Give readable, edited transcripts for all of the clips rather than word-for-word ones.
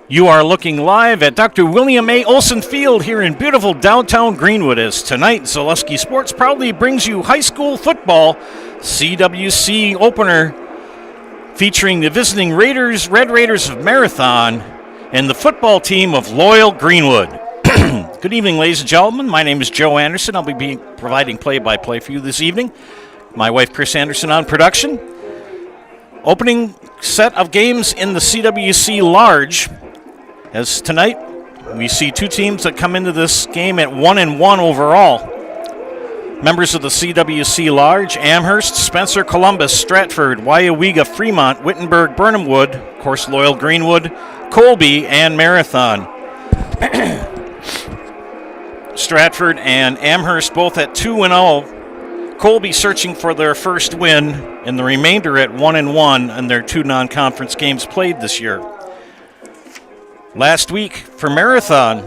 You are looking live at Dr. William A. Olson Field here in beautiful downtown Greenwood as tonight Zaleski Sports proudly brings you high school football CWC opener featuring the visiting Raiders, Red Raiders of Marathon, and the football team of Loyal Greenwood. Good evening, ladies and gentlemen. My name is Joe Anderson. I'll be providing play-by-play for you this evening. My wife, Chris Anderson, on production. Opening set of games in the CWC Large. As tonight, we see two teams that come into this game at 1-1 overall. Members of the CWC Large: Amherst, Spencer, Columbus, Stratford, WIAA, Fremont, Wittenberg, Burnham Wood, of course, Loyal Greenwood, Colby, and Marathon. Stratford and Amherst both at 2-0. Colby searching for their first win, and the remainder at 1-1 in their two non-conference games played this year. Last week for Marathon,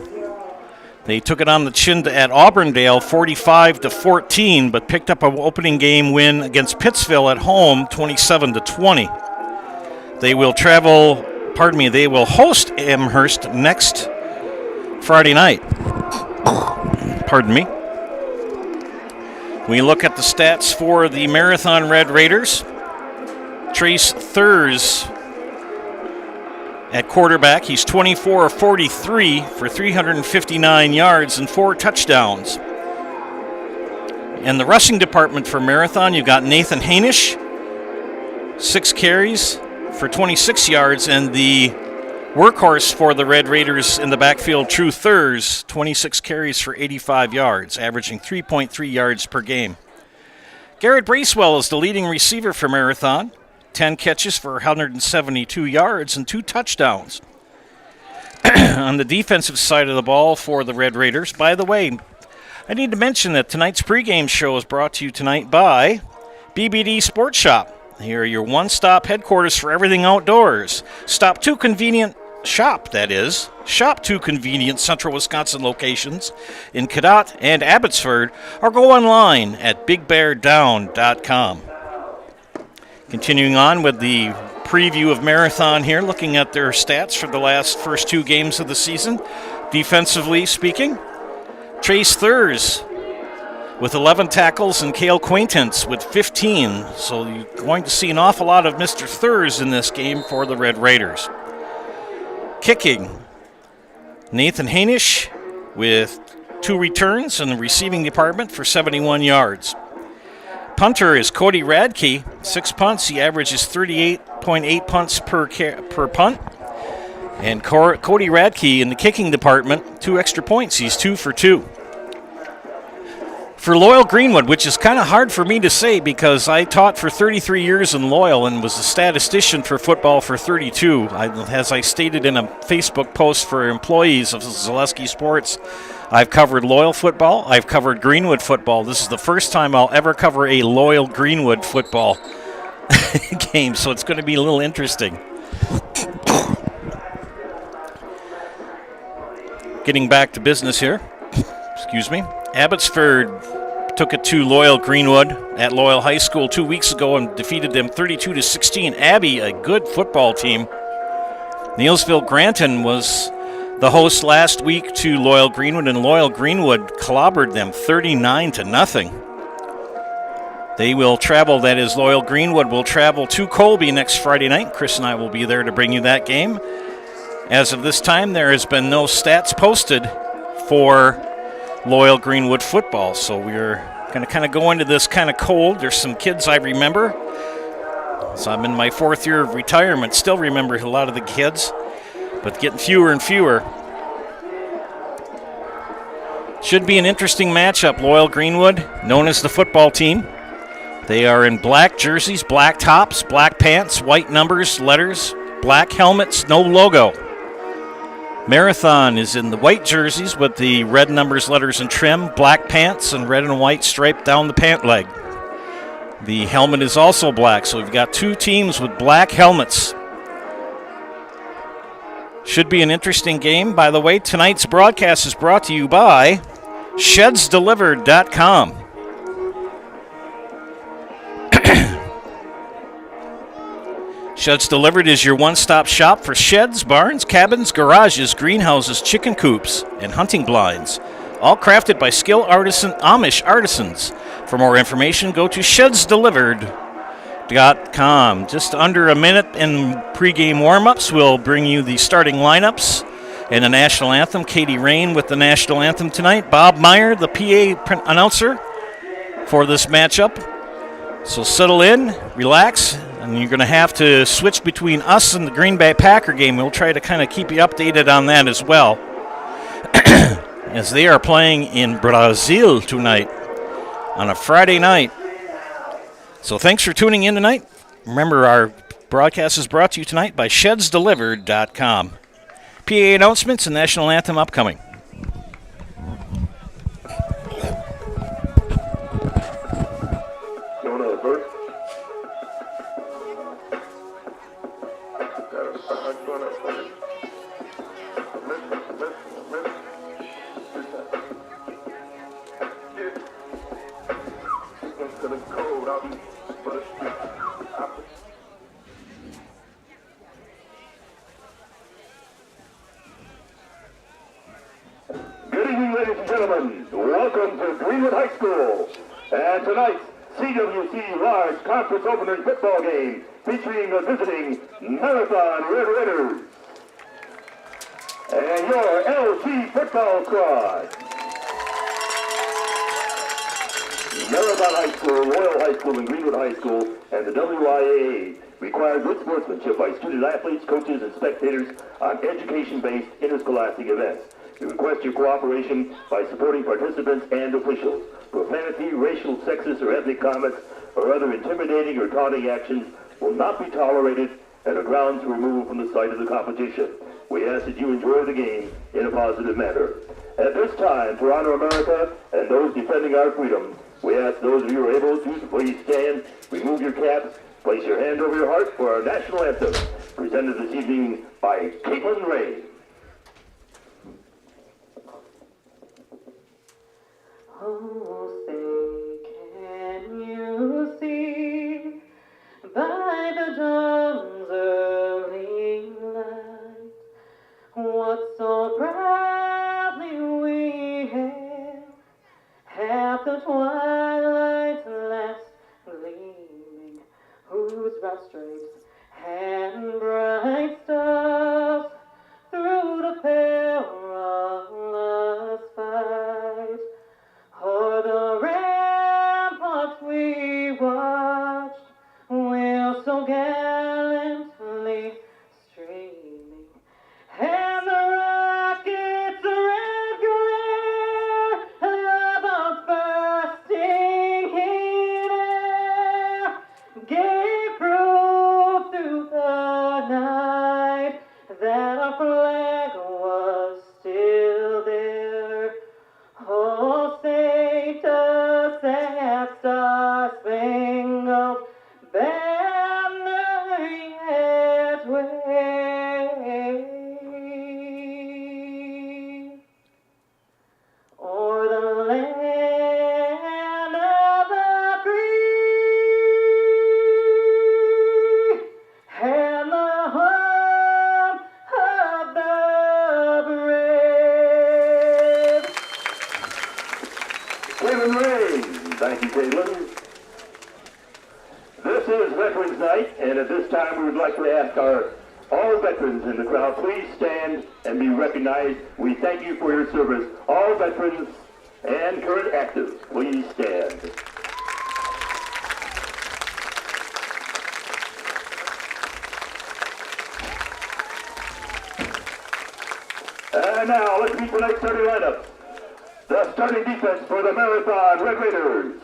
they took it on the chin at Auburndale 45-14, but picked up an opening game win against Pittsville at home 27-20. They will host Amherst next Friday night. Pardon me. We look at the stats for the Marathon Red Raiders. Trace Thurs at quarterback. He's 24 of 43 for 359 yards and 4 touchdowns. In the rushing department for Marathon, you've got Nathan Hainish, 6 carries for 26 yards, and the workhorse for the Red Raiders in the backfield, True Thurs, 26 carries for 85 yards, averaging 3.3 yards per game. Garrett Bracewell is the leading receiver for Marathon. 10 catches for 172 yards and 2 touchdowns. On the defensive side of the ball for the Red Raiders, by the way, I need to mention that tonight's pregame show is brought to you tonight by BBD Sports Shop. They are your one-stop headquarters for everything outdoors. Shop two convenient Central Wisconsin locations in Cadott and Abbotsford, or go online at bigbeardown.com. Continuing on with the preview of Marathon here, looking at their stats for the first 2 games of the season. Defensively speaking, Trace Thurs with 11 tackles and Cale Quaintance with 15. So you're going to see an awful lot of Mr. Thurs in this game for the Red Raiders. Kicking, Nathan Hainish with 2 returns in the receiving department for 71 yards. Punter is Cody Radke, 6 punts. He averages 38.8 punts per punt. And Cody Radke in the kicking department, 2 extra points. He's 2 for 2. For Loyal Greenwood, which is kind of hard for me to say because I taught for 33 years in Loyal and was a statistician for football for 32. As I stated in a Facebook post for employees of Zaleski Sports, I've covered Loyal football. I've covered Greenwood football. This is the first time I'll ever cover a Loyal Greenwood football game, so it's going to be a little interesting. Getting back to business here. Excuse me. Abbotsford took it to Loyal Greenwood at Loyal High School 2 weeks ago and defeated them 32-16. Abbey, a good football team. Neilsville Granton was the host last week to Loyal Greenwood, and Loyal Greenwood clobbered them 39-0. They will travel, that is, Loyal Greenwood will travel to Colby next Friday night. Chris and I will be there to bring you that game. As of this time, there has been no stats posted for Loyal Greenwood football, so we're going to kind of go into this kind of cold. There's some kids I remember. So I'm in my 4th year of retirement, still remember a lot of the kids, but getting fewer and fewer. Should be an interesting matchup. Loyal Greenwood, known as the football team. They are in black jerseys, black tops, black pants, white numbers, letters, black helmets, no logo. Marathon is in the white jerseys with the red numbers, letters, and trim, black pants, and red and white stripe down the pant leg. The helmet is also black, so we've got 2 teams with black helmets. Should be an interesting game. By the way, tonight's broadcast is brought to you by ShedsDelivered.com. Sheds Delivered is your one-stop shop for sheds, barns, cabins, garages, greenhouses, chicken coops, and hunting blinds. All crafted by skilled Amish artisans. For more information, go to shedsdelivered.com. Just under a minute in pregame warm-ups, we'll bring you the starting lineups and the national anthem. Katie Rain with the national anthem tonight. Bob Meyer, the PA announcer for this matchup. So settle in, relax, and you're going to have to switch between us and the Green Bay Packer game. We'll try to kind of keep you updated on that as well, as they are playing in Brazil tonight on a Friday night. So thanks for tuning in tonight. Remember, our broadcast is brought to you tonight by shedsdelivered.com. PA announcements and national anthem upcoming. Good evening, ladies and gentlemen. Welcome to Greenwood High School. And tonight's CWC Large Conference Opener football game featuring the visiting Marathon Red Raiders and your LG football squad. Marathon High School, Royal High School, and Greenwood High School, and the WIAA require good sportsmanship by student athletes, coaches, and spectators on education-based interscholastic events. We request your cooperation by supporting participants and officials. Profanity, racial, sexist, or ethnic comments, or other intimidating or taunting actions will not be tolerated and are grounds to remove from the site of the competition. We ask that you enjoy the game in a positive manner. At this time, to honor America and those defending our freedom, we ask those of you who are able to please stand, remove your caps, place your hand over your heart for our national anthem, presented this evening by Caitlin Ray. Oh, say, can you see by the dawn's early light what so proudly we hailed, half the twilight's last gleaming, whose broad stripes and bright stars through the perilous fight o'er the ramparts we watched, will so gallantly streaming, and the rocket's red glare, the bursting in air, gave proof through the night that our flag was still there. Oh, say does that star-spangled banner yet wave o'er the land of the free and the home of the brave? Caitlin Ray. Thank you, Caitlin. This is Veterans Night, and at this time we would like to ask all veterans in the crowd, please stand and be recognized. We thank you for your service. All veterans and current active, please stand. And now, let's meet tonight's starting lineup. The starting defense for the Marathon Red Raiders.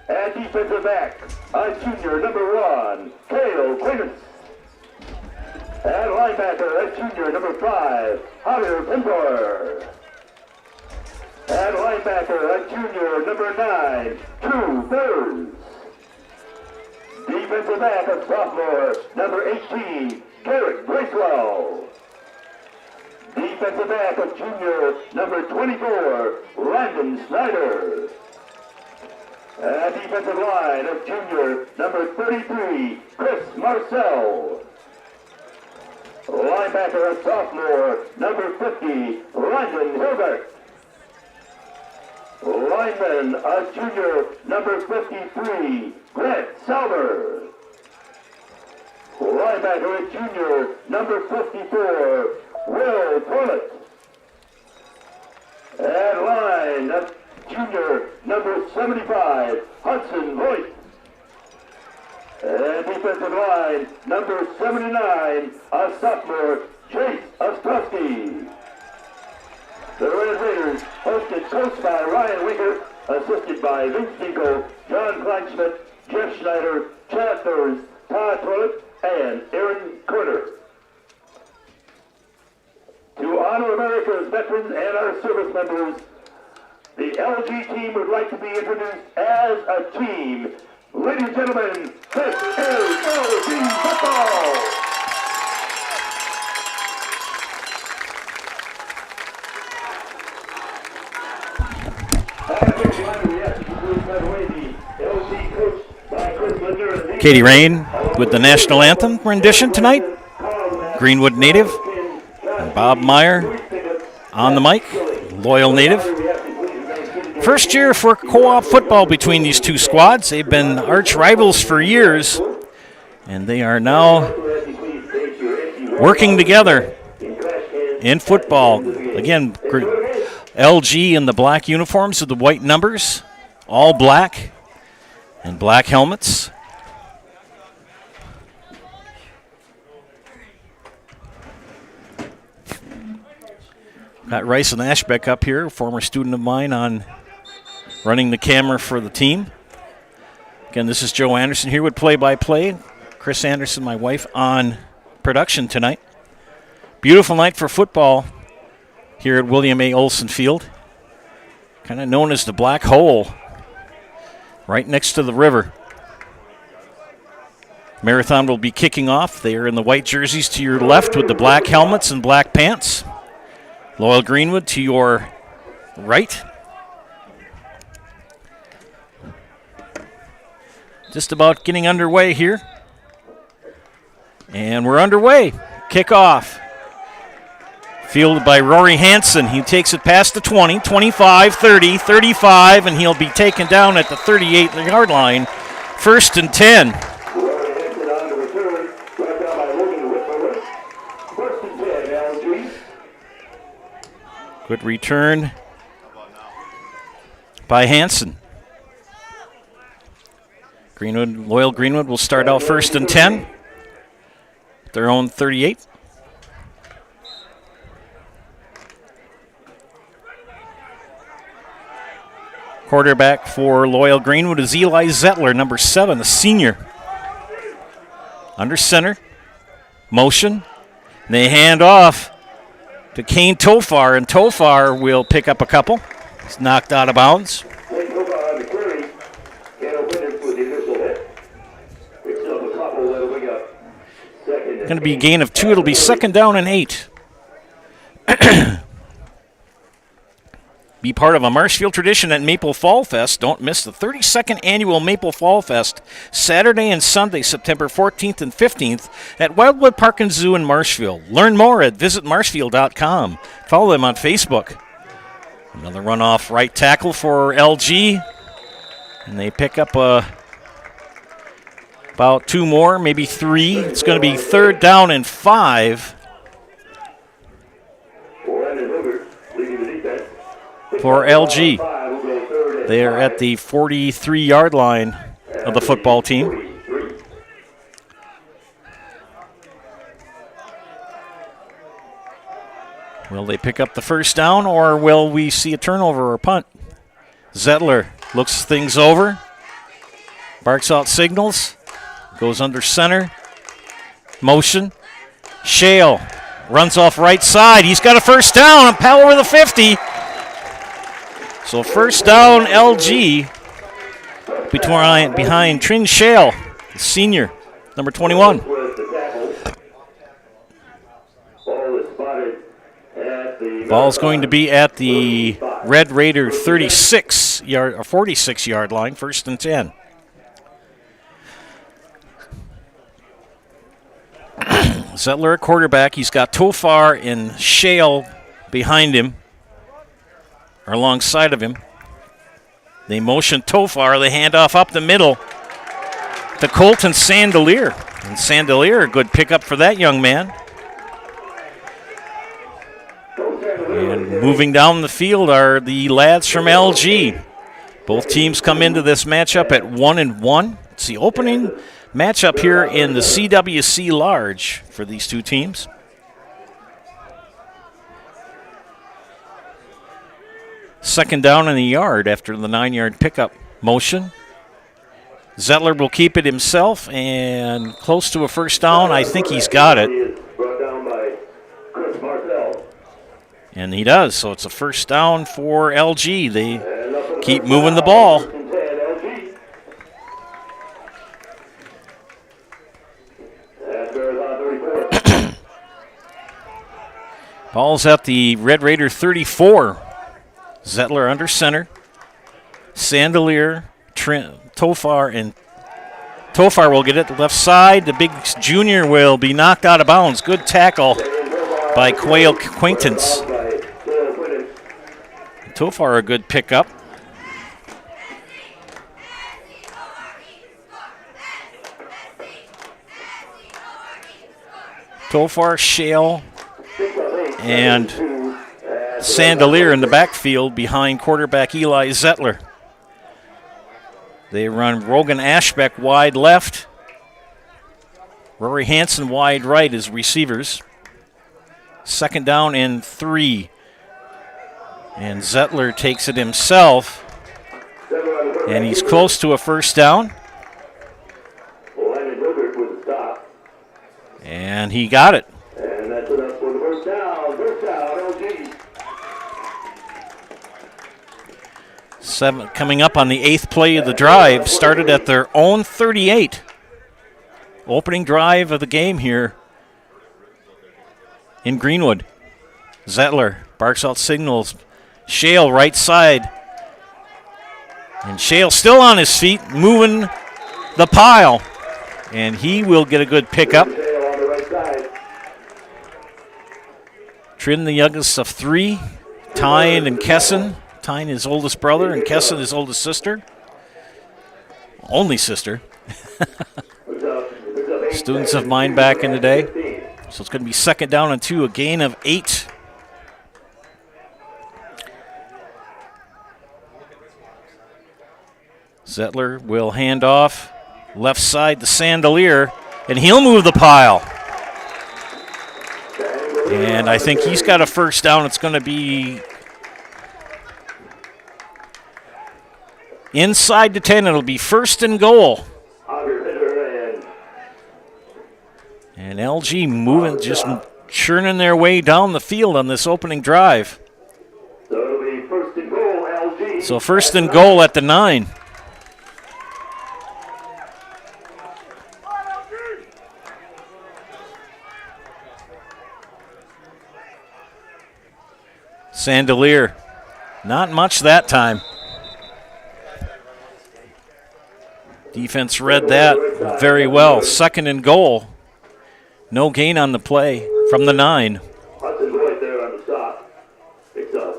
At defensive back, a junior, number 1, Cale Quintus. At linebacker, a junior, number 5, Javier Pintor. At linebacker, a junior, number 9, Drew Thurs. Defensive back, a sophomore, number 18, Garrett Bracewell. Defensive back, a junior, number 24, Landon Snyder. Defensive line of junior number 33, Chris Marcel. Linebacker of sophomore number 50, Landon Hilbert. Lineman of junior number 53, Grant Sauber. Linebacker of junior number 54, Will Toilet. And line of junior number 75, Hudson Voigt. And defensive line number 79, a sophomore, Chase Ostrowski. The Red Raiders hosted coached by Ryan Winker, assisted by Vince Dinko, John Kleinschmidt, Jeff Schneider, Chad Thurs, Todd Toilet, and Aaron Corder. To honor America's veterans and our service members, the LG team would like to be introduced as a team. Ladies and gentlemen, this is LG football! Katie Rain with the national anthem rendition tonight. Greenwood native. And Bob Meyer on the mic, loyal native. First year for co-op football between these two squads. They've been arch rivals for years, and they are now working together in football. Again, LG in the black uniforms with the white numbers, all black, and black helmets. Got Rice and Ashbeck up here, a former student of mine, on running the camera for the team. Again, this is Joe Anderson here with play-by-play. Chris Anderson, my wife, on production tonight. Beautiful night for football here at William A. Olson Field. Kind of known as the Black Hole, right next to the river. Marathon will be kicking off. They are in the white jerseys to your left with the black helmets and black pants. Loyal Greenwood to your right. Just about getting underway here. And we're underway. Kickoff. Fielded by Rory Hansen. He takes it past the 20, 25, 30, 35, and he'll be taken down at the 38-yard line. 1st and 10. Good return by Hansen. Loyal Greenwood will start out 1st and 10. Their own 38. Quarterback for Loyal Greenwood is Eli Zettler, number 7, the senior. Under center. Motion. And they hand off to Kane Tofar, and Tofar will pick up a couple. He's knocked out of bounds. Going to be a gain of 2. It'll be 2nd down and 8. Be part of a Marshfield tradition at Maple Fall Fest. Don't miss the 32nd annual Maple Fall Fest, Saturday and Sunday, September 14th and 15th at Wildwood Park and Zoo in Marshfield. Learn more at visitmarshfield.com. Follow them on Facebook. Another runoff right tackle for LG. And they pick up about 2 more, maybe 3. It's going to be 3rd down and 5. For LG. They are at the 43-yard line of the football team. Will they pick up the 1st down, or will we see a turnover or punt? Zettler looks things over, barks out signals, goes under center, motion. Shale runs off right side. He's got a 1st down and power over the 50. So 1st down, LG, behind Trin Shale, the senior, number 21. Ball's going to be at the Red Raider 46-yard or 46-yard line, 1st and 10. Zettler at quarterback. He's got Tofar and Shale behind him, or alongside of him. They motion Tofar. They hand off up the middle to Colton Sandelier. And Sandelier, a good pickup for that young man. And moving down the field are the lads from LG. Both teams come into this matchup at 1-1. It's the opening matchup here in the CWC Large for these two teams. Second down in the yard after the 9-yard pickup motion. Zettler will keep it himself and close to a first down. I think he's got it. And he does, so it's a first down for LG. They keep moving the ball. Ball's at the Red Raider 34. Zettler under center. Sandelier, Tofar, and Tofar will get it to the left side. The big junior will be knocked out of bounds. Good tackle by Quayle Quaintance. Tofar a good pickup. Tofar, Shale, and Sandelier in the backfield behind quarterback Eli Zettler. They run Rogan Ashbeck wide left. Rory Hansen wide right as receivers. Second down and 3. And Zettler takes it himself. And he's close to a first down. And he got it. And that's enough for the first down. First down, LG. Coming up on the 8th play of the drive, started at their own 38. Opening drive of the game here in Greenwood. Zettler barks out signals. Shale right side. And Shale still on his feet, moving the pile. And he will get a good pickup. Trin, the youngest of 3. Tyne and Kesson. Tyne, his oldest brother, and Kesson, his oldest sister. Only sister. Students of mine back in the day. So it's going to be second down and 2, a gain of 8. Zettler will hand off left side to Sandelier, and he'll move the pile. And I think he's got a first down. It's going to be inside the 10. It'll be first and goal. And LG moving, just churning their way down the field on this opening drive. So it'll be first and goal, LG. So first and goal at the 9. Sandelier, not much that time. Defense read that very well. Second and goal. No gain on the play from the 9. Hudson's right there on the stop. Picks up.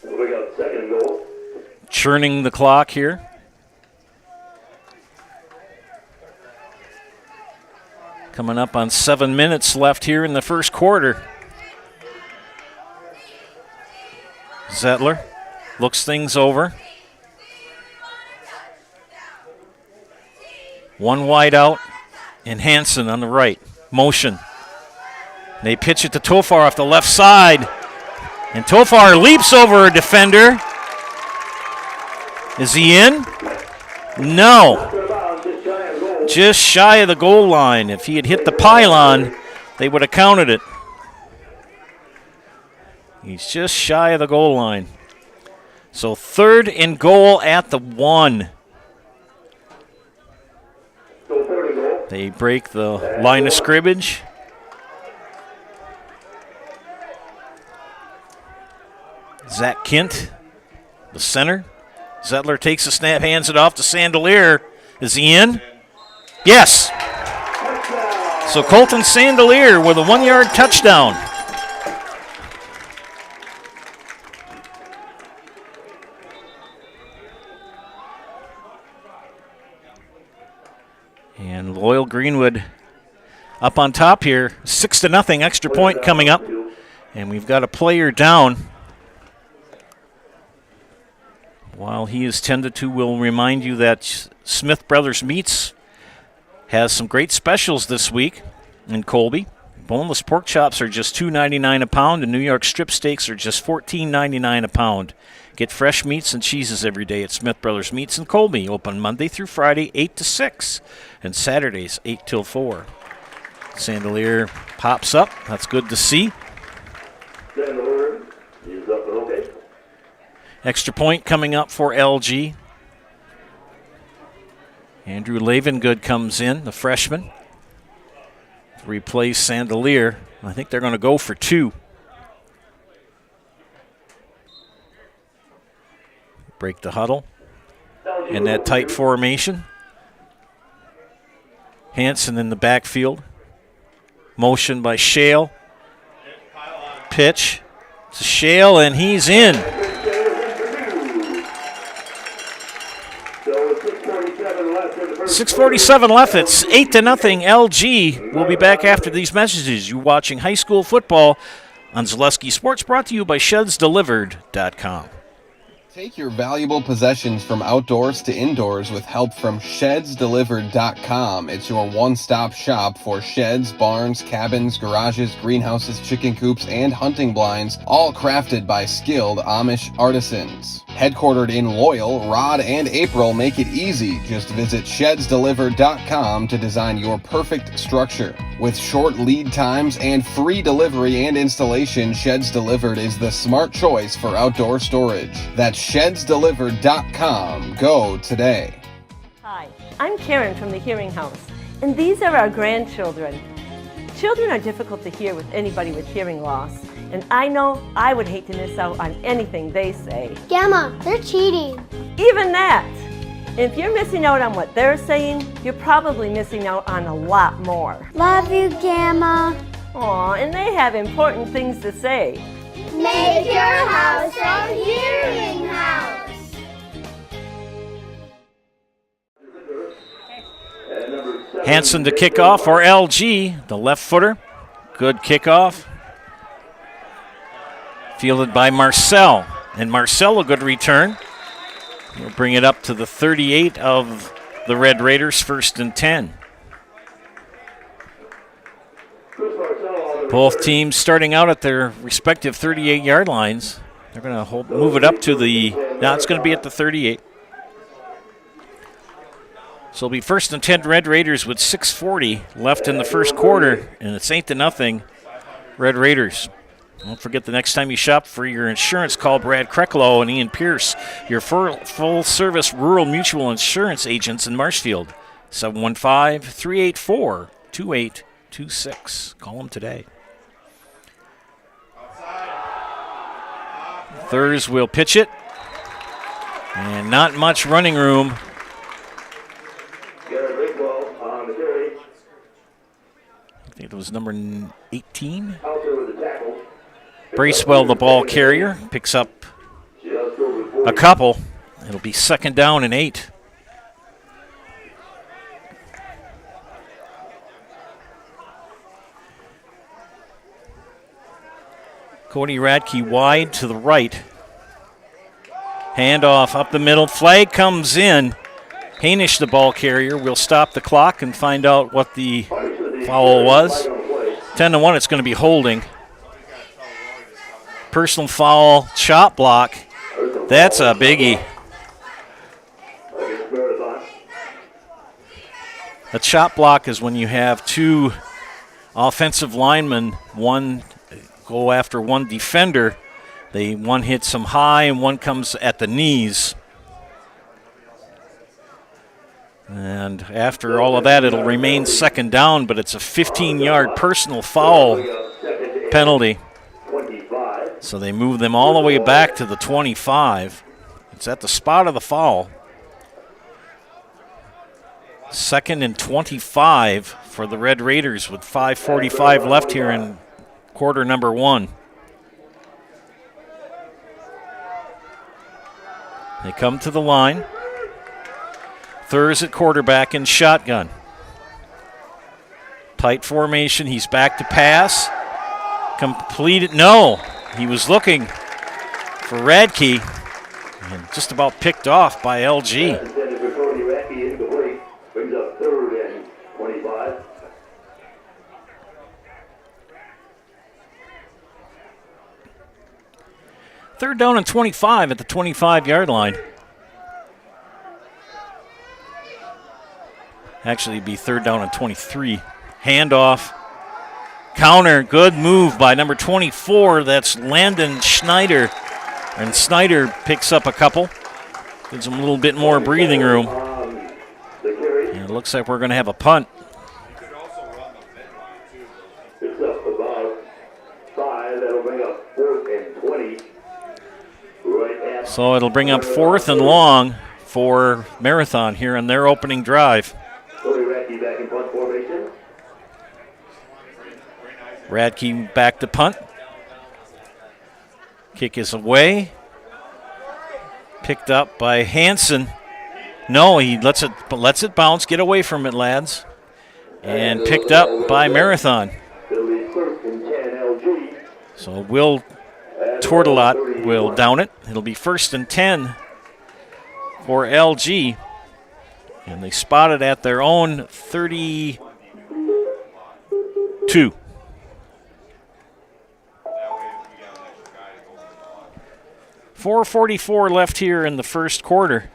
And we got second and goal. Churning the clock here. Coming up on 7 minutes left here in the first quarter. Zettler looks things over. One wide out, and Hansen on the right. Motion. They pitch it to Tofar off the left side. And Tofar leaps over a defender. Is he in? No. Just shy of the goal line. If he had hit the pylon, they would have counted it. He's just shy of the goal line. So third and goal at the 1. They break the line of scrimmage. Zach Kint, the center. Zettler takes the snap, hands it off to Sandelier. Is he in? Yes. So Colton Sandelier with a 1-yard touchdown. And Loyal Greenwood up on top here. 6-0, extra point coming up. And we've got a player down. While he is tended to, we'll remind you that Smith Brothers Meats has some great specials this week in Colby. Boneless pork chops are just $2.99 a pound, and New York strip steaks are just $14.99 a pound. Get fresh meats and cheeses every day at Smith Brothers Meats in Colby. Open Monday through Friday, 8 to 6, and Saturdays, 8 till 4. Sandelier pops up. That's good to see. Sandelier is up and okay. Extra point coming up for LG. Andrew Lavengood comes in, the freshman, to replace Sandelier. I think they're going to go for 2. Break the huddle in that tight formation. Hanson in the backfield. Motion by Shale. Pitch to Shale, and he's in. 6:47 left. It's 8-0 LG. We'll be back after these messages. You're watching high school football on Zaleski Sports, brought to you by ShedsDelivered.com. Take your valuable possessions from outdoors to indoors with help from ShedsDelivered.com. It's your one-stop shop for sheds, barns, cabins, garages, greenhouses, chicken coops, and hunting blinds, all crafted by skilled Amish artisans. Headquartered in Loyal, Rod and April make it easy. Just visit ShedsDelivered.com to design your perfect structure. With short lead times and free delivery and installation, Sheds Delivered is the smart choice for outdoor storage. That's ShedsDelivered.com. Go today. Hi, I'm Karen from the Hearing House, and these are our grandchildren. Children are difficult to hear with anybody with hearing loss, and I know I would hate to miss out on anything they say. Gamma, they're cheating. Even that! If you're missing out on what they're saying, you're probably missing out on a lot more. Love you, Gamma. Aw, and they have important things to say. Make your house a hearing house. Hanson to kick off for LG, the left footer. Good kickoff. Fielded by Marcel. And Marcel, a good return. He'll bring it up to the 38 of the Red Raiders, 1st and 10. Both teams starting out at their respective 38-yard lines. They're going to move it up to the, now it's going to be at the 38. So it'll be 1st and 10 Red Raiders with 6:40 left in the first quarter, and it's 8-0 Red Raiders. Don't forget, the next time you shop for your insurance, call Brad Krecklow and Ian Pierce, your full-service rural mutual insurance agents in Marshfield. 715-384-2826. Call them today. Thurs will pitch it. And not much running room. I think it was number 18. Bracewell, the ball carrier, picks up a couple. It'll be 2nd down and 8. Cody Radke wide to the right. Handoff up the middle. Flag comes in. Hainish, the ball carrier, will stop the clock and find out what the foul was. 10-1, it's going to be holding. Personal foul, chop block. That's a biggie. A chop block is when you have 2 offensive linemen, one go after one defender. One hits them high and one comes at the knees. And after all of that, it'll remain 2nd down, but it's a 15-yard personal foul penalty. So they move them all the way back to the 25. It's at the spot of the foul. 2nd and 25 for the Red Raiders with 5:45 left here in quarter number 1. They come to the line. Thurs at quarterback in shotgun. Tight formation. He's back to pass. Completed. No. He was looking for Radke and just about picked off by LG. Brings up 3rd and 25. Third down and 25 at the 25-yard line. Actually, it'd be 3rd down and 23. Handoff. Counter. Good move by number 24. That's Landon Schneider. And Snyder picks up a couple. Gives him a little bit more breathing room. And it looks like we're going to have a punt. Picks up about 5. That'll bring up 4th and 20. So it'll bring up 4th and long for Marathon here on their opening drive. Radke back in punt formation. Radke back to punt. Kick is away. Picked up by Hansen. No, he lets it bounce. Get away from it, lads. And picked up by Marathon. It'll be 1st and 10 LG. So Will Tortelot will down it. It'll be 1st and 10 for LG. And they spot it at their own 32. 4:44 left here in the first quarter.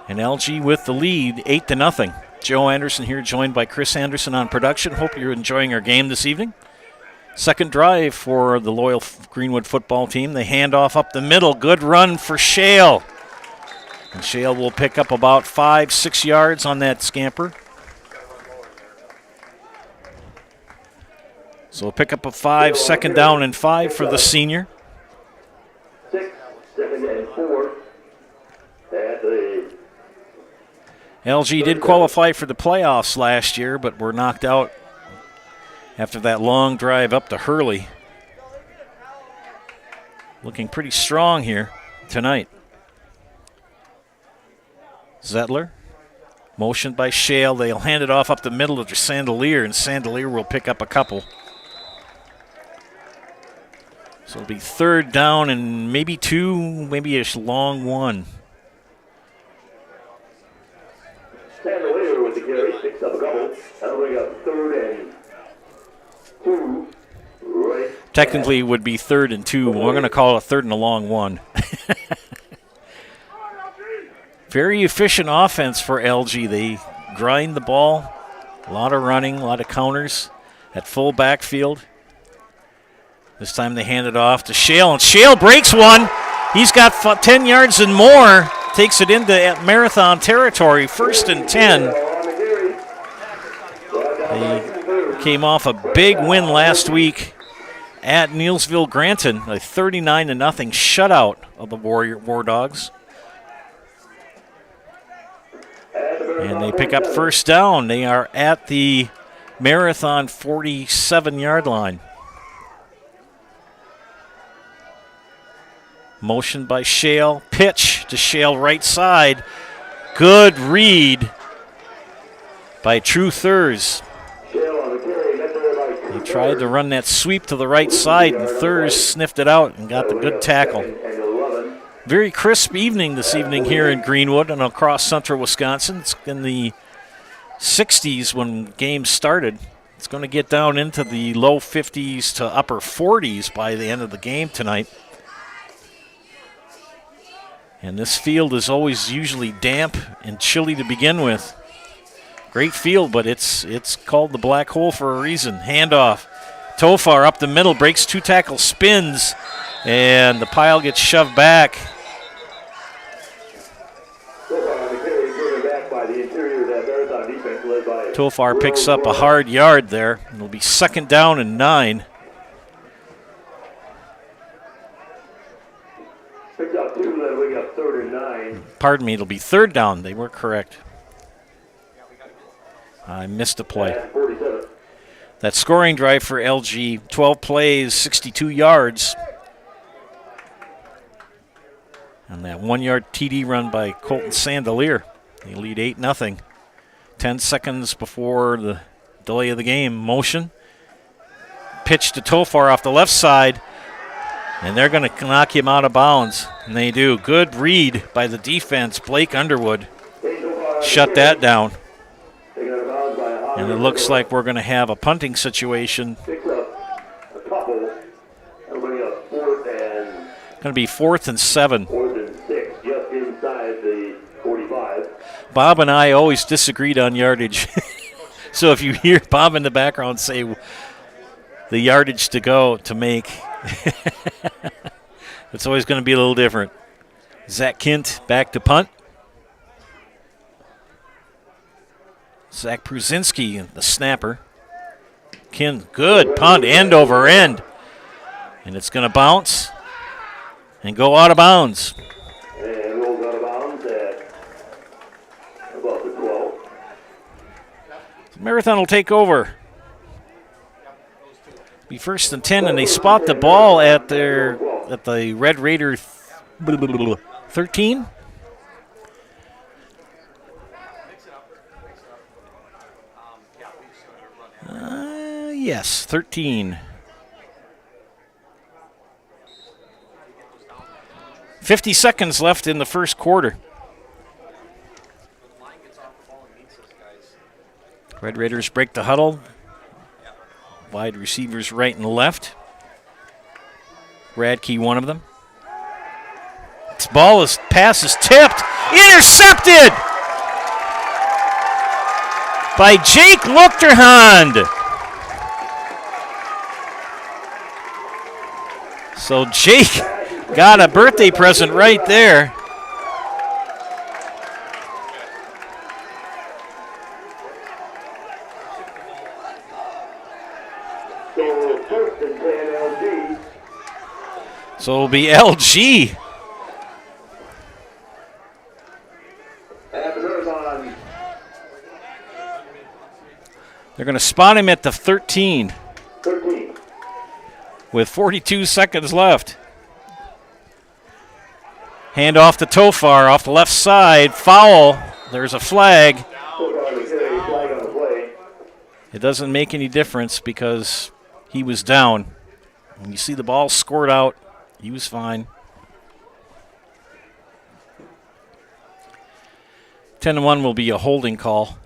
And LG with the lead, 8-0. Joe Anderson here, joined by Chris Anderson on production. Hope you're enjoying our game this evening. Second drive for the loyal Greenwood football team. They hand off up the middle. Good run for Shale. And Shale will pick up about 5-6 yards on that scamper. So we'll pick up a 5, 2nd down and 5 for the senior. 6, 2nd and 4. At the LG did qualify for the playoffs last year, but were knocked out after that long drive up to Hurley. Looking pretty strong here tonight. Zettler, motioned by Shale. They'll hand it off up the middle to Sandelier, and Sandelier will pick up a couple. So it'll be 3rd down and maybe 2, maybe a long 1. Sandelier with the carry, picks up a couple. That'll bring up 3rd and 2. Right. Technically, it would be 3rd and 2. We're going to call it 3rd and a long 1. Very efficient offense for LG. They grind the ball. A lot of running, a lot of counters at full backfield. This time they hand it off to Shale, and Shale breaks one. He's got 10 yards and more. Takes it into Marathon territory, 1st and 10. They came off a big win last week at Neilsville Granton, a 39-0 shutout of the War Dogs. And they pick up 1st down. They are at the Marathon 47-yard line. Motion by Shale. Pitch to Shale right side. Good read by True Thurs. They tried to run that sweep to the right side, and Thurs sniffed it out and got the good tackle. Very crisp evening this evening here in Greenwood and across central Wisconsin. It's in the 60s when games started. It's going to get down into the low 50s to upper 40s by the end of the game tonight. And this field is always usually damp and chilly to begin with. Great field, but it's called the Black Hole for a reason. Handoff. Tofar up the middle, breaks 2 tackles, spins, and the pile gets shoved back. Tofar on the carry, driven back by the interior of that Marathon defense led by Tofar picks up a hard yard there. It'll be 2nd down and 9. Picks up 2, then we got 3rd and 9. Pardon me, it'll be 3rd down. They were correct. I missed a play. At 47. That scoring drive for LG, 12 plays, 62 yards. And that 1-yard TD run by Colton Sandelier. They lead 8-0. 10 seconds before the delay of the game. Motion. Pitch to Tofar off the left side. And they're going to knock him out of bounds. And they do. Good read by the defense. Blake Underwood shut that down. And it looks like we're going to have a punting situation. Picks up a couple. And bring up 4th and Going to be 4th and 7. 4th and 6, just inside the 45. Bob and I always disagreed on yardage. So if you hear Bob in the background say the yardage to go to make, it's always going to be a little different. Zach Kint back to punt. Zach Pruzinski, the snapper. Kint, good punt, end over end. And it's going to bounce and go out of bounds. And rolls out of bounds at about the 12. Marathon will take over. Be 1st and 10, and they spot the ball at the Red Raider 13. Yes, 13. 50 seconds left in the first quarter. Red Raiders break the huddle. Wide receivers right and left. Radke, one of them. This pass is tipped. Intercepted by Jake Luchterhand. So Jake got a birthday present right there. So 1st and 10 LG. So it'll be LG. At the Marathon. They're going to spot him at the 13 13. with 42 seconds left. Hand off to Tofar off the left side. Foul. There's a flag. Flag on the play. It doesn't make any difference because he was down. When you see the ball scored out, he was fine. 10-1 will be a holding call.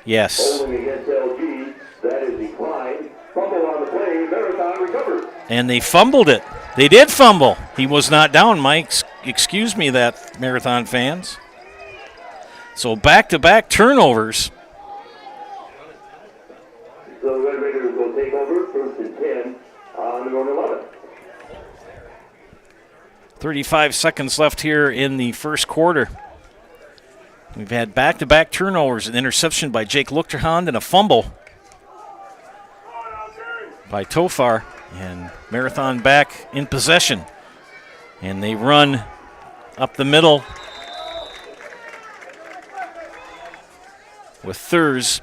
Yes. Holding against LG. That is declined. Fumble on the play. Marathon recovers. And they fumbled it. They did fumble. He was not down, Mike. Excuse me, that Marathon fans. So back-to-back turnovers. So the Red Raiders will take over 1st and 10 on the 11. 35 seconds left here in the first quarter. We've had back-to-back turnovers, an interception by Jake Luchterhand and a fumble by Tofar. And Marathon back in possession. And they run up the middle with Thurs.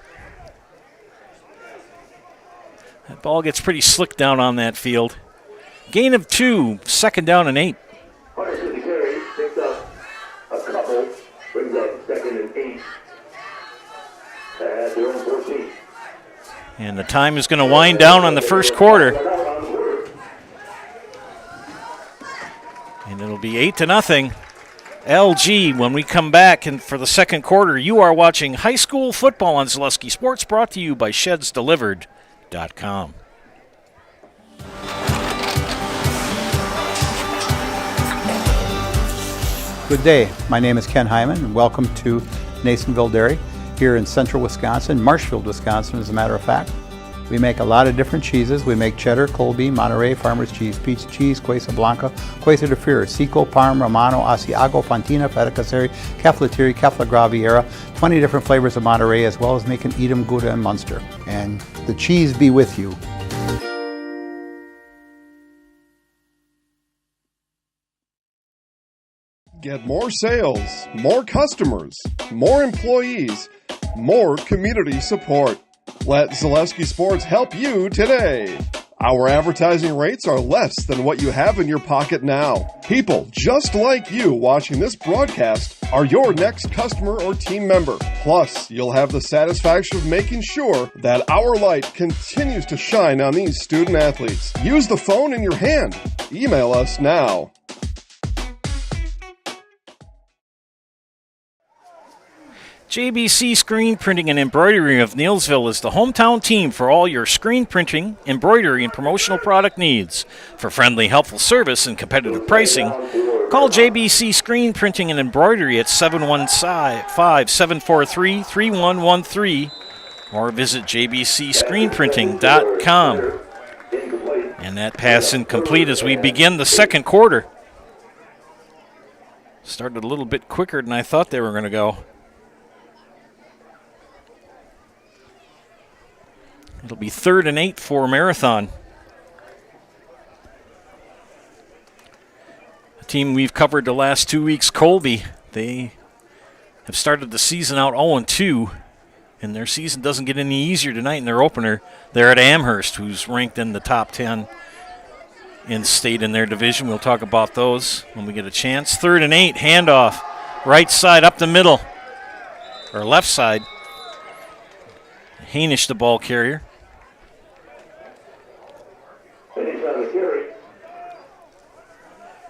That ball gets pretty slick down on that field. Gain of 2, 2nd down and 8. Hunter to the carry, picks up a couple, brings up 2nd and 8 at their own 14. And the time is going to wind down on the first quarter. And it'll be 8-0. LG when we come back. And for the second quarter, you are watching high school football on Zaleski Sports, brought to you by ShedsDelivered.com. Good day. My name is Ken Hyman, and welcome to Nasonville Dairy here in central Wisconsin, Marshfield, Wisconsin, as a matter of fact. We make a lot of different cheeses. We make cheddar, Colby, Monterey, Farmer's Cheese, Pizza Cheese, Quesa Blanca, Quesa de Fear, Seco, Parm, Romano, Asiago, Fontina, Feta Caseri, Caflateri, Cafla Graviera, 20 different flavors of Monterey, as well as making Edam, Gouda, and Munster. And the cheese be with you. Get more sales, more customers, more employees, more community support. Let Zaleski Sports help you today. Our advertising rates are less than what you have in your pocket now. People just like you watching this broadcast are your next customer or team member. Plus, you'll have the satisfaction of making sure that our light continues to shine on these student athletes. Use the phone in your hand. Email us now. JBC Screen Printing and Embroidery of Neillsville is the hometown team for all your screen printing, embroidery, and promotional product needs. For friendly, helpful service and competitive pricing, call JBC Screen Printing and Embroidery at 715-743-3113 or visit jbcscreenprinting.com. And that pass incomplete as we begin the second quarter. Started a little bit quicker than I thought they were going to go. It'll be 3rd and 8 for Marathon. A team we've covered the last 2 weeks, Colby. They have started the season out 0-2, and their season doesn't get any easier tonight in their opener. They're at Amherst, who's ranked in the top 10 in state in their division. We'll talk about those when we get a chance. 3rd and 8, handoff, right side up the middle, or left side. Hainish, the ball carrier.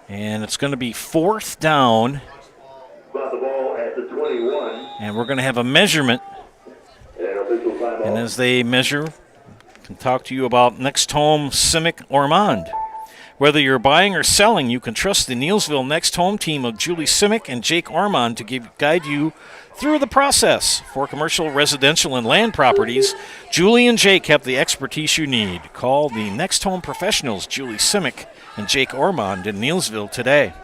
And it's going to be 4th down. Got the ball at the 21. And we're going to have a measurement. And as they measure, I can talk to you about Next Home Simic Ormond. Whether you're buying or selling, you can trust the Neillsville Next Home team of Julie Simic and Jake Ormond to guide you through the process. For commercial, residential, and land properties, Julie and Jake have the expertise you need. Call the Next Home professionals, Julie Simic and Jake Ormond in Neillsville today.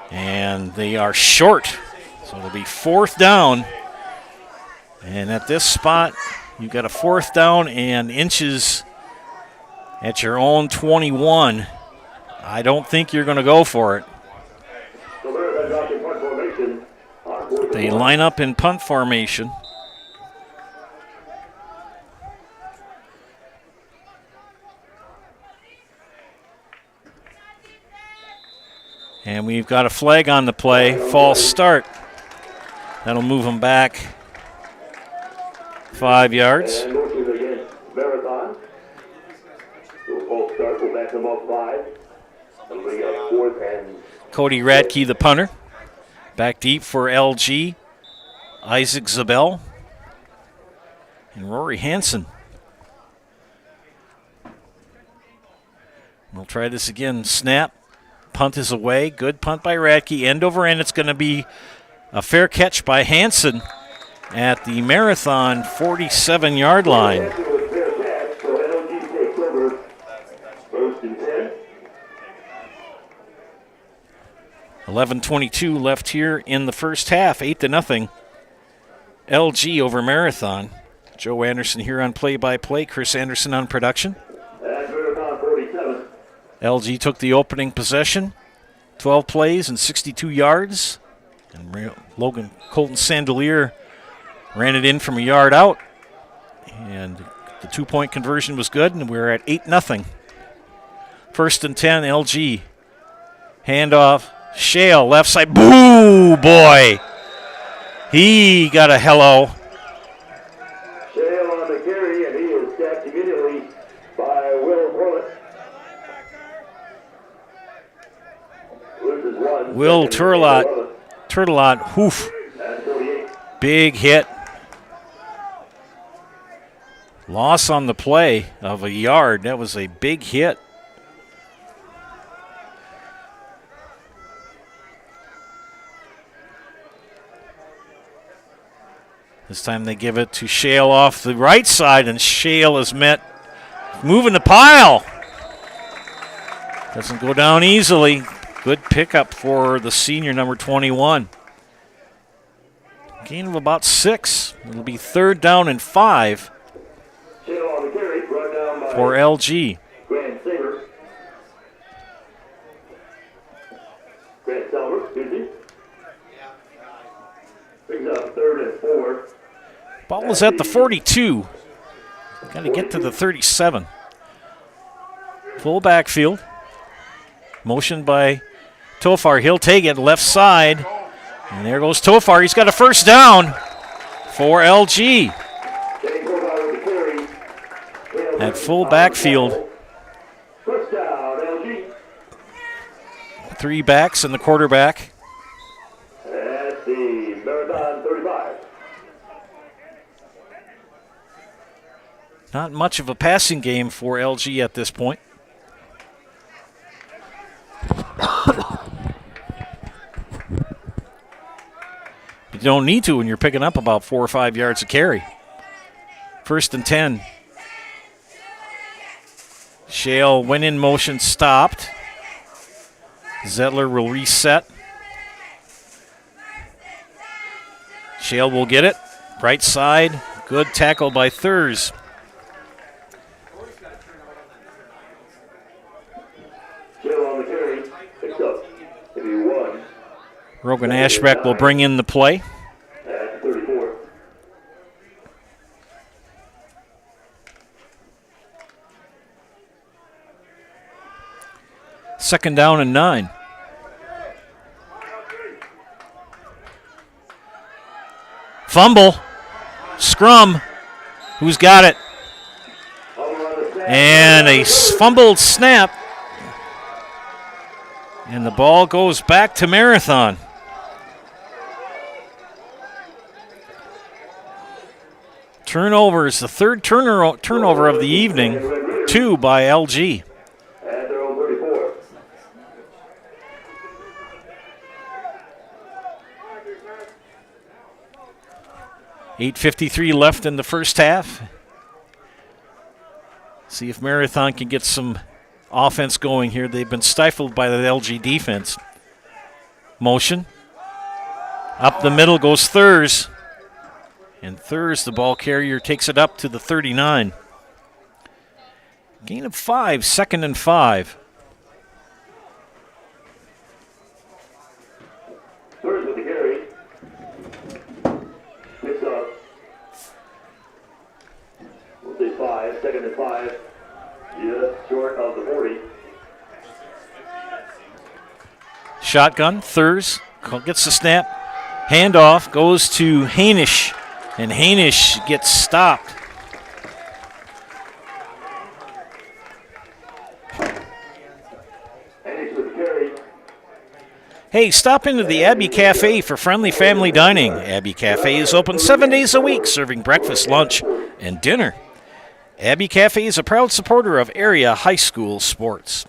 And they are short, so it'll be 4th down. And at this spot, you've got a 4th down and inches at your own 21. I don't think you're going to go for it. They line up in punt formation. And we've got a flag on the play, false start. That'll move them back 5 yards. And motion against Marathon. So false start, go back to about 5. And we got 4th and... Cody Radke, the punter. Back deep for LG. Isaac Zabel. And Rory Hansen. We'll try this again. Snap. Punt is away. Good punt by Radke. End over end. It's going to be a fair catch by Hansen at the Marathon 47-yard line. 11:22 left here in the first half. 8-0. LG over Marathon. Joe Anderson here on play-by-play. Chris Anderson on production. LG took the opening possession, 12 plays and 62 yards. And Colton Sandelier ran it in from a yard out. And the 2-point conversion was good, and we're at 8-0. 1st and 10, LG. Handoff, Shale, left side. Boo, boy. He got a hello. Shale on the carry, and he is sacked immediately by Will Horlet. Will Turtelot, hoof. Big hit. Loss on the play of a yard. That was a big hit. This time they give it to Shale off the right side, and Shale is met moving the pile. Doesn't go down easily. Good pickup for the senior, number 21. Gain of about 6. It'll be 3rd down and 5 for LG. Grant Saber. Grant Silver, excuse me. Brings up 3rd and 4. Ball is at the 42. Got to get to the 37. Full backfield. Motion by Tofar. He'll take it left side. And there goes Tofar. He's got a 1st down for LG. At full backfield. 1st down, LG. 3 backs and the quarterback. At the Marathon 35. Not much of a passing game for LG at this point. You don't need to when you're picking up about 4 or 5 yards of carry. 1st and 10. Shale went in motion, stopped. Zettler will reset. Shale will get it. Right side. Good tackle by Thurs. Shale on the carry. Picks up. If you won. Rogan Ashbeck will bring in the play. At 34. Second down and 9. Fumble. Scrum. Who's got it? And a fumbled snap. And the ball goes back to Marathon. Turnover is the 3rd turnover of the evening. 2 by LG. At their own 34. .8:53 left in the first half. See if Marathon can get some offense going here. They've been stifled by the LG defense. Motion. Up the middle goes Thurs. And Thurs, the ball carrier, takes it up to the 39. Gain of 5, 2nd and 5. Thurs with the carry. Picks up. We'll say 5, 2nd and 5. Just short of the 40. Shotgun, Thurs gets the snap. Handoff goes to Hainish. And Hainish gets stopped. Hainish with the carry. Hey, stop into the Abbey Cafe for friendly family dining. Abbey Cafe is open 7 days a week, serving breakfast, lunch, and dinner. Abbey Cafe is a proud supporter of area high school sports.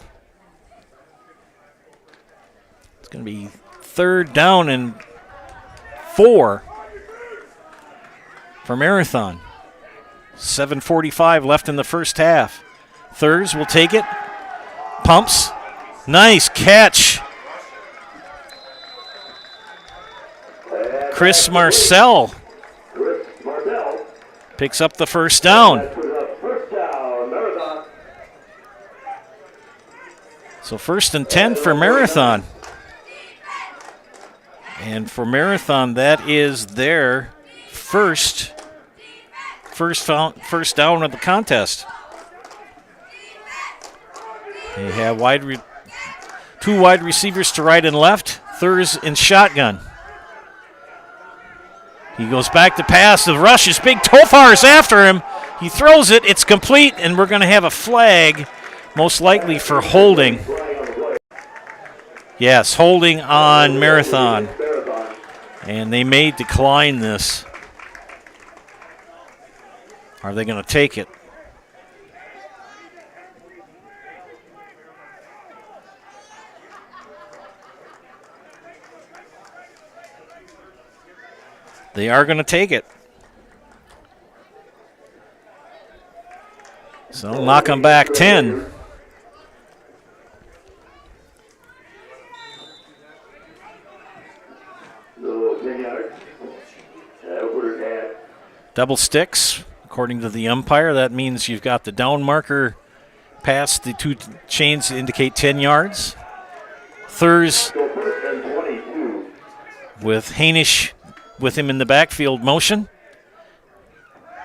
It's going to be 3rd down and 4 for Marathon. 7:45 left in the first half. Thurs will take it. Pumps. Nice catch. Chris Marcel picks up the 1st down. So 1st and 10 for Marathon. And for Marathon, that is their first down of the contest. They have 2 wide receivers to right and left. Thurs in shotgun. He goes back to pass. The rush is big. Tofar is after him. He throws it. It's complete, and we're going to have a flag, most likely for holding. Yes, holding on Marathon. And they may decline this. Are they going to take it? They are going to take it. So knock them back 10. Double sticks, according to the umpire. That means you've got the down marker past the two chains to indicate 10 yards. Thurs with Hainish with him in the backfield motion.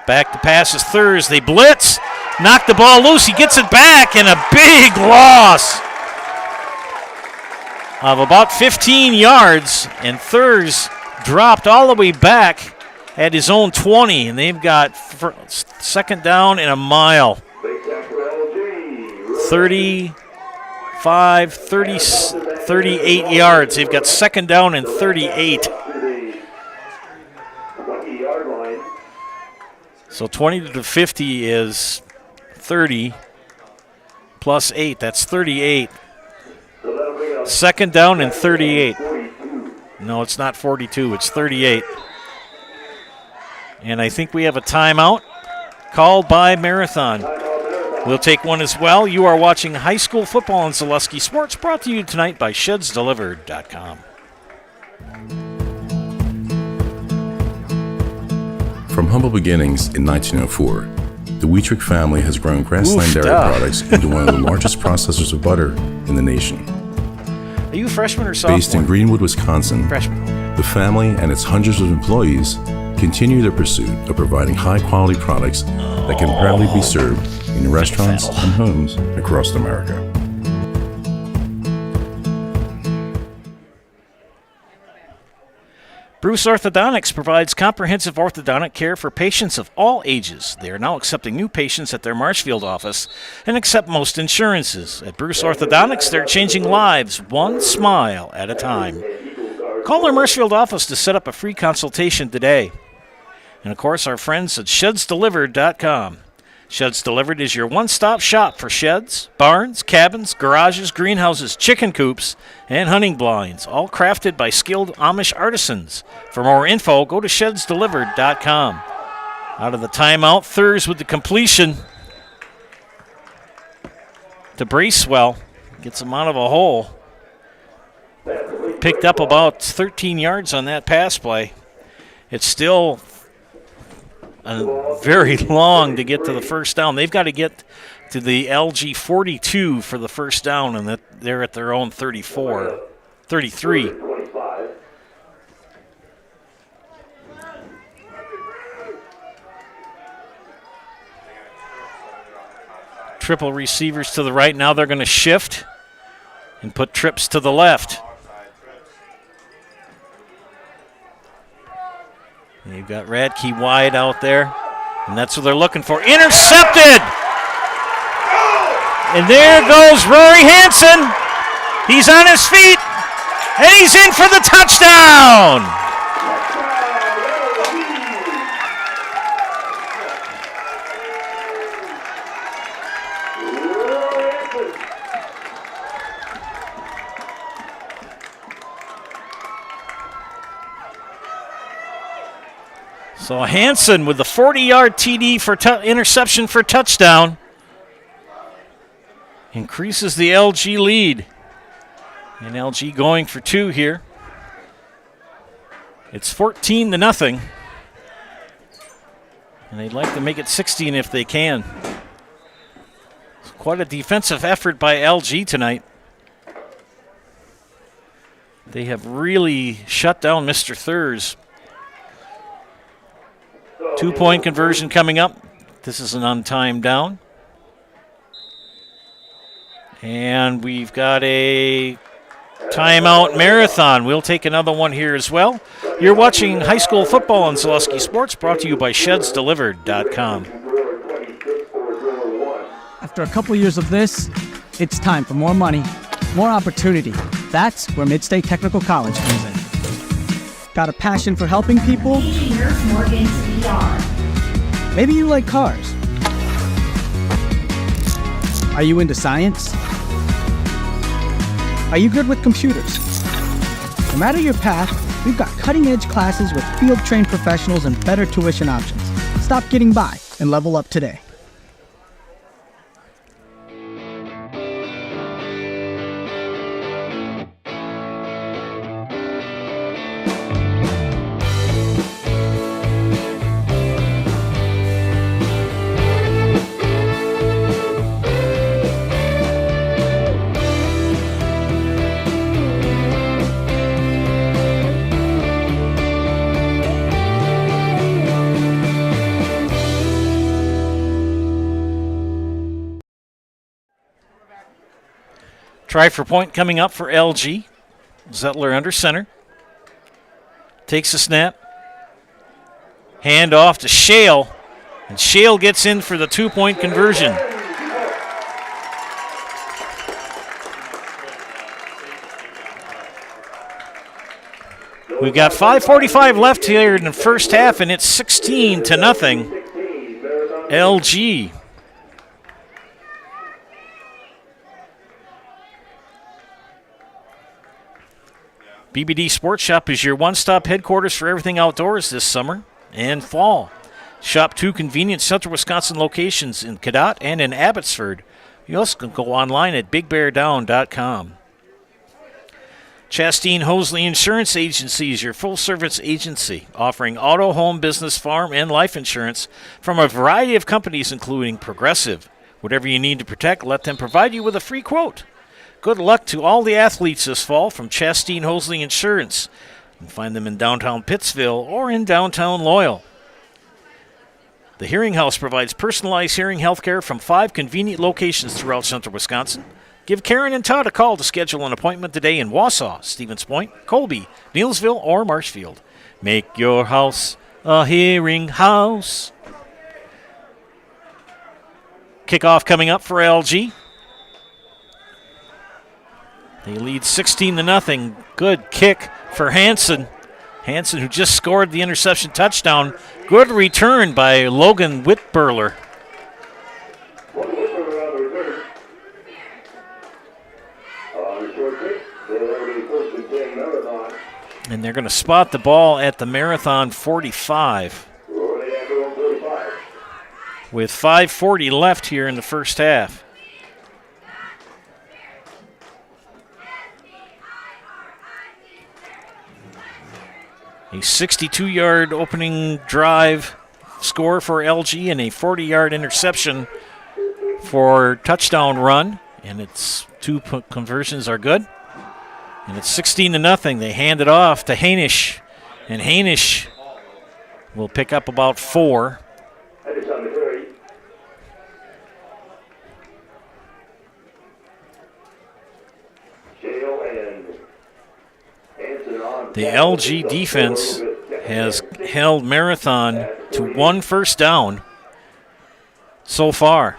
Back to pass is Thurs. They blitz. Knock the ball loose. He gets it back, and a big loss of about 15 yards. And Thurs dropped all the way back at his own 20, and they've got second down and a mile. 35, 30, 38 yards. They've got second down and 38. So 20 to 50 is 30 plus 8. That's 38. Second down and 38. No, it's not 42. It's 38. And I think we have a timeout called by Marathon. We'll take one as well. You are watching high school football on Zaleski Sports, brought to you tonight by ShedsDelivered.com. From humble beginnings in 1904, the Wheatrick family has grown Grassland Dairy Products into one of the largest processors of butter in the nation. Are you a freshman or sophomore? Based in Greenwood, Wisconsin, Freshman. the family and its hundreds of employees continue their pursuit of providing high-quality products that can proudly be served in restaurants and homes across America. Bruce Orthodontics provides comprehensive orthodontic care for patients of all ages. They are now accepting new patients at their Marshfield office and accept most insurances. At Bruce Orthodontics, they're changing lives one smile at a time. Call their Marshfield office to set up a free consultation today. And, of course, our friends at ShedsDelivered.com. Sheds Delivered is your one-stop shop for sheds, barns, cabins, garages, greenhouses, chicken coops, and hunting blinds, all crafted by skilled Amish artisans. For more info, go to ShedsDelivered.com. Out of the timeout, Thurs with the completion to Bracewell. Gets him out of a hole. Picked up about 13 yards on that pass play. It's still very long to get to the first down. They've got to get to the LG 42 for the first down, and they're at their own 33. Triple receivers to the right. Now they're going to shift and put trips to the left. You've got Radke wide out there, and that's what they're looking for. Intercepted! And there goes Rory Hansen. He's on his feet, and he's in for the touchdown! So Hansen with the 40-yard TD for interception for touchdown increases the LG lead. And LG going for two here. It's 14-0. And they'd like to make it 16 if they can. It's quite a defensive effort by LG tonight. They have really shut down Mr. Thurs. 2-point conversion coming up. This is an untimed down. And we've got a timeout Marathon. We'll take another one here as well. You're watching high school football on Zaleski Sports, brought to you by ShedsDelivered.com. After a couple years of this, it's time for more money, more opportunity. That's where Mid-State Technical College comes in. Got a passion for helping people? Maybe you like cars. Are you into science? Are you good with computers? No matter your path, we've got cutting-edge classes with field-trained professionals and better tuition options. Stop getting by and level up today. Try for point coming up for LG. Zettler under center. Takes a snap. Hand off to Shale. And Shale gets in for the 2-point conversion. We've got 5:45 left here in the first half, and it's 16-0. LG. BBD Sports Shop is your one-stop headquarters for everything outdoors this summer and fall. Shop 2 convenient Central Wisconsin locations in Cadott and in Abbotsford. You also can go online at bigbeardown.com. Chastain Hosley Insurance Agency is your full-service agency, offering auto, home, business, farm, and life insurance from a variety of companies, including Progressive. Whatever you need to protect, let them provide you with a free quote. Good luck to all the athletes this fall from Chastain Hosley Insurance. You can find them in downtown Pittsville or in downtown Loyal. The Hearing House provides personalized hearing health care from 5 convenient locations throughout central Wisconsin. Give Karen and Todd a call to schedule an appointment today in Wausau, Stevens Point, Colby, Neelsville, or Marshfield. Make your house a hearing house. Kickoff coming up for LG. They lead 16-0. Good kick for Hansen. Hansen, who just scored the interception touchdown. Good return by Logan Whitburler. And they're going to spot the ball at the Marathon 45. With 5:40 left here in the first half. A 62-yard opening drive score for LG and a 40-yard interception for touchdown run. And its 2 conversions are good. And it's 16-0. They hand it off to Hainish. And Hainish will pick up about 4. The LG defense has held Marathon to 1 first down so far.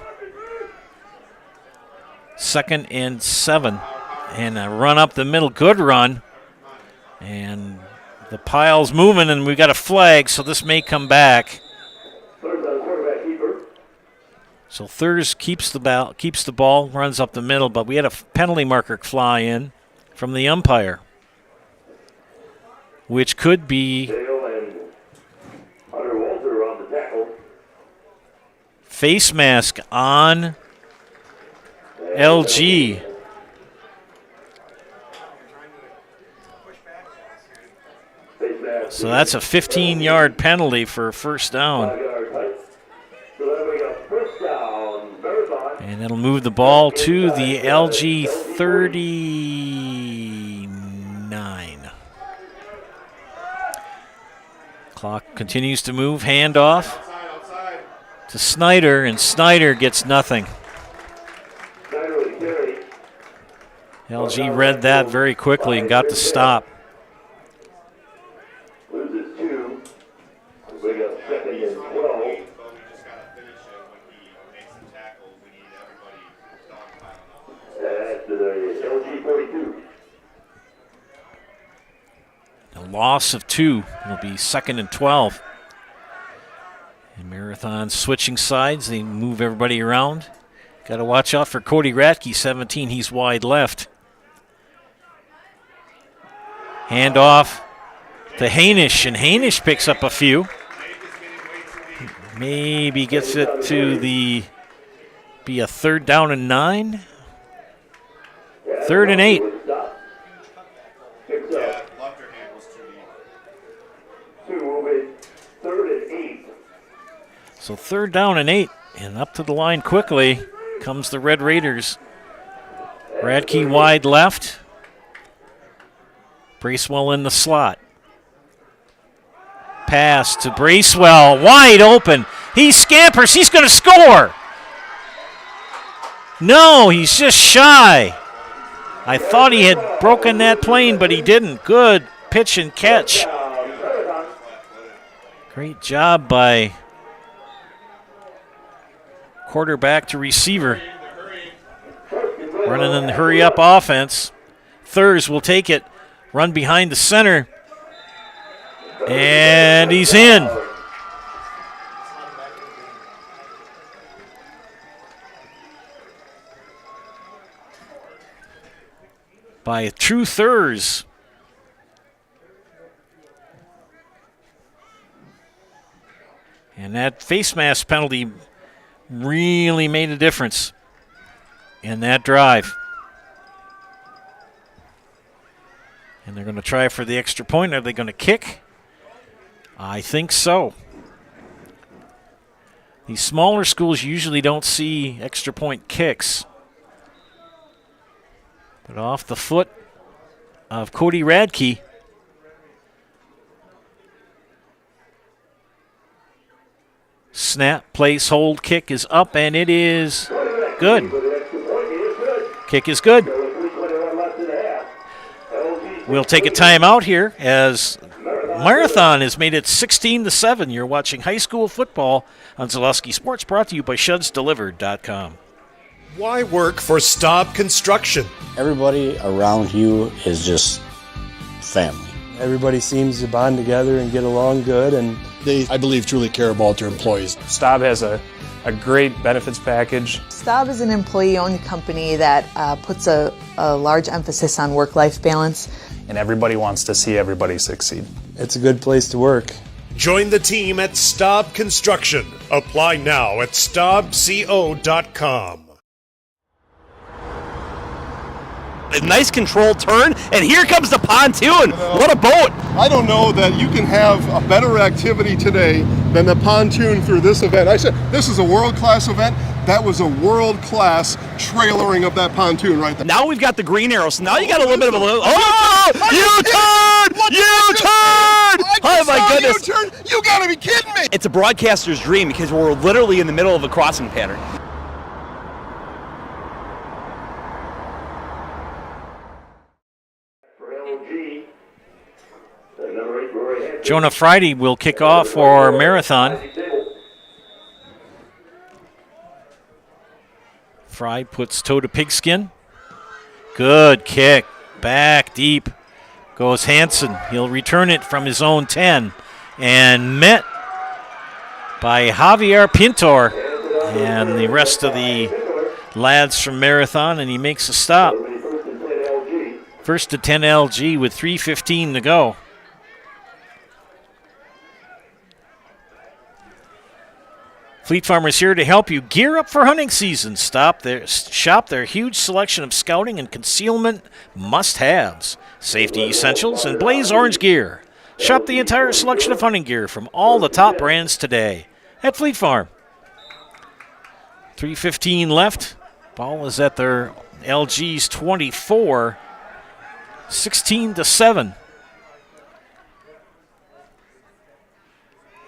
2nd and 7. And a run up the middle, good run. And the pile's moving, and we've got a flag, so this may come back. So Thurs keeps the ball, runs up the middle, but we had a penalty marker fly in from the umpire, which could be face mask on LG. So that's a 15-yard penalty for first down. And it'll move the ball to the LG 39. Clock continues to move. Handoff to Snyder, and Snyder gets nothing. LG read that very quickly and got the stop. A loss of 2. It'll be 2nd and 12. And Marathon switching sides. They move everybody around. Got to watch out for Cody Ratke, 17. He's wide left. Hand off to Hainish, and Hainish picks up a few. Maybe gets it to be a 3rd down and 9. 3rd and 8. So 3rd down and 8, and up to the line quickly comes the Red Raiders. Radke wide left. Bracewell in the slot. Pass to Bracewell, wide open. He scampers, he's going to score. No, he's just shy. I thought he had broken that plane, but he didn't. Good pitch and catch. Great job by quarterback to receiver. Running in the hurry-up offense. Thurs will take it. Run behind the center. And he's in. By a true Thurs. And that face mask penalty really made a difference in that drive. And they're going to try for the extra point. Are they going to kick? I think so. These smaller schools usually don't see extra point kicks. But off the foot of Cody Radke. Snap, place, hold, kick is up, and it is good. Kick is good. We'll take a timeout here as Marathon has made it 16-7. You're watching high school football on Zaleski Sports, brought to you by ShudsDelivered.com. Why work for Staub Construction? Everybody around you is just family. Everybody seems to bond together and get along good, and They, I believe, truly care about their employees. Staub has a great benefits package. Staub is an employee-owned company that puts a large emphasis on work-life balance. And everybody wants to see everybody succeed. It's a good place to work. Join the team at Staub Construction. Apply now at staubco.com. A nice controlled turn, and here comes the pontoon. What a boat! I don't know that you can have a better activity today than the pontoon through this event. I said this is a world-class event. That was a world-class trailering of that pontoon right there. Now we've got the green arrow, so now you got a little bit of a little. Oh! U-turn! U-turn! Oh my goodness! U-turn? You gotta be kidding me! It's a broadcaster's dream because we're literally in the middle of a crossing pattern. Jonah Friday will kick off for Marathon. Fry puts toe to pigskin. Good kick. Back deep goes Hansen. He'll return it from his own 10. And met by Javier Pintor and the rest of the lads from Marathon, and he makes a stop. First to 10 LG with 3:15 to go. Fleet Farmers here to help you gear up for hunting season. Shop their huge selection of scouting and concealment must-haves, safety essentials, and blaze orange gear. Shop the entire selection of hunting gear from all the top brands today at Fleet Farm. 3:15 left. Ball is at their LG's 24, 16-7.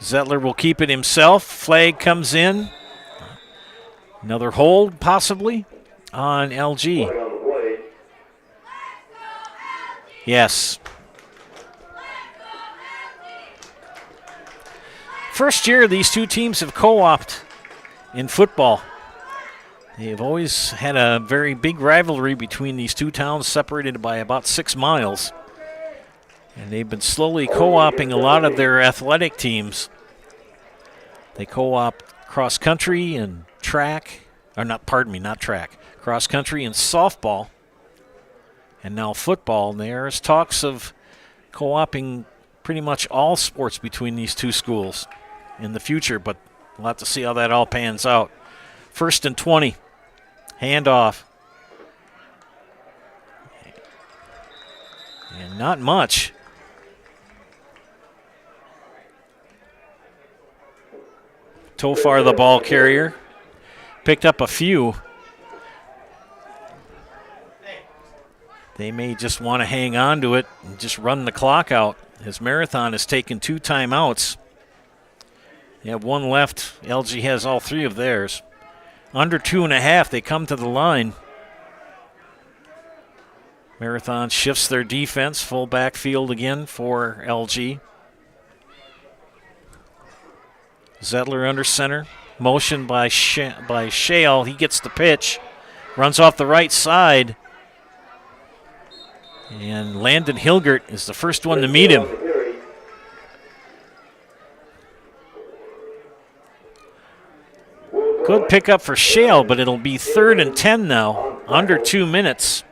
Zettler will keep it himself. Flag comes in. Another hold, possibly, on LG. Yes. First year these two teams have co-opted in football. They've always had a very big rivalry between these two towns, separated by about 6 miles. And they've been slowly co-opting a lot of their athletic teams. They co-opt cross-country and track, or not track, cross-country and softball, and now football. And there's talks of co-opting pretty much all sports between these two schools in the future, but we'll have to see how that all pans out. 1st and 20, handoff. And not much. Tofar, the ball carrier, picked up a few. They may just want to hang on to it and just run the clock out, as Marathon has taken 2 timeouts. They have 1 left. LG has all 3 of theirs. Under 2.5, they come to the line. Marathon shifts their defense, full backfield again for LG. Zettler under center. Motion by Shale. He gets the pitch. Runs off the right side. And Landon Hilgert is the first one to meet him. Good pickup for Shale, but it'll be 3rd and 10 now, under 2 minutes.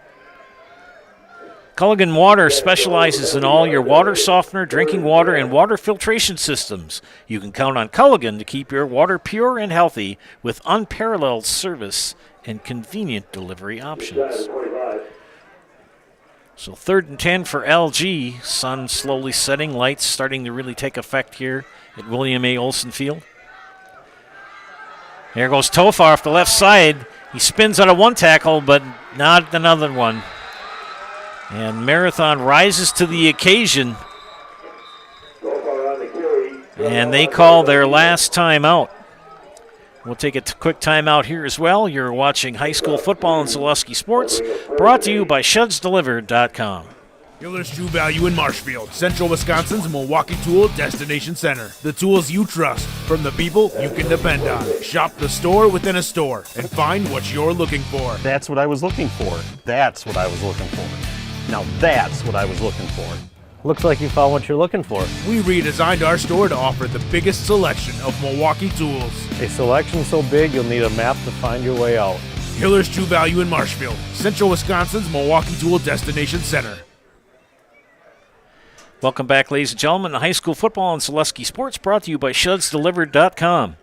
Culligan Water specializes in all your water softener, drinking water, and water filtration systems. You can count on Culligan to keep your water pure and healthy with unparalleled service and convenient delivery options. So 3rd and 10 for LG. Sun slowly setting, lights starting to really take effect here at William A. Olson Field. There goes Tofar off the left side. He spins out of one tackle, but not another one. And Marathon rises to the occasion. And they call their last timeout. We'll take a quick timeout here as well. You're watching high school football and Zaleski Sports, brought to you by ShedsDelivered.com. Hiller's True Value in Marshfield, Central Wisconsin's Milwaukee Tool Destination Center. The tools you trust from the people you can depend on. Shop the store within a store and find what you're looking for. That's what I was looking for. That's what I was looking for. Now that's what I was looking for. Looks like you found what you're looking for. We redesigned our store to offer the biggest selection of Milwaukee tools. A selection so big you'll need a map to find your way out. Hiller's True Value in Marshfield, Central Wisconsin's Milwaukee Tool Destination Center. Welcome back, ladies and gentlemen, to high school football and Zaleski Sports, brought to you by ShedsDelivered.com.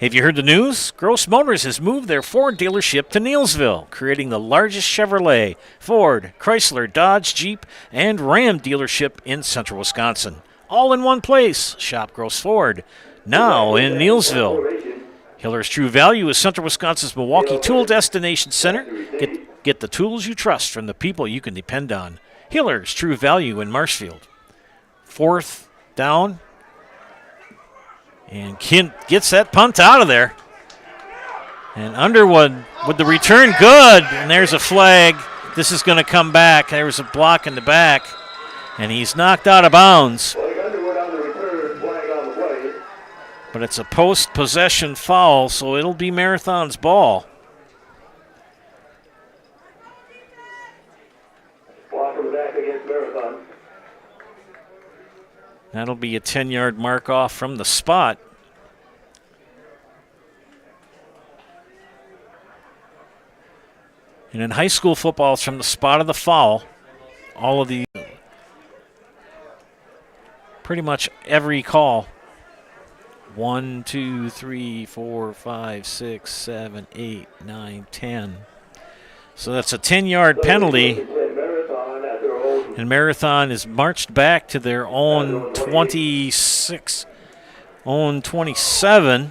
Have you heard the news? Gross Motors has moved their Ford dealership to Neillsville, creating the largest Chevrolet, Ford, Chrysler, Dodge, Jeep, and Ram dealership in Central Wisconsin. All in one place. Shop Gross Ford, now in Neillsville. Hiller's True Value is Central Wisconsin's Milwaukee Tool Destination Center. Get the tools you trust from the people you can depend on. Hiller's True Value in Marshfield. 4th down. And Kent gets that punt out of there. And Underwood with the return, good. And there's a flag. This is going to come back. There was a block in the back. And he's knocked out of bounds. But it's a post-possession foul, so it'll be Marathon's ball. That'll be a 10-yard mark off from the spot. And in high school football, it's from the spot of the foul. All of the, pretty much every call. 1, 2, 3, 4, 5, 6, 7, 8, 9, 10. So that's a 10-yard penalty. And Marathon is marched back to their own 26, own 27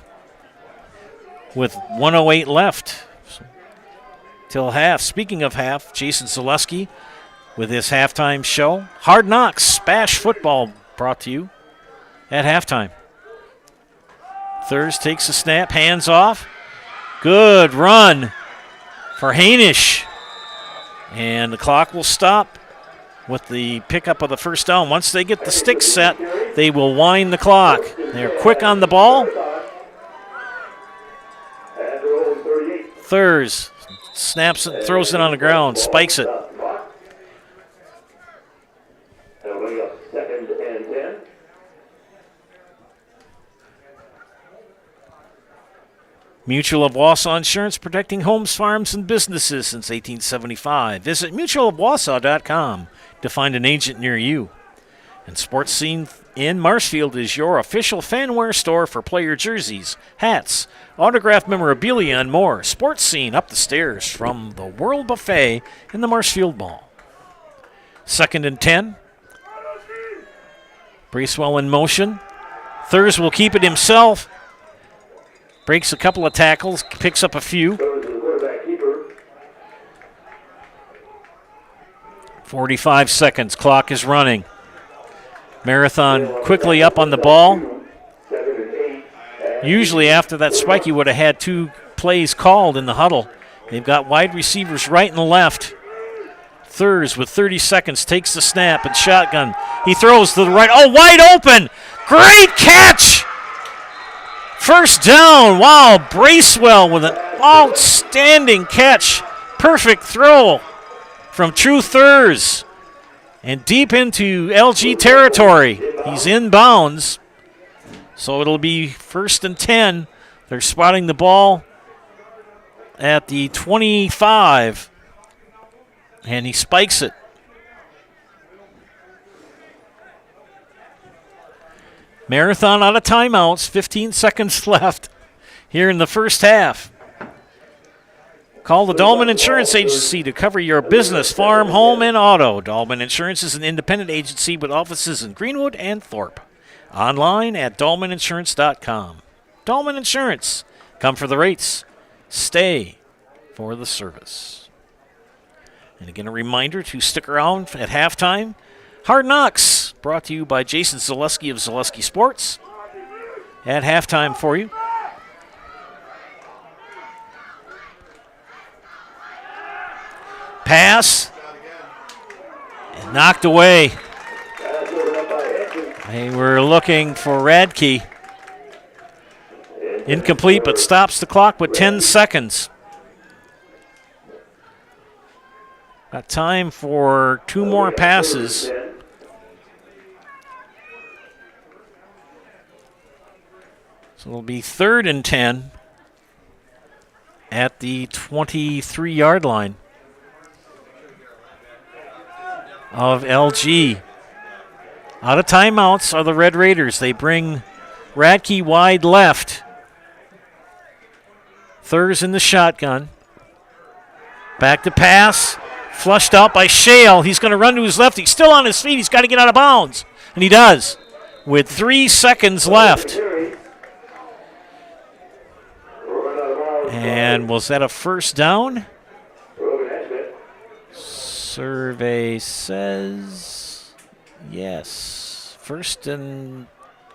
with 1:08 left till half. Speaking of half, Jason Zaleski with his halftime show. Hard Knocks, Spash Football brought to you at halftime. Thurs takes a snap, hands off. Good run for Hainish. And the clock will stop with the pickup of the first down. Once they get the sticks set, they will wind the clock. They're quick on the ball. Thurs snaps it, throws it on the ground, spikes it. Mutual of Wausau Insurance, protecting homes, farms, and businesses since 1875. Visit mutualofwausau.com to find an agent near you. And Sports Scene in Marshfield is your official fanwear store for player jerseys, hats, autographed memorabilia, and more. Sports Scene up the stairs from the World Buffet in the Marshfield Mall. 2nd and 10. Bracewell in motion. Thurs will keep it himself. Breaks a couple of tackles, picks up a few. 45 seconds, clock is running. Marathon quickly up on the ball. Usually after that spike, you would have had 2 plays called in the huddle. They've got wide receivers right and left. Thurs with 30 seconds takes the snap and shotgun. He throws to the right. Oh, wide open. Great catch. First down. Wow, Bracewell with an outstanding catch. Perfect throw from True Thurs. And deep into LG territory. He's in bounds. So it'll be 1st and 10. They're spotting the ball at the 25. And he spikes it. Marathon out of timeouts. 15 seconds left here in the first half. Call the Dahlman Insurance Agency to cover your business, farm, home, and auto. Dahlman Insurance is an independent agency with offices in Greenwood and Thorpe. Online at dahlmaninsurance.com. Dahlman Insurance. Come for the rates. Stay for the service. And again, a reminder to stick around at halftime. Hard Knocks, brought to you by Jason Zaleski of Zaleski Sports. At halftime for you. Pass. And knocked away. They were looking for Radke. Incomplete, but stops the clock with 10 seconds. Got time for 2 more passes. So it'll be 3rd and 10 at the 23-yard line of LG. Out of timeouts are the Red Raiders. They bring Radke wide left. Thurs in the shotgun. Back to pass. Flushed out by Shale. He's going to run to his left. He's still on his feet. He's got to get out of bounds. And he does with 3 seconds left. And was that a first down? Survey says yes. 1st and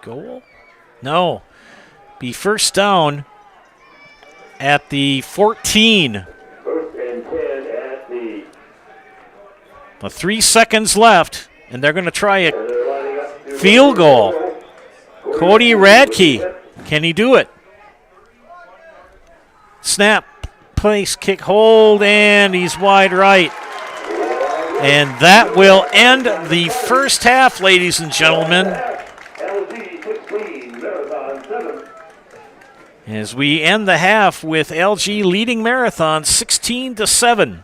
goal? No. Be first down at the 14. 1st and 10 at the. But 3 seconds left, and they're going to try a field goal. Cody Radke, can he do it? Snap, place, kick, hold, and he's wide right. And that will end the first half, ladies and gentlemen. LG 16, Marathon 7. As we end the half with LG leading Marathon 16-7.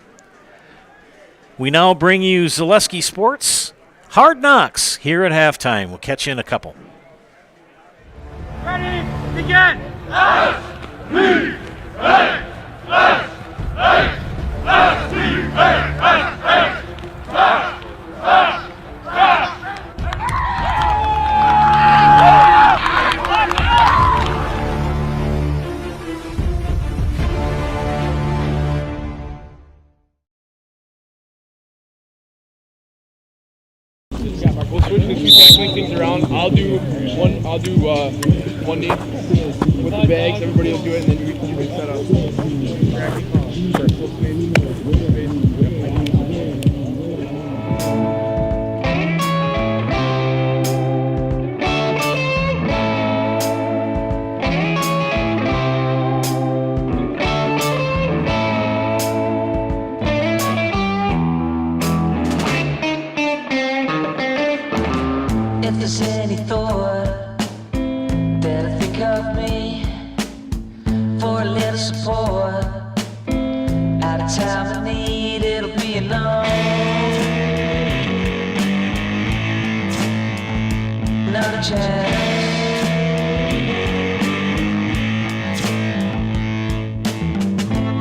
We now bring you Zaleski Sports Hard Knocks here at halftime. We'll catch you in a couple. Ready, begin! We'll switch the 2 tackling things around. I'll do one knee with the bags. Everybody will do it, and then you can set up. If there's any thought that I think of me for a little support, at a time of need it'll be enough. Not a chance.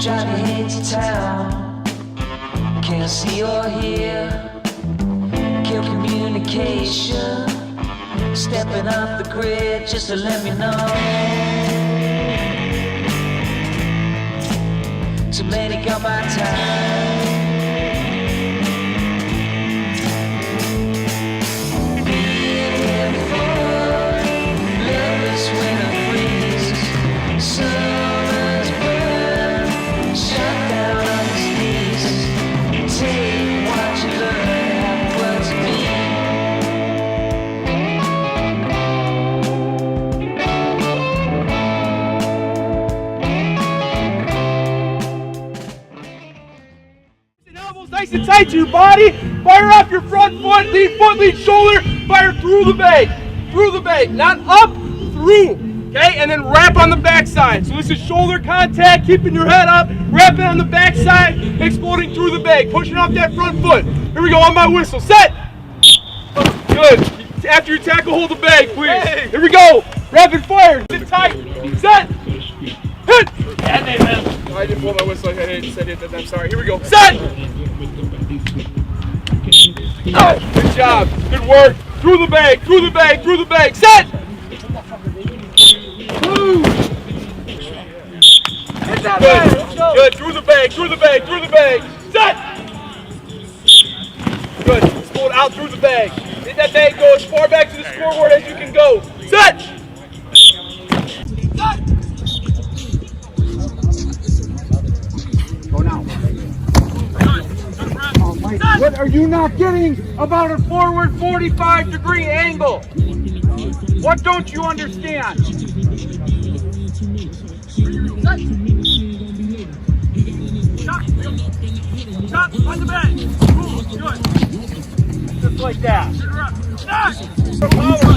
Driving here to town, can't see or hear. Kill communication, stepping off the grid just to let me know. Too many got my time. Being here before, lovers winter freeze, summer's burn, shut down on his knees. Take one. it tight to your body. Fire off your front foot, lead shoulder. Fire through the bag, not up, through. Okay, and then wrap on the backside. So this is shoulder contact, keeping your head up, wrapping on the backside, exploding through the bag, pushing off that front foot. Here we go on my whistle. Set. Good. After you tackle, hold the bag, please. Hey. Here we go. Rapid fire. Sit tight. Set. Hit. Oh, I didn't blow my whistle. I said it. I'm sorry. Here we go. Set. Oh, good job. Good work. Through the bag. Through the bag. Through the bag. Set. Good. Good. Through the bag. Through the bag. Through the bag. Set. Good. Explode out through the bag. Hit that bag. Go as far back to the scoreboard as you can go. Set. Go now. Oh, Mike, what are you not getting about a forward 45-degree angle? What don't you understand? Chop on the bag. Good. Just like that. Power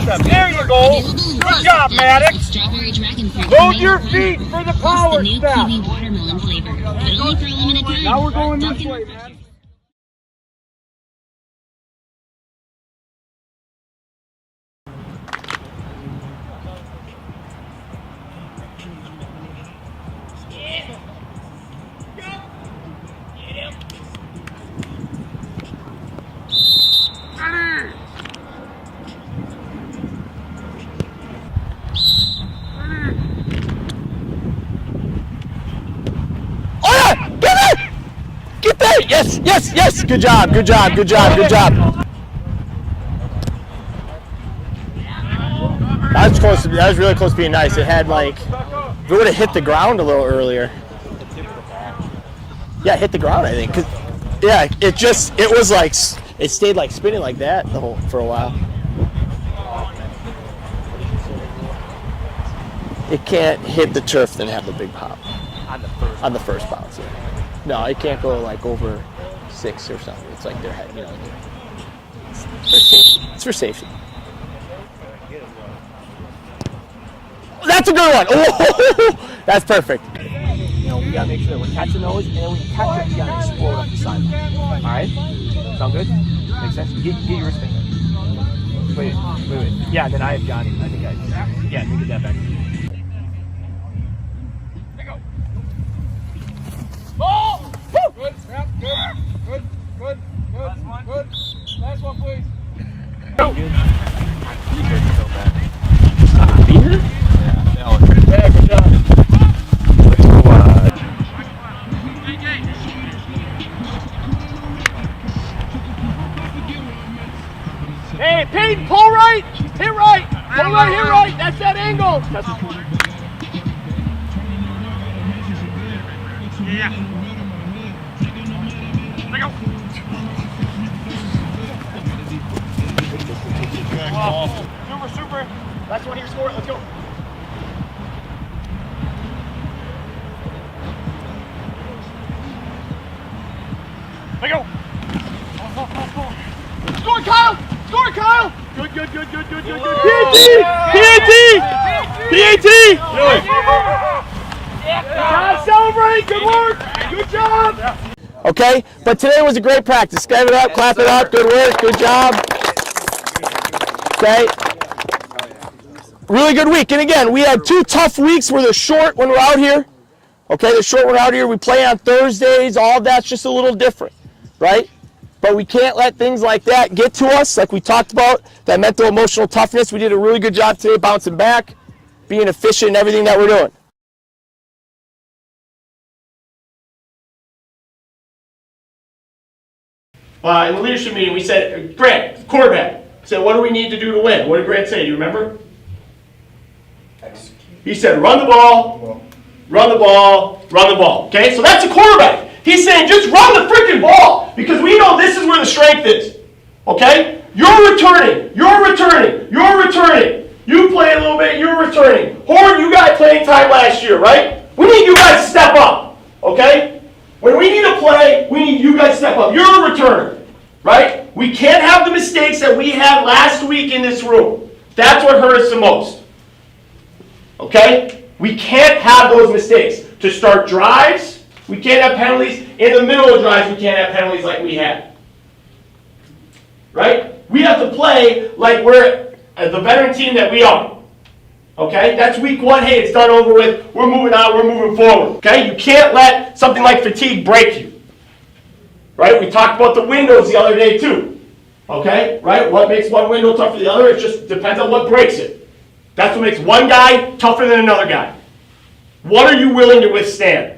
step. There you go. Good job, Maddox. Load your feet for the power step. Now we're going this way, man. Yes, yes, yes. Good job, good job, good job, good job. That was close. That was really close to being nice. It had like, if it would have hit the ground a little earlier. Yeah, it hit the ground, I think. 'Cause, yeah, it was like, it stayed like spinning like that for a while. It can't hit the turf then have the big pop. On the first bounce, yeah. No, it can't go like over 6 or something. It's like their head, you know. It's for safety. It's for safety. That's a good one. Oh, that's perfect. You know, we gotta make sure that we're catching those, and then when you catch it, you gotta explode up the side. All right? Sound good? Makes sense? Get your wrist back. Wait. Yeah, then I have Johnny. I think yeah, let me get that back. Oh! Good, snap, good. Last one. Good. Last one, please. Go. Yeah, good job. Hey, Peyton, pull right, hit right. Pull right, hit right. That's that angle. Yeah. Let go. Wow. Super. Last one here, score it. Let's go. Let go. Score, Kyle. Score, Kyle. Good. PAT. Celebrate! Good work! Good job! Okay, but today was a great practice. Give it up, clap it up. Good work, good job. Okay. Really good week. And again, we had 2 tough weeks where they're short when we're out here. Okay, they're short when we're out here. We play on Thursdays. All that's just a little different, right? But we can't let things like that get to us, like we talked about, that mental, emotional toughness. We did a really good job today bouncing back, being efficient in everything that we're doing. In the leadership meeting, we said, Grant, quarterback, said, what do we need to do to win? What did Grant say? Do you remember? He said, run the ball, run the ball, run the ball. Okay, so that's a quarterback. He's saying, just run the freaking ball because we know this is where the strength is. Okay? You're returning. You play a little bit, you're returning. Horn, you got playing time last year, right? We need you guys to step up. Okay? When we need to play, we need you guys to step step up. You're a returner, right? We can't have the mistakes that we had last week in this room. That's what hurt us the most. Okay? We can't have those mistakes. To start drives, we can't have penalties. In the middle of drives, we can't have penalties like we had. Right? We have to play like we're the veteran team that we are. Okay? That's week 1. Hey, it's done, over with. We're moving on. We're moving forward. Okay? You can't let something like fatigue break you. Right? We talked about the windows the other day too. Okay? Right? What makes one window tougher than the other? It just depends on what breaks it. That's what makes one guy tougher than another guy. What are you willing to withstand?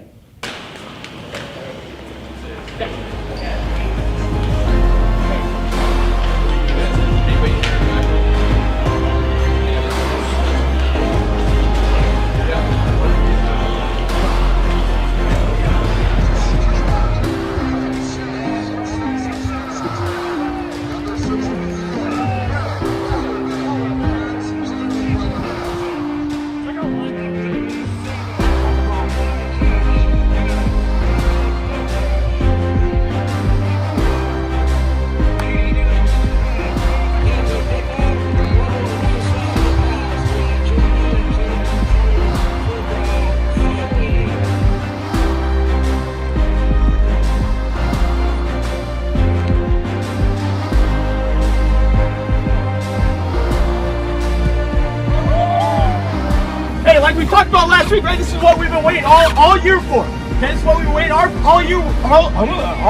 Like we talked about last week, right? This is what we've been waiting all year for. Okay, this is what we've been waiting all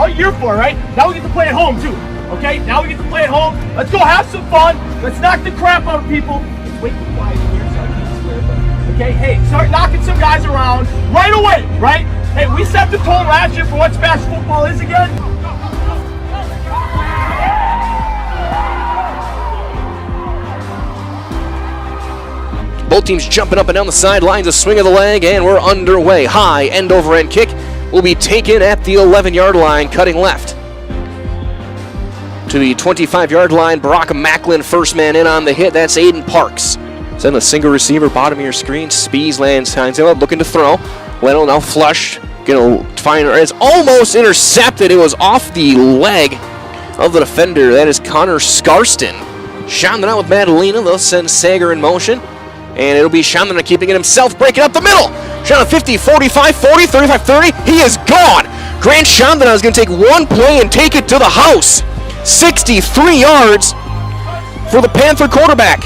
year for, right? Now we get to play at home too. Okay, now we get to play at home. Let's go have some fun. Let's knock the crap out of people. Let's wait for quiet here so I can swear. Okay, hey, start knocking some guys around right away, right? Hey, we set the tone last year for what fast football is again. Both teams jumping up and down the sidelines, a swing of the leg, and we're underway. High end-over-end kick will be taken at the 11-yard line, cutting left. To the 25-yard line, Brock Macklin, first man in on the hit. That's Aiden Parks. Send a single receiver, bottom of your screen. Spees lands, signs up, looking to throw. Leno now flush, gonna find, it's almost intercepted. It was off the leg of the defender. That is Connor Scarston. Shot it out with Madalena. They'll send Sager in motion. And it'll be Chandler keeping it himself, breaking up the middle. Chandler 50, 45, 40, 35, 30. He is gone. Grant Chandler is going to take one play and take it to the house. 63 yards for the Panther quarterback.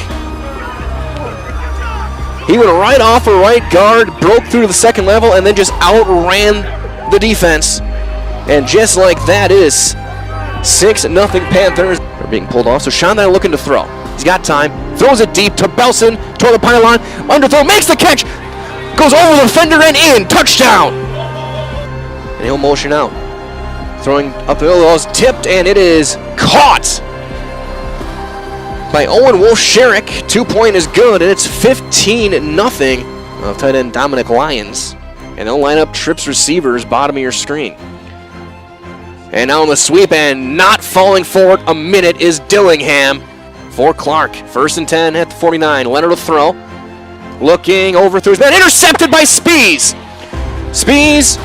He went right off a right guard, broke through to the second level, and then just outran the defense. And just like that, it is 6-0 Panthers. They're being pulled off, so Chandler looking to throw. He's got time, throws it deep to Belson, toward the pylon, underthrow, makes the catch, goes over the defender and in, touchdown! And he'll motion out. Throwing up the middle, was tipped, and it is caught by Owen Wolf-Sherrick. 2-point is good, and it's 15-0 of tight end Dominic Lyons. And they'll line up trips receivers, bottom of your screen. And now on the sweep, and not falling for it a minute is Dillingham. For Clark, 1st and 10 at the 49. Leonard to throw. Looking over through his man. Intercepted by Spees. Spees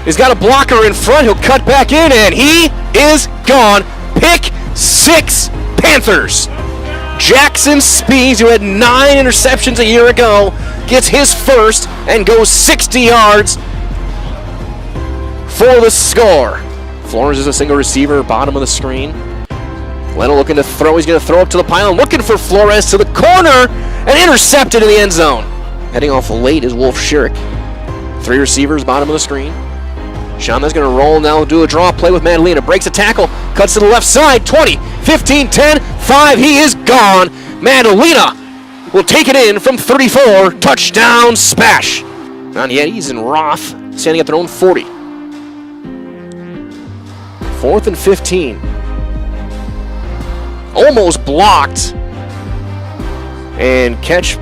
has got a blocker in front. He'll cut back in, and he is gone. Pick 6, Panthers. Jackson Spees, who had 9 interceptions a year ago, gets his first and goes 60 yards for the score. Flores is a single receiver, bottom of the screen. Leno looking to throw. He's going to throw up to the pylon. Looking for Flores to the corner and intercepted in the end zone. Heading off late is Wolf-Sherrick. 3 receivers, bottom of the screen. Shauna's going to roll now, do a draw play with Madalena. Breaks a tackle, cuts to the left side. 20, 15, 10, 5. He is gone. Madalena will take it in from 34. Touchdown, Spash. Yetis and Roth standing at their own 40. 4th and 15. Almost blocked. And catch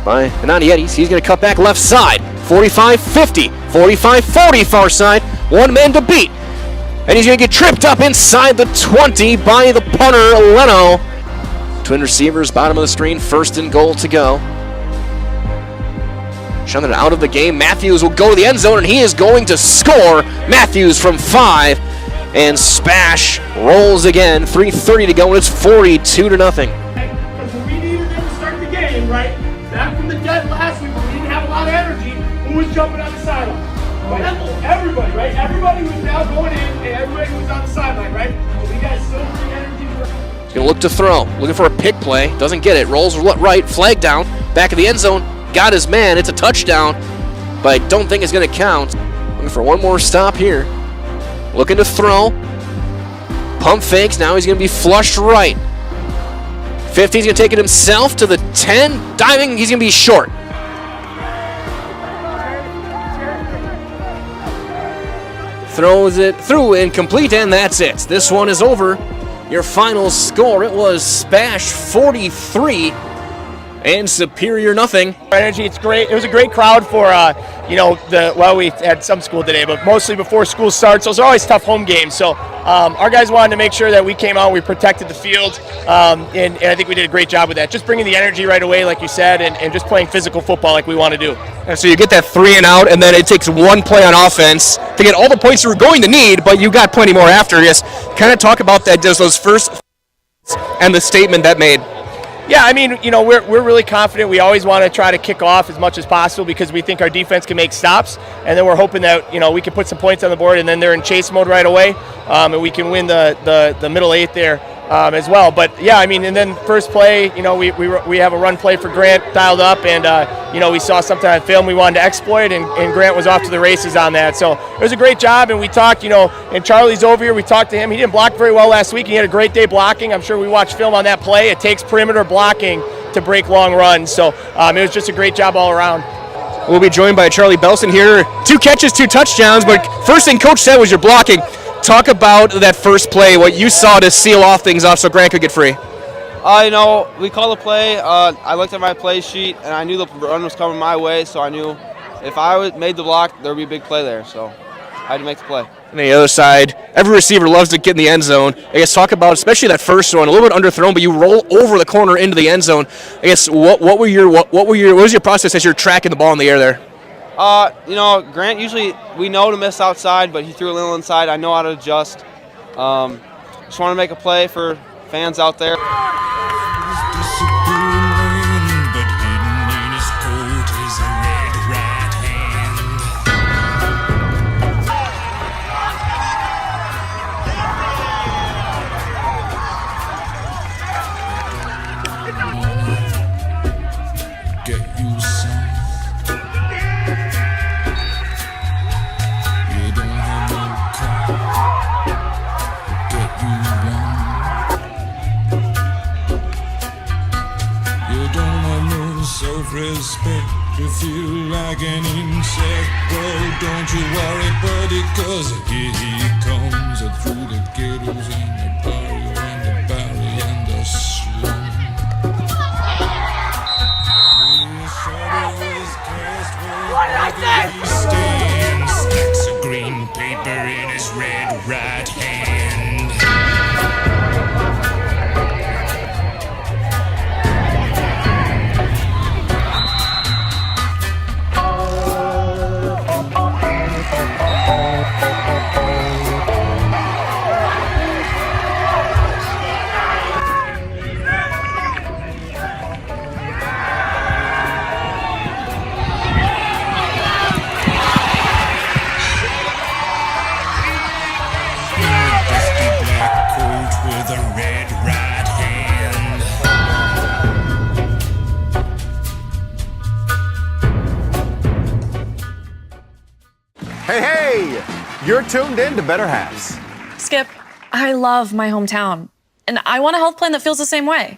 by Yetis. He's going to cut back left side. 45-50, 45-40 far side. One man to beat. And he's going to get tripped up inside the 20 by the punter, Leno. Twin receivers, bottom of the screen, 1st and goal to go. Shoving it out of the game. Matthews will go to the end zone, and he is going to score. Matthews from 5 And Spash rolls again. 3:30 to go, and it's 42-0. Because when we needed them to start the game, right? Back from the dead last week when we didn't have a lot of energy, who was jumping on the sideline? Everybody, right? Everybody was now going in, and everybody was on the sideline, right? So we got so much energy for. He's going to look to throw. Looking for a pick play. Doesn't get it. Rolls right. Flag down. Back of the end zone. Got his man. It's a touchdown. But I don't think it's going to count. Looking for one more stop here. Looking to throw. Pump fakes. Now he's going to be flushed right. 15's going to take it himself to the 10. Diving. He's going to be short. Throws it through, incomplete, and that's it. This one is over. Your final score, it was Spash 43 and Superior nothing. Energy, it's great. It was a great crowd for, we had some school today, but mostly before school starts. Those are always tough home games. So our guys wanted to make sure that we came out, we protected the field, and I think we did a great job with that. Just bringing the energy right away, like you said, and just playing physical football like we want to do. And so you get that 3 and out, and then it takes one play on offense to get all the points you were going to need, but you got plenty more after. Just kind of talk about that, just those first and the statement that made. Yeah, I mean, we're really confident. We always want to try to kick off as much as possible because we think our defense can make stops, and then we're hoping that we can put some points on the board, and then they're in chase mode right away, and we can win the middle 8 there as well. But yeah, I mean, and then first play, we have a run play for Grant dialed up, and we saw something on film we wanted to exploit, and Grant was off to the races on that. So it was a great job, and we talked, and Charlie's over here. We talked to him. He didn't block very well last week. He had a great day blocking. I'm sure we watched film on that play. It takes perimeter blocking to break long runs. So it was just a great job all around. We'll be joined by Charlie Belson here. 2 catches, 2 touchdowns, but first thing Coach said was your blocking. Talk about that first play, what you saw to seal off things off so Grant could get free. We called the play. I looked at my play sheet, and I knew the run was coming my way, so I knew if I made the block, there would be a big play there. So I had to make the play. On the other side, every receiver loves to get in the end zone. I guess talk about, especially that first one, a little bit underthrown, but you roll over the corner into the end zone. I guess what was your process as you're tracking the ball in the air there? Grant usually we know to miss outside, but he threw a little inside. I know how to adjust. Just want to make a play for fans out there. Respect, you feel like an insect. Well, don't you worry, buddy, cause here he comes through the ghettos and the barrio and the barrio and the slum. He stands, stacks of green paper in his red right hand. Hey, you're tuned in to Better Halves. Skip, I love my hometown, and I want a health plan that feels the same way.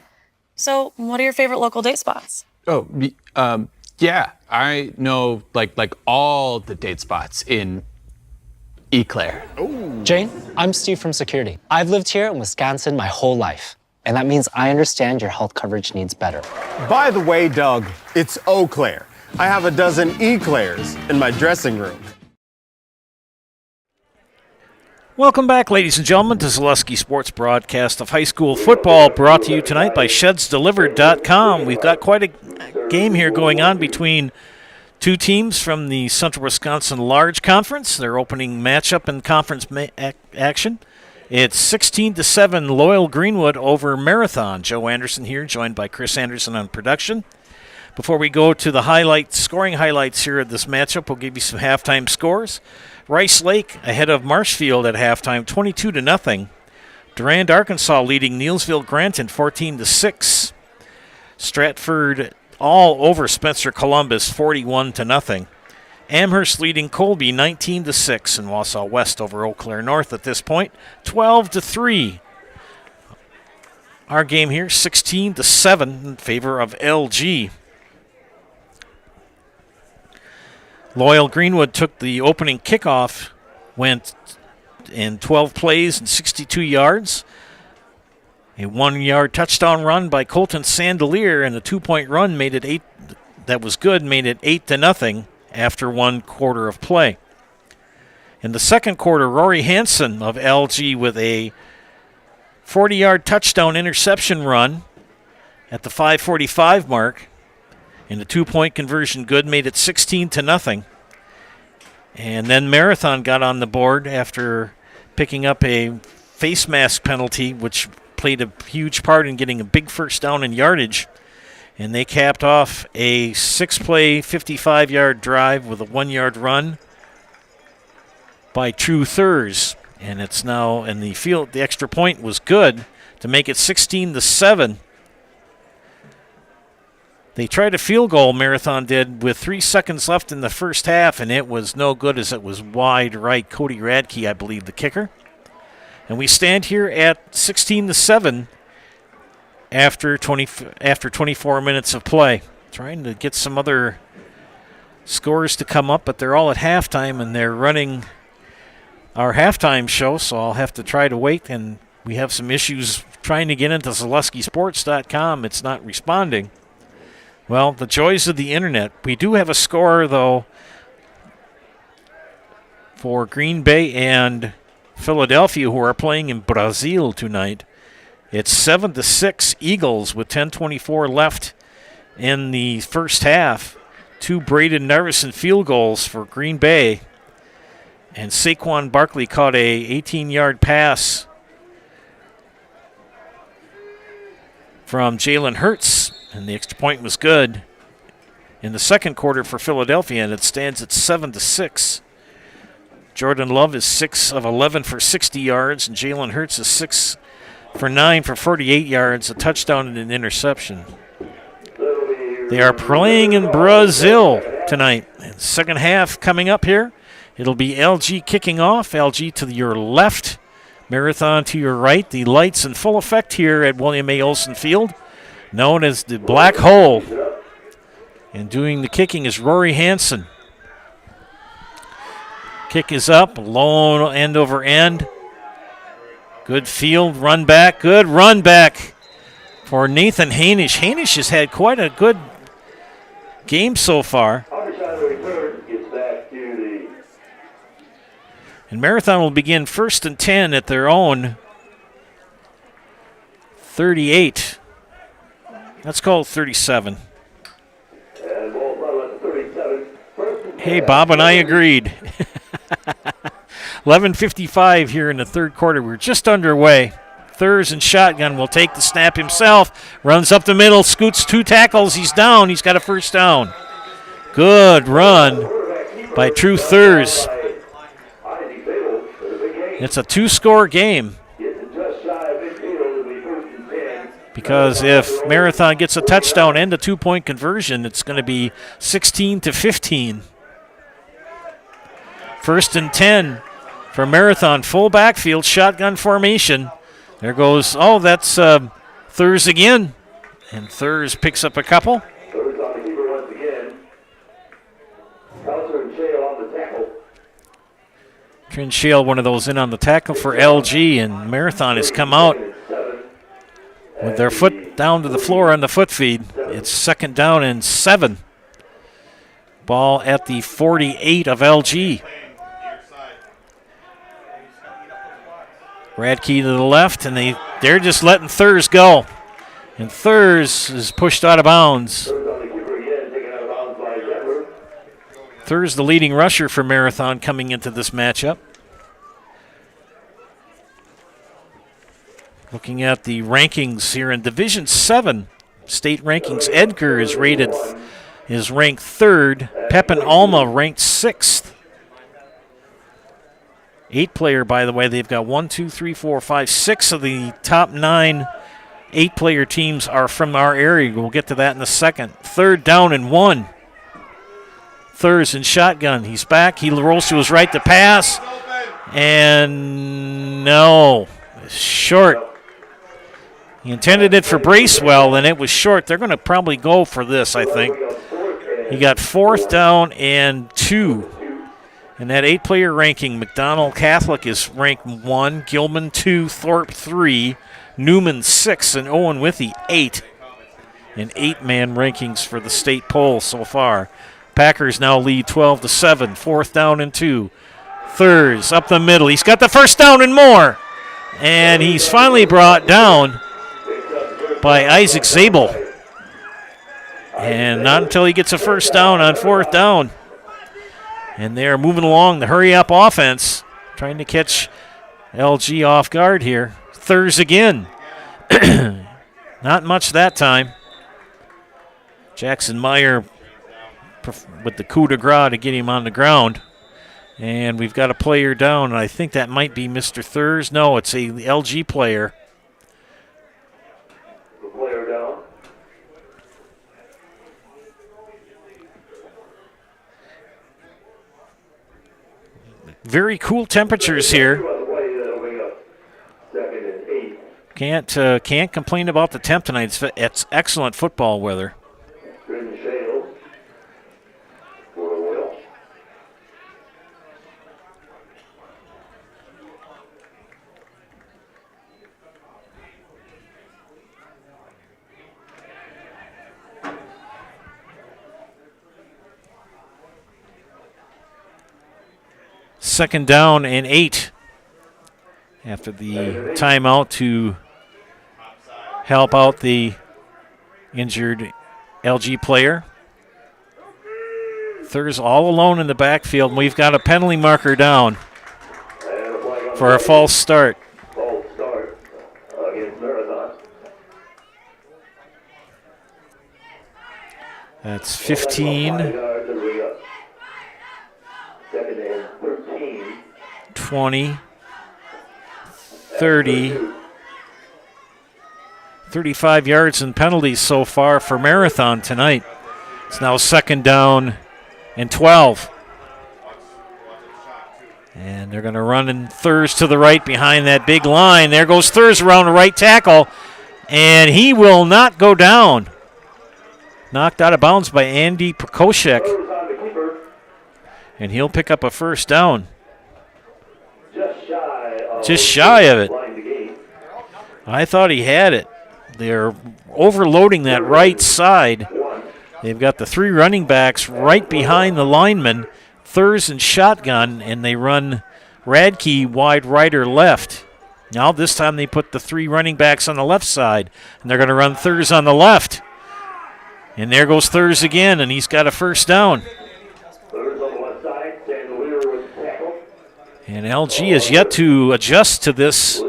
So, what are your favorite local date spots? Oh, yeah, I know like all the date spots in Eau Claire. Jane, I'm Steve from security. I've lived here in Wisconsin my whole life, and that means I understand your health coverage needs better. By the way, Doug, it's Eau Claire. I have a dozen Eclairs in my dressing room. Welcome back, ladies and gentlemen, to Zaleski Sports broadcast of high school football, brought to you tonight by ShedsDelivered.com. We've got quite a game here going on between two teams from the Central Wisconsin Large Conference. Their opening matchup in conference action. It's 16-7 Loyal Greenwood over Marathon. Joe Anderson here, joined by Chris Anderson on production. Before we go to the scoring highlights here of this matchup, we'll give you some halftime scores. Rice Lake ahead of Marshfield at halftime, 22-0. Durand, Arkansas leading Neelsville Granton 14-6. Stratford all over Spencer Columbus 41-0. Amherst leading Colby 19-6, and Wausau West over Eau Claire North at this point 12-3. Our game here 16-7 in favor of LG. Loyal Greenwood took the opening kickoff, went in 12 plays and 62 yards. A 1-yard touchdown run by Colton Sandelier, and a 2-point run made it 8-0 after 1 quarter of play. In the second quarter, Rory Hansen of LG with a 40-yard touchdown interception run at the 5:45 mark, and a 2-point conversion good made it 16-0. And then Marathon got on the board after picking up a face mask penalty, which played a huge part in getting a big first down in yardage. And they capped off a 6-play, 55-yard drive with a 1-yard run by True Thurs. And it's now in the field. The extra point was good to make it 16-7. They tried a field goal, Marathon did, with 3 seconds left in the first half, and it was no good as it was wide right. Cody Radke, I believe, the kicker. And we stand here at 16-7 after 24 minutes of play. Trying to get some other scores to come up, but they're all at halftime, and they're running our halftime show, so I'll have to try to wait. And we have some issues trying to get into ZaleskiSports.com. It's not responding. Well, the joys of the internet. We do have a score, though, for Green Bay and Philadelphia, who are playing in Brazil tonight. It's 7-6 Eagles with 10:24 left in the first half. 2 Braden Nervison field goals for Green Bay. And Saquon Barkley caught a 18-yard pass from Jalen Hurts, and the extra point was good in the second quarter for Philadelphia, and it stands at 7-6. Jordan Love is 6 of 11 for 60 yards, and Jalen Hurts is 6 for 9 for 48 yards, a touchdown and an interception. They are playing in Brazil tonight. And second half coming up here. It'll be LG kicking off. LG to your left, Marathon to your right. The lights in full effect here at William A. Olson Field, known as the Black Hole. And doing the kicking is Rory Hansen. Kick is up, lone end over end. Good field, run back, good run back for Nathan Hainish. Hainish has had quite a good game so far. And Marathon will begin 1st and 10 at their own 38. Let's call it 37. Hey, Bob and I agreed. 11:55 here in the third quarter. We're just underway. Thurs and shotgun will take the snap himself. Runs up the middle, scoots 2 tackles. He's down. He's got a first down. Good run by True Thurs. It's a 2-score game, because if Marathon gets a touchdown and a 2-point conversion, it's going to be 16-15. 1st and 10 for Marathon. Full backfield, shotgun formation. There goes, that's Thurs again. And Thurs picks up a couple. Thurs on the keeper once again. Counselor and Shale on the tackle. Trent Shale, one of those in on the tackle for LG, and Marathon has come out with their foot down to the floor on the foot feed. It's 2nd down and 7. Ball at the 48 of LG. Radke to the left, and they're just letting Thurs go. And Thurs is pushed out of bounds. Thurs the leading rusher for Marathon coming into this matchup. Looking at the rankings here in Division 7 state rankings, Edgar is ranked 3rd. Pepin Alma ranked 6th. 8-player, by the way. They've got 6 of the top 9 8-player teams are from our area. We'll get to that in a second. 3rd down and 1. Thurs in shotgun. He's back. He rolls to his right to pass. And no, short. He intended it for Bracewell, and it was short. They're going to probably go for this, I think. He got 4th down and 2. In that 8-player ranking, McDonald Catholic is ranked 1, Gilman 2, Thorpe 3, Newman 6, and Owen Withy 8. And 8-man rankings for the state poll so far. Packers now lead 12-7, 4th down and 2. Thurs up the middle. He's got the first down and more. And he's finally brought down by Isaac Zabel. And not until he gets a first down on 4th down. And they're moving along the hurry-up offense, trying to catch LG off guard here. Thurs again. Not much that time. Jackson Meyer with the coup de grace to get him on the ground. And we've got a player down, and I think that might be Mr. Thurs. No, it's a LG player. The player down. Very cool temperatures here. Can't complain about the temp tonight. It's excellent football weather. Second down and 8 after the timeout to help out the injured LG player. Thurs all alone in the backfield, and we've got a penalty marker down for a false start. False start against Marathon. That's 15. 20, 30, 35 yards and penalties so far for Marathon tonight. It's now 2nd down and 12. And they're going to run in Thurs to the right behind that big line. There goes Thurs around the right tackle, and he will not go down. Knocked out of bounds by Andy Prokoshek. And he'll pick up a first down. Just shy of it. I thought he had it. They're overloading that right side. They've got the 3 running backs right behind the linemen, Thurs and shotgun, and they run Radke wide right or left. Now this time they put the 3 running backs on the left side, and they're going to run Thurs on the left. And there goes Thurs again, and he's got a first down. And LG has yet to adjust to this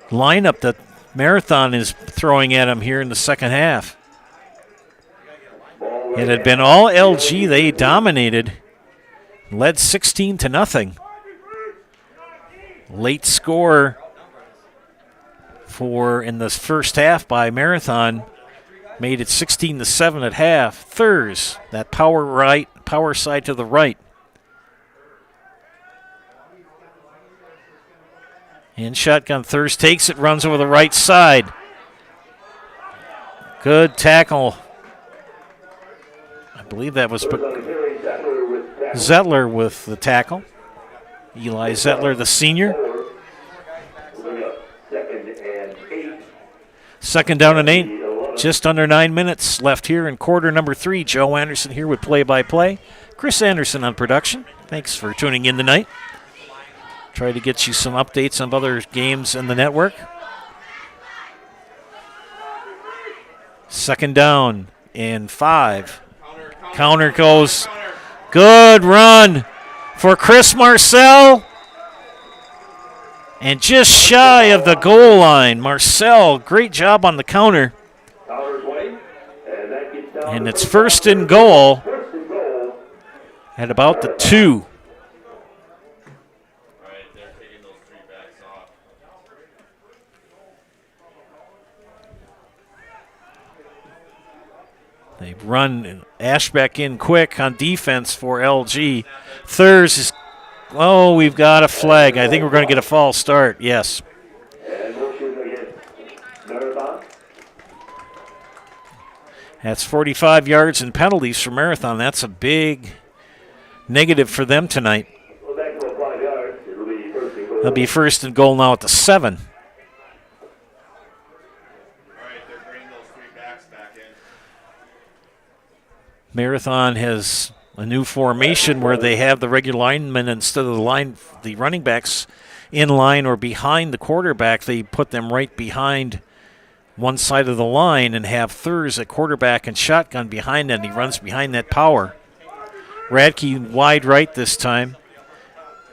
lineup that Marathon is throwing at him here in the second half. It had been all LG. They dominated, led 16-0. Late score in the first half by Marathon made it 16-7 at half. Thurs, that power side to the right. In shotgun, Thurs takes it, runs over the right side. Good tackle. I believe that was Zettler with the tackle. Eli Zettler, the senior. 2nd down and 8. Just under 9 minutes left here in quarter number 3. Joe Anderson here with play-by-play. Chris Anderson on production. Thanks for tuning in tonight. Try to get you some updates on other games in the network. 2nd down and 5. Counter goes. Good run for Chris Marcel. And just shy of the goal line. Marcel, great job on the counter. And it's first and goal at about the 2. They run Ashbeck in quick on defense for LG. Thurs is, we've got a flag. I think we're going to get a false start, yes. That's 45 yards and penalties for Marathon. That's a big negative for them tonight. It'll be first and goal now at the 7. Marathon has a new formation where they have the regular linemen instead of the running backs in line or behind the quarterback. They put them right behind one side of the line and have Thurs at quarterback and shotgun behind them. He runs behind that power. Radke wide right this time.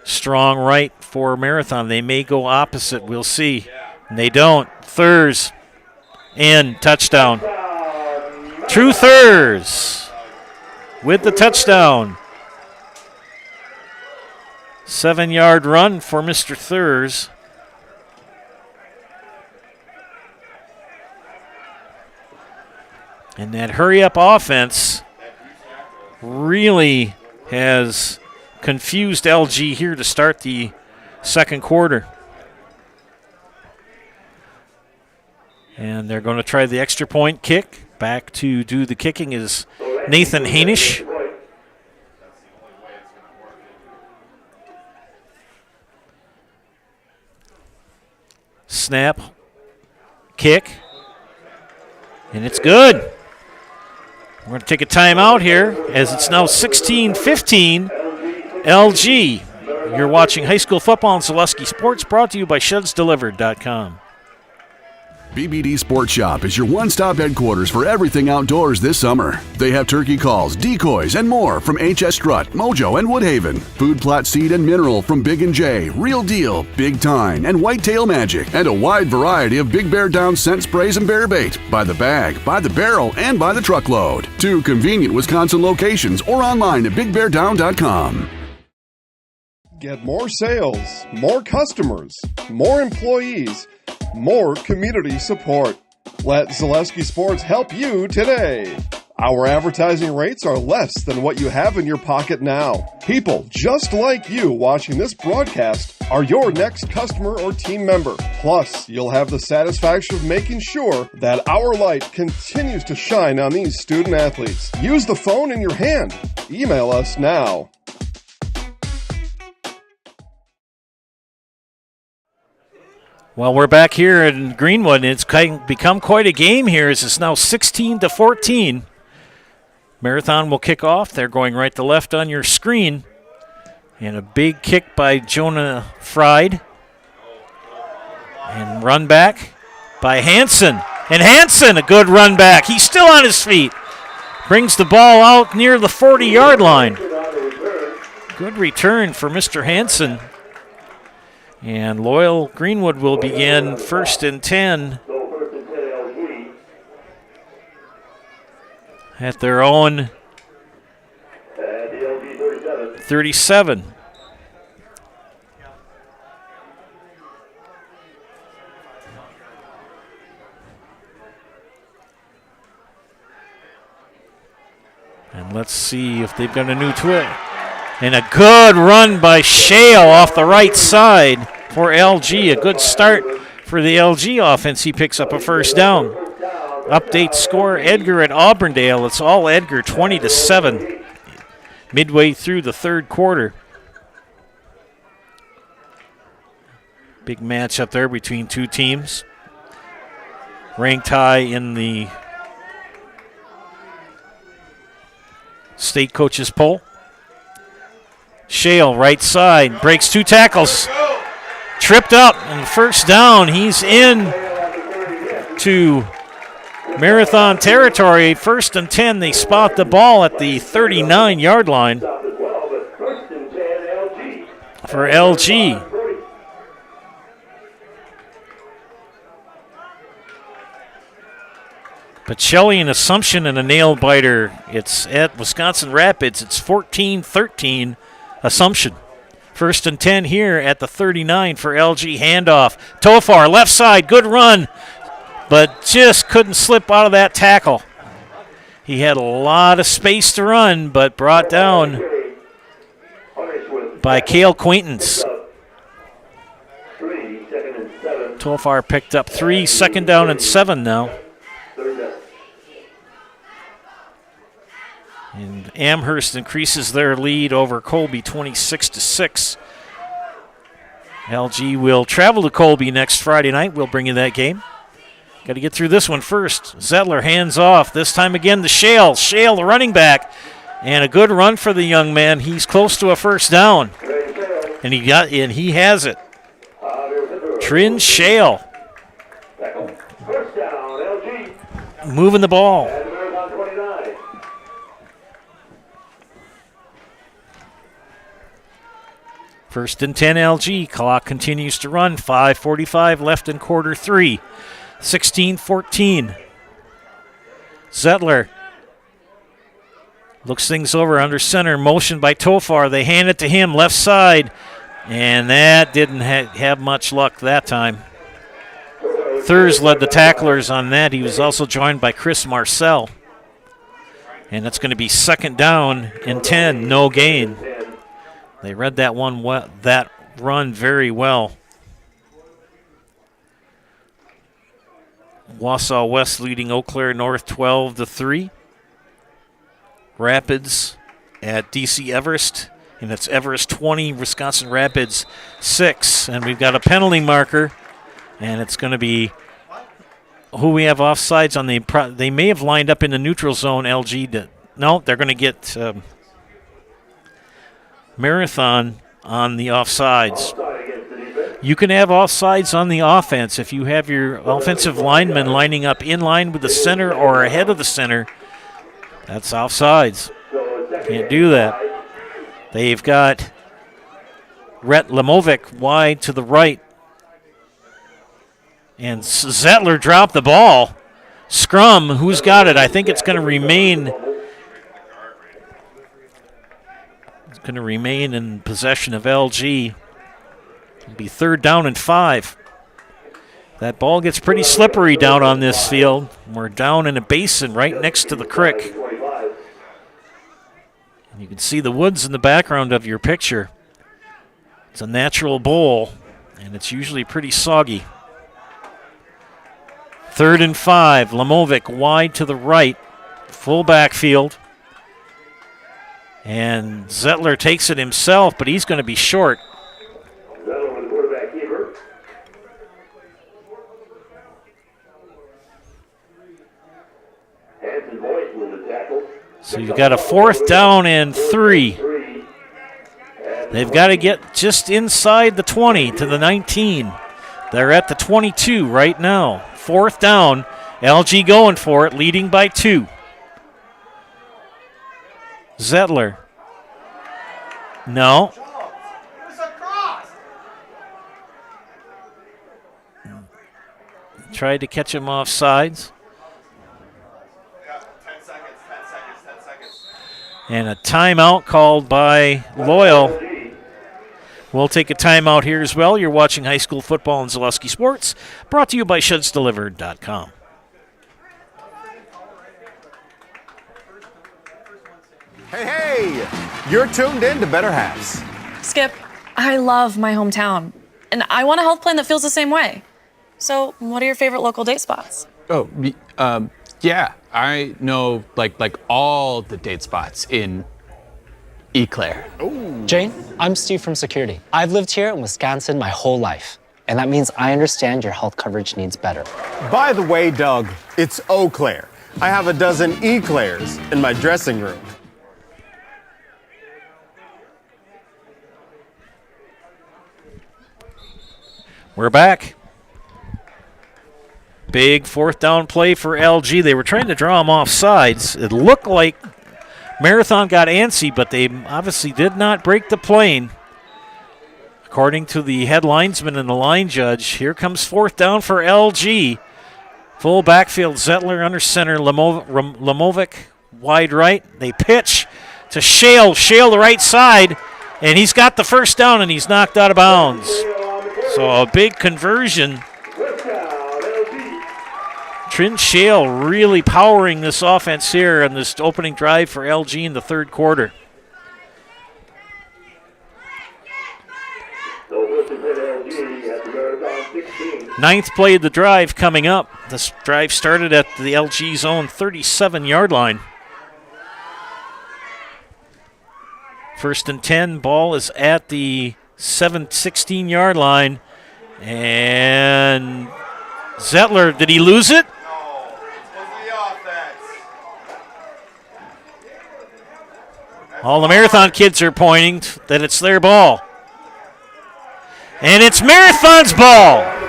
Strong right for Marathon. They may go opposite. We'll see. And they don't. Thurs in. Touchdown. True Thurs with the touchdown. 7-yard run for Mr. Thurs. And that hurry-up offense really has confused LG here to start the second quarter. And they're going to try the extra point kick. Back to do the kicking is Nathan Hainish. Snap, kick, and it's good. We're going to take a timeout here as it's now 16-15 LG. You're watching high school football on Zaleski Sports, brought to you by ShedsDelivered.com. BBD Sports Shop is your one-stop headquarters for everything outdoors this summer. They have turkey calls, decoys, and more from HS Strut, Mojo, and Woodhaven. Food plot seed and mineral from Big & J, Real Deal, Big Time, and Whitetail Magic. And a wide variety of Big Bear Down scent sprays and bear bait. By the bag, by the barrel, and by the truckload. 2 convenient Wisconsin locations or online at BigBearDown.com. Get more sales, more customers, more employees, more community support. Let Zaleski Sports help you today. Our advertising rates are less than what you have in your pocket now. People just like you watching this broadcast are your next customer or team member. Plus, you'll have the satisfaction of making sure that our light continues to shine on these student athletes. Use the phone in your hand. Email us now. Well, we're back here in Greenwood, and it's become quite a game here as it's now 16-14. Marathon will kick off. They're going right to left on your screen. And a big kick by Jonah Fried. And run back by Hansen. And Hansen, a good run back. He's still on his feet. Brings the ball out near the 40-yard line. Good return for Mr. Hansen. And Loyal Greenwood will begin first and 10 at their own 37. And let's see if they've got a new twist. And a good run by Shale off the right side for LG. A good start for the LG offense. He picks up a first down. Update score, Edgar at Auburndale. It's all Edgar, 20-7. Midway through the third quarter. Big match up there between two teams. Ranked high in the state coaches poll. Shale, right side, breaks 2 tackles. Tripped up, and first down. He's in to Marathon territory. First and 10, they spot the ball at the 39-yard line for LG. Pacelli and Assumption and a nail biter. It's at Wisconsin Rapids. It's 14-13 Assumption. 1st and 10 here at the 39 for LG. Handoff. Tofar, left side, good run, but just couldn't slip out of that tackle. He had a lot of space to run, but brought down by Cale Quaintance. Tofar picked up 3, 2nd down and 7 now. And Amherst increases their lead over Colby 26-6. LG will travel to Colby next Friday night. We'll bring you that game. Got to get through this one first. Zettler hands off. This time again to Shale. Shale, the running back. And a good run for the young man. He's close to a 1st down. And he has it. Trin Shale. Moving the ball. 1st and 10 LG. Clock continues to run. 5:45 left in quarter 3. 16-14. Zettler looks things over under center. Motion by Tofar. They hand it to him left side. And that didn't have much luck that time. Thurs led the tacklers on that. He was also joined by Chris Marcel. And that's going to be 2nd down and 10. No gain. They read that that run very well. Wausau West leading Eau Claire North 12-3. Rapids at DC Everest, and it's Everest 20, Wisconsin Rapids 6. And we've got a penalty marker, and it's going to be who we have offsides on the. They may have lined up in the neutral zone. LG no, they're going to get. Marathon on the offsides. You can have offsides on the offense if you have your offensive linemen lining up in line with the center or ahead of the center. That's offsides. Can't do that. They've got Rhett Lemovic wide to the right. And Zettler dropped the ball. Scrum, who's got it? I think it's going to remain. Going to remain in possession of LG. It'll be 3rd down and 5. That ball gets pretty slippery down on this field. We're down in a basin right next to the creek. And you can see the woods in the background of your picture. It's a natural bowl, and it's usually pretty soggy. 3rd and 5. Lemovic wide to the right. Full backfield. And Zettler takes it himself, but he's going to be short. Zettler with the quarterback keeper. Hanson Boyd with the tackle. So you've got a 4th down and 3. They've got to get just inside the 20 to the 19. They're at the 22 right now. 4th down. LG going for it, leading by 2. Zettler. No. Tried to catch him off sides. And a timeout called by Loyal. We'll take a timeout here as well. You're watching high school football in Zaleski Sports, brought to you by ShedsDelivered.com. Hey, you're tuned in to Better Halves. Skip, I love my hometown, and I want a health plan that feels the same way. So, what are your favorite local date spots? Oh, yeah, I know like all the date spots in Eau Claire. Jane, I'm Steve from Security. I've lived here in Wisconsin my whole life, and that means I understand your health coverage needs better. By the way, Doug, it's Eau Claire. I have a dozen Eclairs in my dressing room. We're back. Big 4th down play for LG. They were trying to draw him off sides. It looked like Marathon got antsy, but they obviously did not break the plane. According to the head linesman and the line judge, here comes 4th down for LG. Full backfield, Zettler under center, Lamovic wide right. They pitch to Shale. Shale the right side, and he's got the first down, and he's knocked out of bounds. So a big conversion. Trent Shale really powering this offense here on this opening drive for LG in the third quarter. Ninth play of the drive coming up. This drive started at the LG's own 37-yard line. First and 10, ball is at the 16-yard line. And Zettler, did he lose it? All the Marathon kids are pointing that it's their ball. And it's Marathon's ball.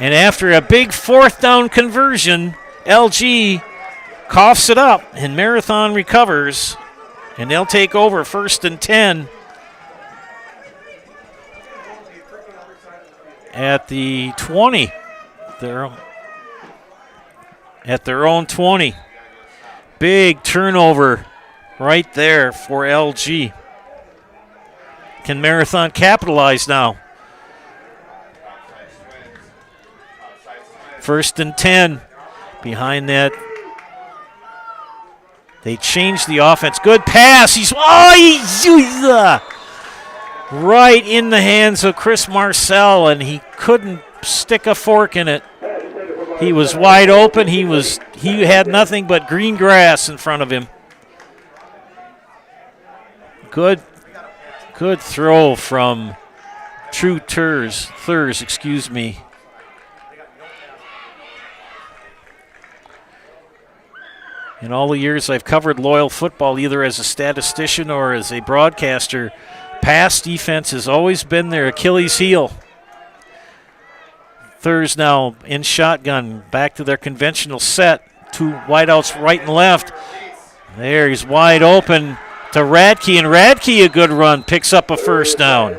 And after a big fourth down conversion, LG coughs it up, and Marathon recovers, and they'll take over first and 10 at the 20. At their own 20. Big turnover right there for LG. Can Marathon capitalize now? First and 10. Behind that, they changed the offense. Good pass. He's right in the hands of Chris Marcel, and he couldn't stick a fork in it. He was wide open. He had nothing but green grass in front of him. Good throw from Thurs, excuse me. In all the years I've covered Loyal football, either as a statistician or as a broadcaster, pass defense has always been their Achilles heel. Thurs now in shotgun, back to their conventional set. Two wideouts right and left. There, he's wide open to Radke, and Radke, a good run, picks up a first down.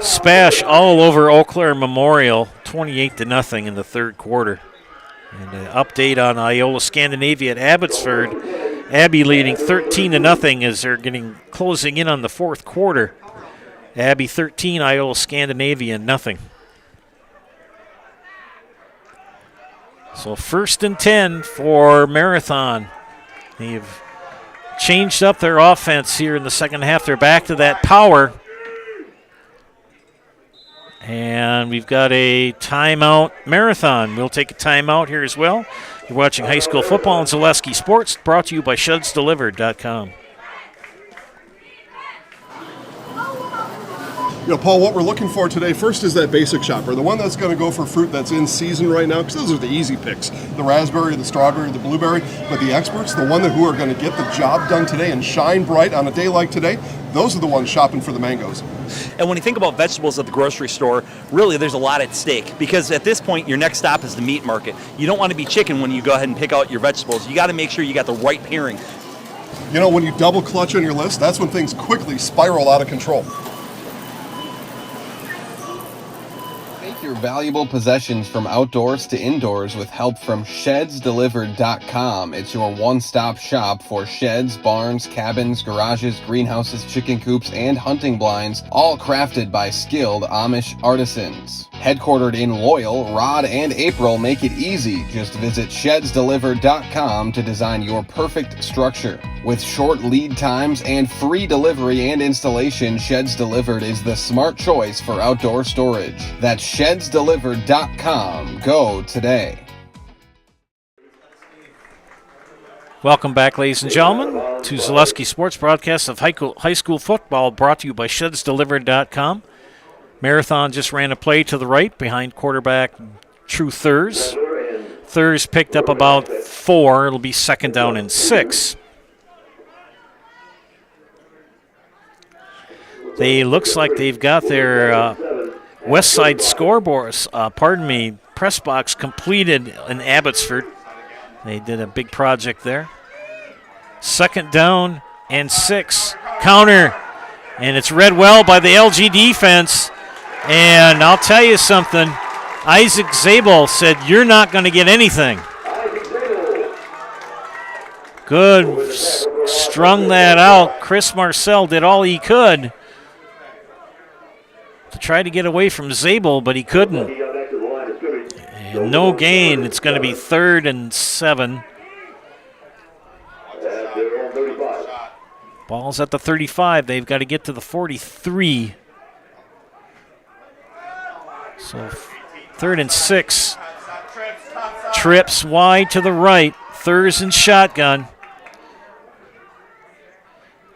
Spash all over Eau Claire Memorial, 28-0 in the third quarter. And an update on Iola Scandinavia at Abbotsford. Abbey leading 13-0 as they're closing in on the fourth quarter. Abbey 13, Iola Scandinavia nothing. So first and 10 for Marathon. They've changed up their offense here in the second half. They're back to that power. And we've got a timeout. Marathon will take a timeout here as well. You're watching high school football on Zaleski Sports, brought to you by ShedsDelivered.com. Paul, what we're looking for today first is that basic shopper, the one that's going to go for fruit that's in season right now, because those are the easy picks, the raspberry, the strawberry, the blueberry. But the experts, the one who are going to get the job done today and shine bright on a day like today, those are the ones shopping for the mangoes. And when you think about vegetables at the grocery store, really there's a lot at stake, because at this point your next stop is the meat market. You don't want to be chicken when you go ahead and pick out your vegetables. You got to make sure you got the right pairing. When you double clutch on your list, that's when things quickly spiral out of control. Your valuable possessions from outdoors to indoors with help from ShedsDelivered.com. It's your one-stop shop for sheds, barns, cabins, garages, greenhouses, chicken coops, and hunting blinds, all crafted by skilled Amish artisans. Headquartered in Loyal, Rod and April make it easy. Just visit ShedsDelivered.com to design your perfect structure. With short lead times and free delivery and installation, Sheds Delivered is the smart choice for outdoor storage. That's ShedsDelivered.com. Go today. Welcome back, ladies and gentlemen, to Zaleski Sports broadcast of high school football, brought to you by ShedsDelivered.com. Marathon just ran a play to the right behind quarterback True Thurs. Thurs picked up about 4. It'll be second down and 6. Looks like they've got their West Side scoreboard, press box completed in Abbotsford. They did a big project there. Second down and 6. Counter, and it's read well by the LG defense. And I'll tell you something, Isaac Zabel said, "You're not going to get anything." Good, strung that out. Chris Marcel did all he could to try to get away from Zabel, but he couldn't. And no gain. It's going to be 3rd and 7. Ball's at the 35. They've got to get to the 43. So 3rd and 6. Trips wide to the right. Thurs and shotgun.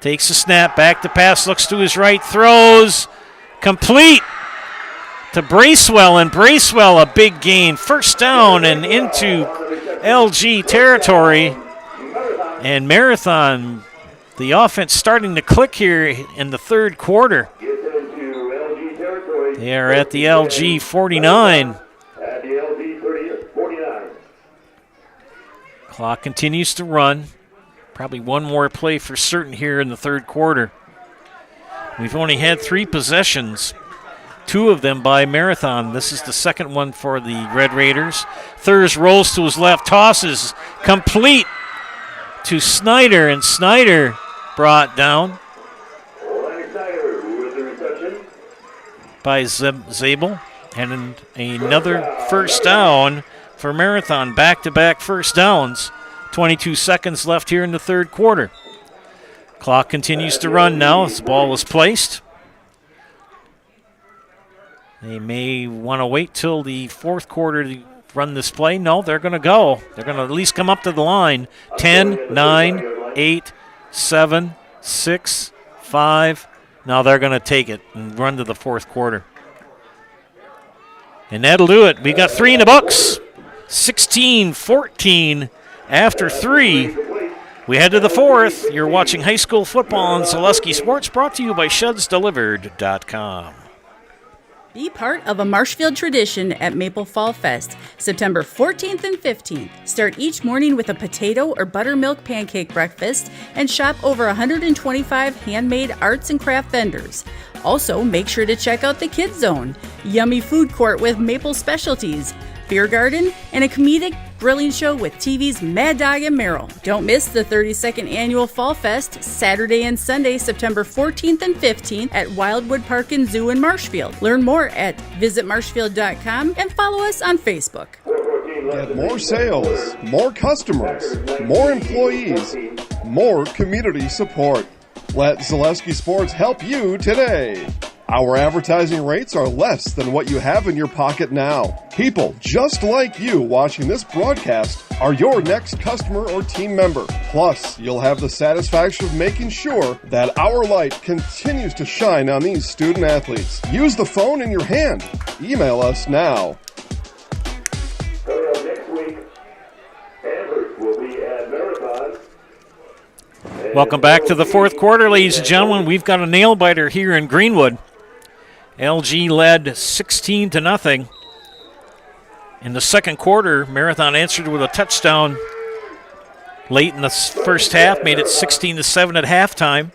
Takes a snap. Back to pass. Looks to his right. Throws. Complete to Bracewell. And Bracewell, a big gain. First down and into LG territory. And Marathon, the offense starting to click here in the 3rd quarter. They are at the LG 49. Clock continues to run. Probably one more play for certain here in the 3rd quarter. We've only had 3 possessions, 2 of them by Marathon. This is the second one for the Red Raiders. Thurs rolls to his left, tosses, complete to Snyder, and Snyder brought down by Zabel. And another first down for Marathon. Back-to-back first downs. 22 seconds left here in the 3rd quarter. Clock continues to run now as the ball was placed. They may want to wait till the 4th quarter to run this play. No, they're going to go. They're going to at least come up to the line. 10, 9, 8, 7, 6, 5. Now they're going to take it and run to the 4th quarter. And that'll do it. We got 3 in the books. 16-14 after 3. We head to the 4th. You're watching high school football on Zaleski Sports, brought to you by ShedsDelivered.com. Be part of a Marshfield tradition at Maple Fall Fest, September 14th and 15th. Start each morning with a potato or buttermilk pancake breakfast and shop over 125 handmade arts and craft vendors. Also, make sure to check out the Kids Zone, yummy food court with maple specialties, beer garden, and a comedic grilling show with TV's Mad Dog and Merrill. Don't miss the 32nd Annual Fall Fest, Saturday and Sunday, September 14th and 15th at Wildwood Park and Zoo in Marshfield. Learn more at visitmarshfield.com and follow us on Facebook. Get more sales, more customers, more employees, more community support. Let Zaleski Sports help you today. Our advertising rates are less than what you have in your pocket now. People just like you watching this broadcast are your next customer or team member. Plus, you'll have the satisfaction of making sure that our light continues to shine on these student athletes. Use the phone in your hand. Email us now. Next week, Amherst will be at Marathon. Welcome back to the 4th quarter, ladies and gentlemen. We've got a nail-biter here in Greenwood. LG led 16-0. In the 2nd quarter, Marathon answered with a touchdown late in the first half, made it 16-7 at halftime.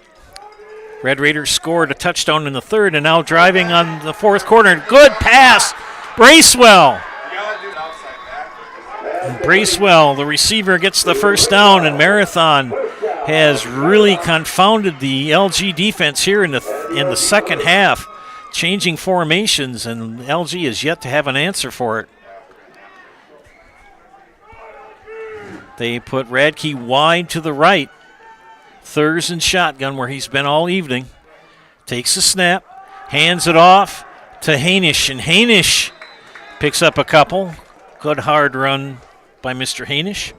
Red Raiders scored a touchdown in the 3rd, and now driving on the 4th quarter. Good pass, Bracewell. Bracewell, the receiver, gets the first down, and Marathon has really confounded the LG defense here in the second half, changing formations, and LG is yet to have an answer for it. They put Radke wide to the right. Thurs and shotgun where he's been all evening. Takes a snap, hands it off to Hainish, and Hainish picks up a couple. Good hard run by Mr. Hainish.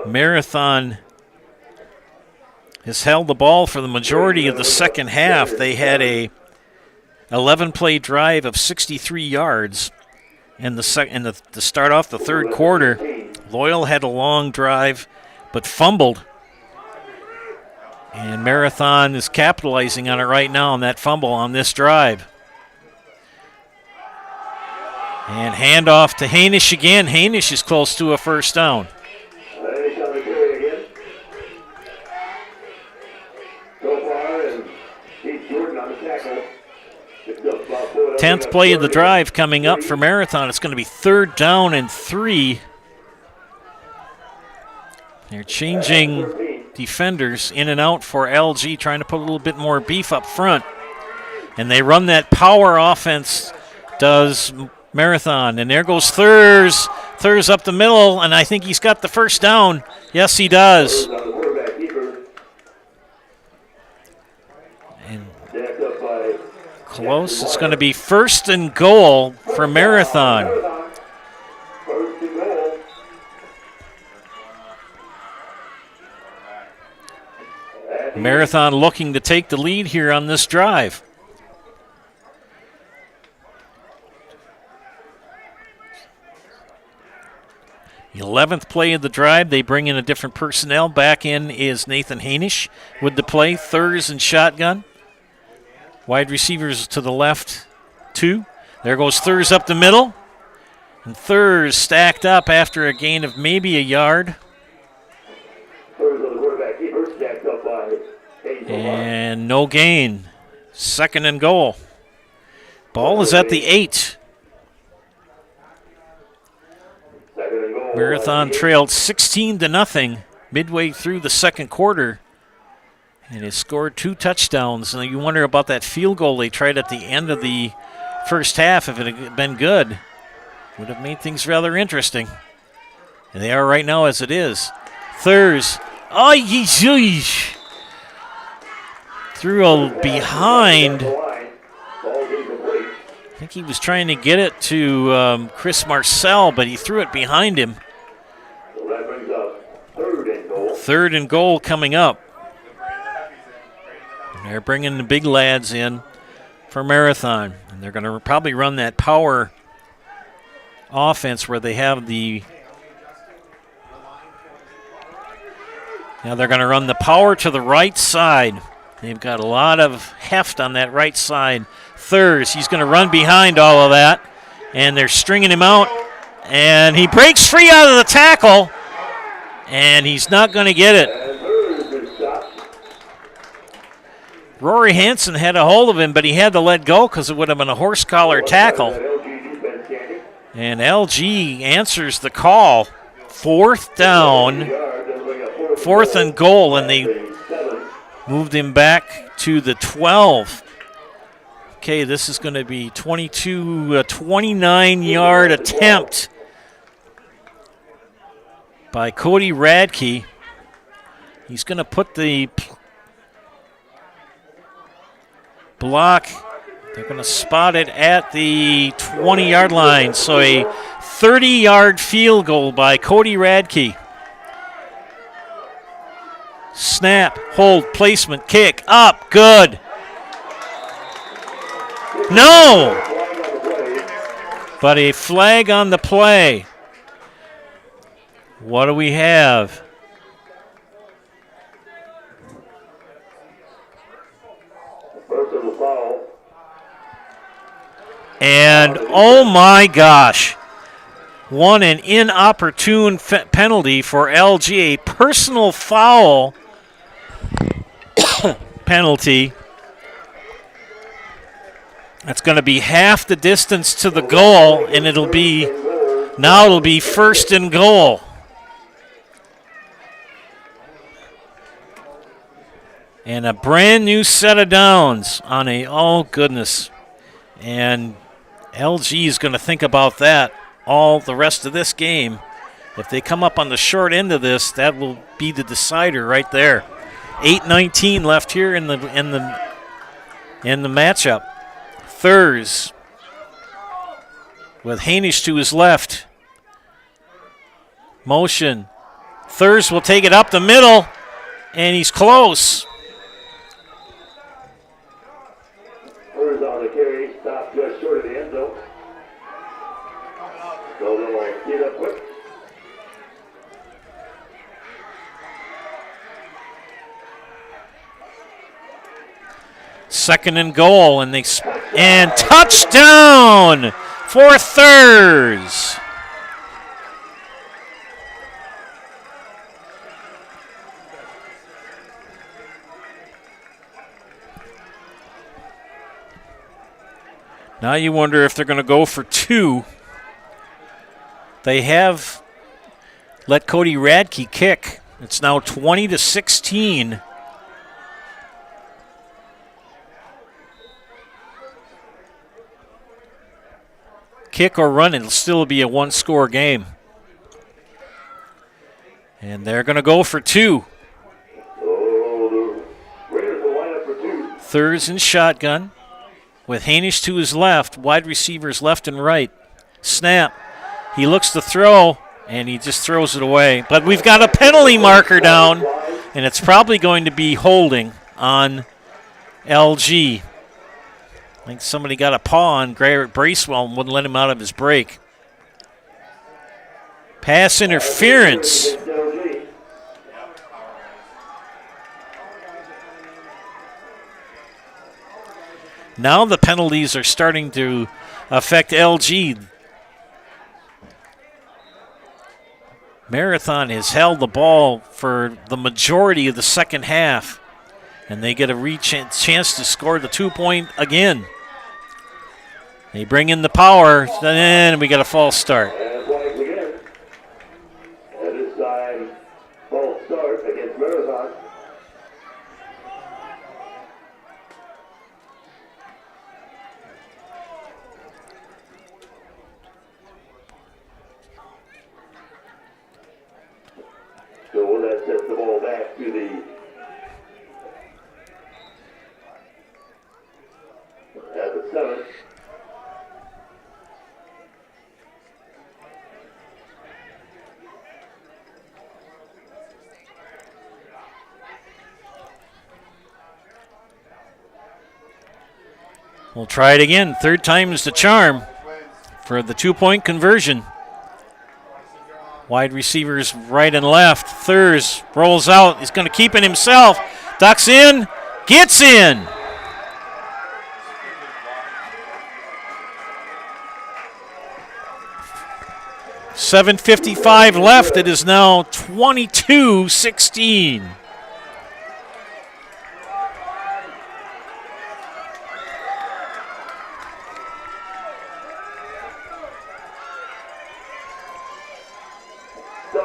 Marathon has held the ball for the majority of the second half. They had a 11-play drive of 63 yards to start off the 3rd quarter. Loyal had a long drive but fumbled. And Marathon is capitalizing on it right now on that fumble on this drive. And handoff to Hainish again. Hainish is close to a first down. 10th play of the drive coming up for Marathon. It's going to be 3rd down and 3. They're changing defenders in and out for LG, trying to put a little bit more beef up front. And they run that power offense, does Marathon. And there goes Thurs. Thurs up the middle, and I think he's got the first down. Yes, he does. And close. It's going to be 1st and goal for Marathon. Marathon looking to take the lead here on this drive. The 11th play of the drive, they bring in a different personnel. Back in is Nathan Hainish with the play. Thurs and shotgun. Wide receivers to the left, 2. There goes Thurs up the middle. And Thurs stacked up after a gain of maybe a yard. And no gain. 2nd and goal. Ball is at the 8. Marathon trailed 16-0 midway through the second quarter and has scored 2 touchdowns. And you wonder about that field goal they tried at the end of the first half. If it had been good, would have made things rather interesting. And they are right now as it is. Thurs. Oh, yeesh. Threw a behind. I think he was trying to get it to Chris Marcel, but he threw it behind him. 3rd and goal coming up. And they're bringing the big lads in for Marathon. And they're going to probably run that power offense where they have the... Now they're going to run the power to the right side. They've got a lot of heft on that right side. Thurs, he's going to run behind all of that. And they're stringing him out. And he breaks free out of the tackle. And he's not going to get it. Rory Hansen had a hold of him, but he had to let go because it would have been a horse collar tackle. And LG answers the call. 4th down. 4th and goal, and they moved him back to the 12. Okay, this is going to be 29-yard attempt by Cody Radke. He's going to put the block. They're going to spot it at the 20-yard line. So a 30-yard field goal by Cody Radke. Snap, hold, placement, kick, up, good. No! But a flag on the play. What do we have? And oh my gosh. One an inopportune penalty for LG, a personal foul penalty. That's going to be half the distance to the goal, and it'll be 1st and goal. And a brand new set of downs on a, oh goodness. And LG is going to think about that all the rest of this game. If they come up on the short end of this, that will be the decider right there. 8:19 left here in the matchup. Thurs with Hainish to his left. Motion. Thurs will take it up the middle, and he's close. Thurs on the carry, stop just short of the end zone. Get up quick. Second and goal, and touchdown for Thurs. Now you wonder if they're going to go for 2. They have let Cody Radke kick. It's now 20-16. Kick or run, it'll still be a 1-score game. And they're going to go for 2. Thurs in shotgun with Hanish to his left, wide receivers left and right. Snap. He looks to throw, and he just throws it away. But we've got a penalty marker down, and it's probably going to be holding on LG. I think somebody got a paw on Garrett Bracewell and wouldn't let him out of his break. Pass interference. Now the penalties are starting to affect LG. Marathon has held the ball for the majority of the second half, and they get a chance to score the 2-point again. They bring in the power, and we got a false start. And flags again. And this time, false start against Marathon. So that sets the ball back to the at the 7. We'll try it again. Third time's the charm for the 2-point conversion. Wide receivers right and left. Thurs rolls out. He's going to keep it himself. Ducks in. Gets in. .7:55 left. It is now 22-16.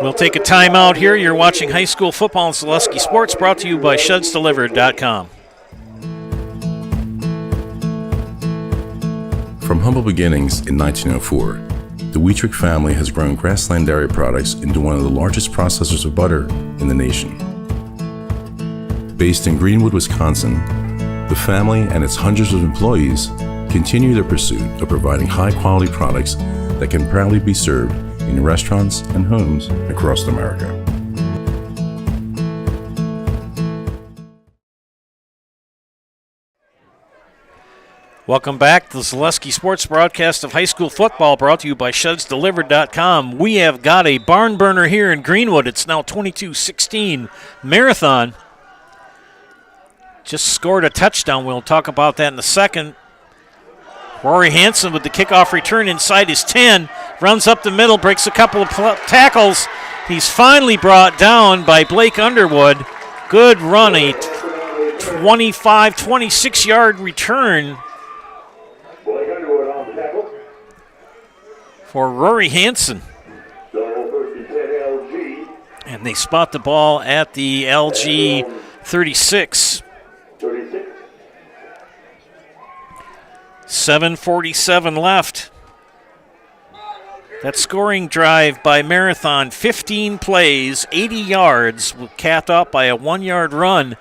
We'll take a timeout here. You're watching high school football and Zaleski Sports, brought to you by ShedsDelivered.com. From humble beginnings in 1904, the Wheatrick family has grown Grassland Dairy Products into one of the largest processors of butter in the nation. Based in Greenwood, Wisconsin, the family and its hundreds of employees continue their pursuit of providing high-quality products that can proudly be served in restaurants and homes across America. Welcome back to the Zaleski Sports broadcast of high school football, brought to you by ShedsDelivered.com. We have got a barn burner here in Greenwood. It's now 22-16. Marathon just scored a touchdown. We'll talk about that in a second. Rory Hansen with the kickoff return inside his 10. Runs up the middle, breaks a couple of tackles. He's finally brought down by Blake Underwood. Good run, a 25, 26-yard return for Rory Hansen. And they spot the ball at the LG 36. 7:47 left. That scoring drive by Marathon, 15 plays, 80 yards, capped off by a 1-yard run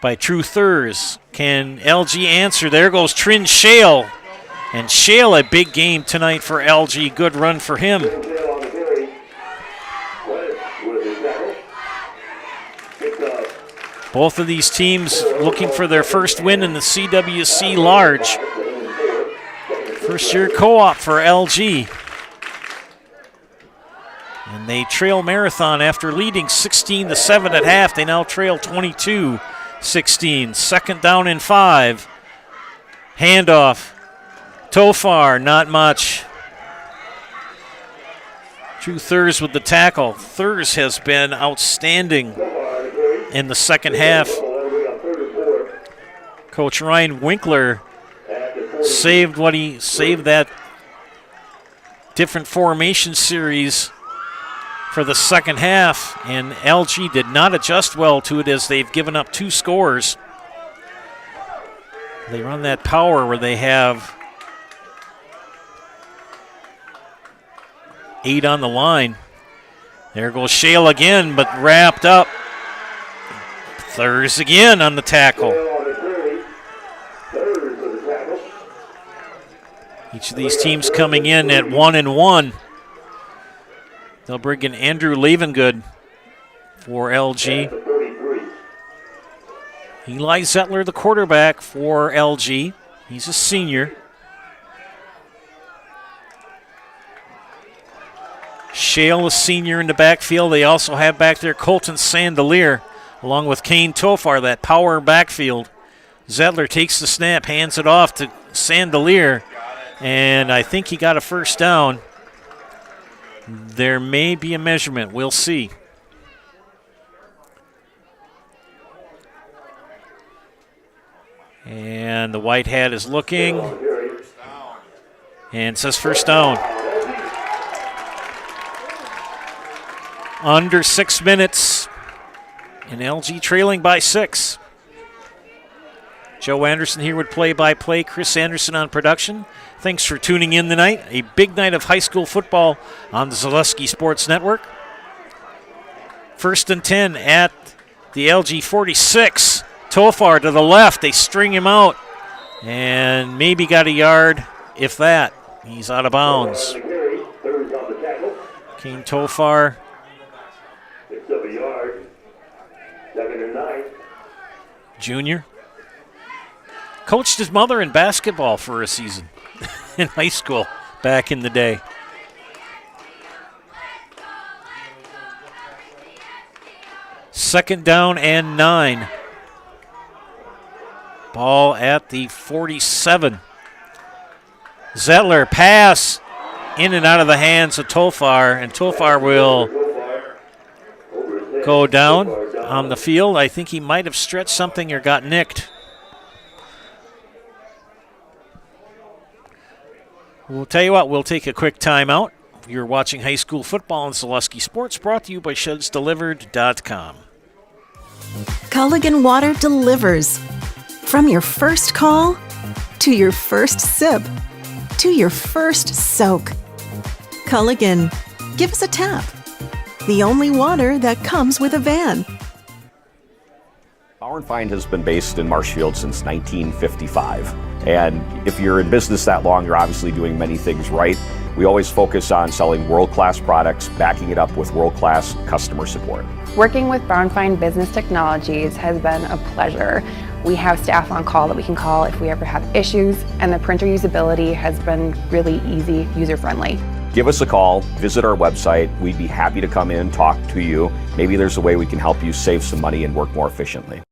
by True Thurs. Can LG answer? There goes Trin Shale. And Shale, a big game tonight for LG. Good run for him. Both of these teams looking for their first win in the CWC Large. First year co-op for LG. And they trail Marathon after leading 16-7 at half. They now trail 22-16. Second down and 5. Handoff. Tofar, not much. True Thurs with the tackle. Thurs has been outstanding in the second half. Coach Ryan Winkler saved that different formation series for the second half, and LG did not adjust well to it as they've given up 2 scores. They run that power where they have 8 on the line. There goes Shale again, but wrapped up. Thurs again on the tackle. Each of these teams coming in at 1-1. They'll bring in Andrew Levengood for LG. Eli Zettler, the quarterback for LG. He's a senior. Shale, a senior in the backfield. They also have back there Colton Sandelier, along with Kane Tofar, that power backfield. Zettler takes the snap, hands it off to Sandelier, and I think he got a first down. There may be a measurement. We'll see. And the white hat is looking and says first down. Under 6 minutes, and LG trailing by 6. Joe Anderson here with play-by-play. Chris Anderson on production. Thanks for tuning in tonight. A big night of high school football on the Zaleski Sports Network. 1st and 10 at the LG 46. Tofar to the left. They string him out and maybe got a yard, if that. He's out of bounds. Kane Tofar. Junior. Coached his mother in basketball for a season in high school back in the day. Second down and 9. Ball at the 47. Zettler pass in and out of the hands of Tofar, and Tofar will go down on the field. I think he might have stretched something or got nicked. We'll tell you what, we'll take a quick timeout. You're watching high school football on Zaleski Sports, brought to you by ShedsDelivered.com. Culligan Water delivers. From your first call, to your first sip, to your first soak. Culligan, give us a tap. The only water that comes with a van. Bauer & Find has been based in Marshfield since 1955. And if you're in business that long, you're obviously doing many things right. We always focus on selling world-class products, backing it up with world-class customer support. Working with Bauer & Find Business Technologies has been a pleasure. We have staff on call that we can call if we ever have issues, and the printer usability has been really easy, user-friendly. Give us a call, visit our website. We'd be happy to come in, talk to you. Maybe there's a way we can help you save some money and work more efficiently.